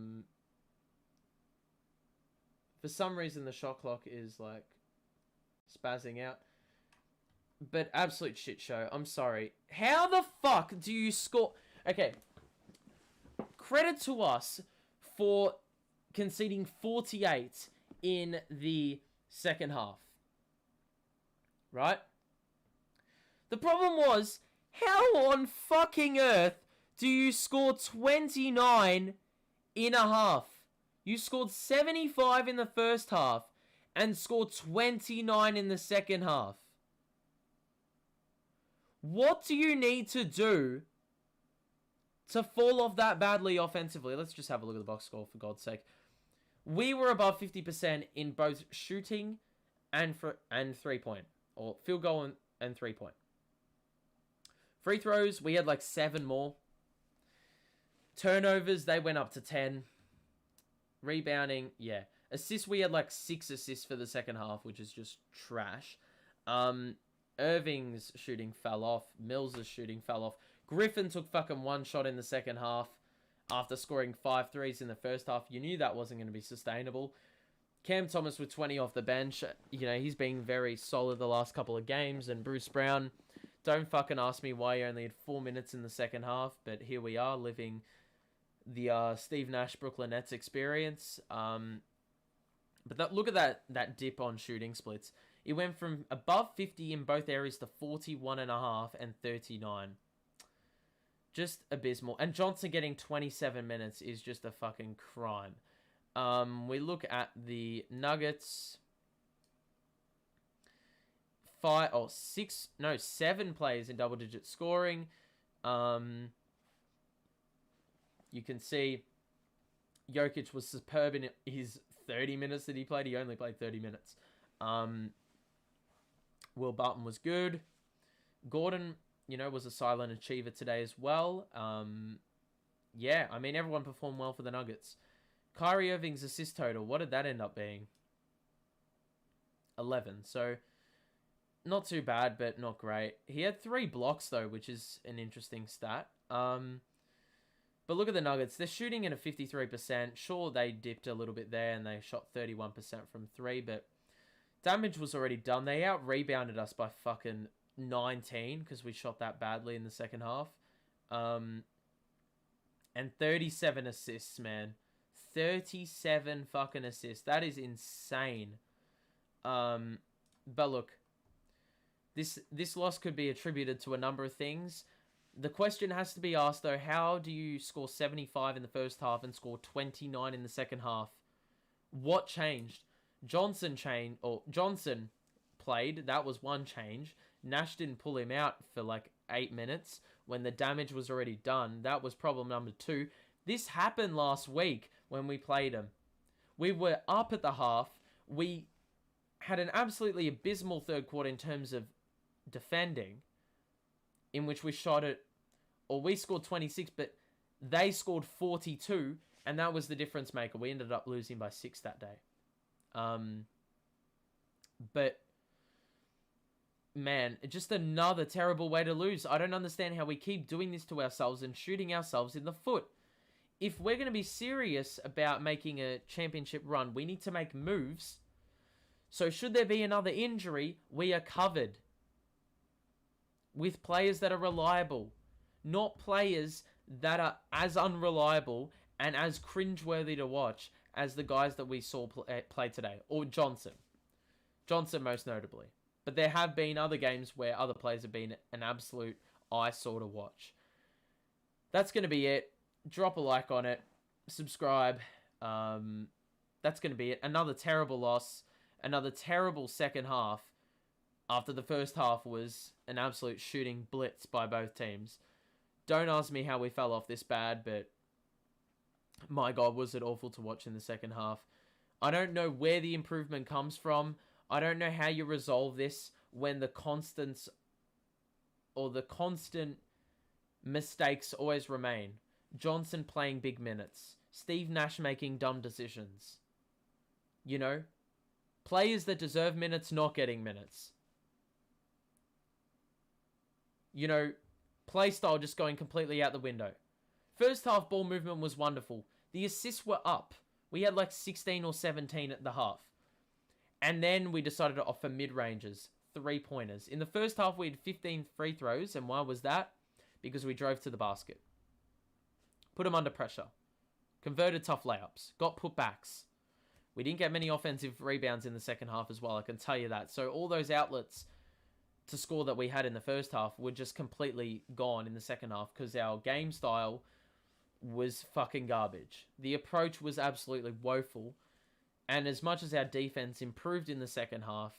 some reason, the shot clock is like spazzing out. But absolute shit show. I'm sorry. How the fuck do you score? Okay. Credit to us for conceding 48 in the second half. Right? The problem was, how on fucking earth do you score 29 in a half? You scored 75 in the first half and scored 29 in the second half. What do you need to do to fall off that badly offensively? Let's just have a look at the box score, for God's sake. We were above 50% in both shooting and 3-point. Or field goal and 3-point. Free throws, we had like 7 more. Turnovers, they went up to 10. Rebounding, yeah. Assists, we had like 6 assists for the second half, which is just trash. Irving's shooting fell off. Mills's shooting fell off. Griffin took fucking 1 shot in the second half after scoring 5 threes in the first half. You knew that wasn't going to be sustainable. Cam Thomas with 20 off the bench. You know, he's been very solid the last couple of games. And Bruce Brown, don't fucking ask me why he only had 4 minutes in the second half. But here we are living the Steve Nash Brooklyn Nets experience. But look at that dip on shooting splits. It went from above 50 in both areas to 41.5 and 39. Just abysmal. And Johnson getting 27 minutes is just a fucking crime. We look at the Nuggets. 7 players in double-digit scoring. You can see Jokic was superb in his 30 minutes that he played. He only played 30 minutes. Will Barton was good. Gordon, was a silent achiever today as well. Yeah, I mean, everyone performed well for the Nuggets. Kyrie Irving's assist total, what did that end up being? 11. So, not too bad, but not great. He had 3 blocks, though, which is an interesting stat. But look at the Nuggets. They're shooting at a 53%. Sure, they dipped a little bit there, and they shot 31% from 3, but damage was already done. They out-rebounded us by fucking 19, because we shot that badly in the second half. And 37 assists, man. 37 fucking assists. That is insane. But look, this loss could be attributed to a number of things. The question has to be asked, though, how do you score 75 in the first half and score 29 in the second half? What changed? Johnson played. That was one change. Nash didn't pull him out for like 8 minutes when the damage was already done. That was problem number 2. This happened last week when we played him. We were up at the half. We had an absolutely abysmal third quarter in terms of defending, in which we scored 26, but they scored 42, and that was the difference maker. We ended up losing by 6 that day. But man, just another terrible way to lose. I don't understand how we keep doing this to ourselves and shooting ourselves in the foot. If we're going to be serious about making a championship run, we need to make moves. So should there be another injury, we are covered with players that are reliable, not players that are as unreliable and as cringeworthy to watch as the guys that we saw play today, or Johnson most notably. But there have been other games where other players have been an absolute eyesore to watch. That's going to be it. Drop a like on it. Subscribe. That's going to be it. Another terrible loss. Another terrible second half. After the first half was an absolute shooting blitz by both teams. Don't ask me how we fell off this bad, but my God, was it awful to watch in the second half. I don't know where the improvement comes from. I don't know how you resolve this when the constant mistakes always remain. Johnson playing big minutes. Steve Nash making dumb decisions. Players that deserve minutes not getting minutes. Play style just going completely out the window. First half ball movement was wonderful. The assists were up. We had like 16 or 17 at the half. And then we decided to offer mid-ranges, 3-pointers. In the first half, we had 15 free throws. And why was that? Because we drove to the basket. Put them under pressure. Converted tough layups. Got putbacks. We didn't get many offensive rebounds in the second half as well, I can tell you that. So all those outlets to score that we had in the first half were just completely gone in the second half because our game style was fucking garbage. The approach was absolutely woeful. And as much as our defense improved in the second half,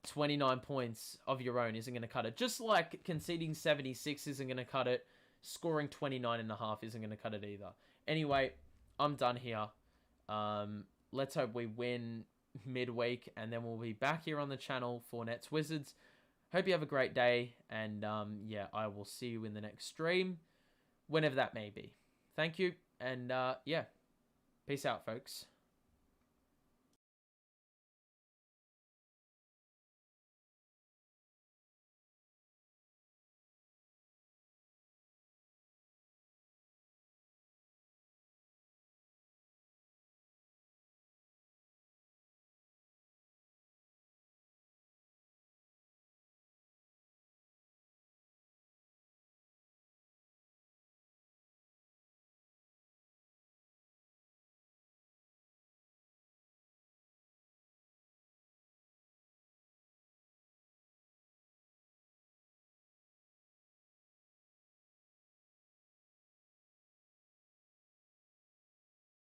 29 points of your own isn't going to cut it. Just like conceding 76 isn't going to cut it, scoring 29.5 isn't going to cut it either. Anyway, I'm done here. Let's hope we win midweek, and then we'll be back here on the channel for Nets Wizards. Hope you have a great day, and yeah, I will see you in the next stream, whenever that may be. Thank you, and yeah, peace out, folks.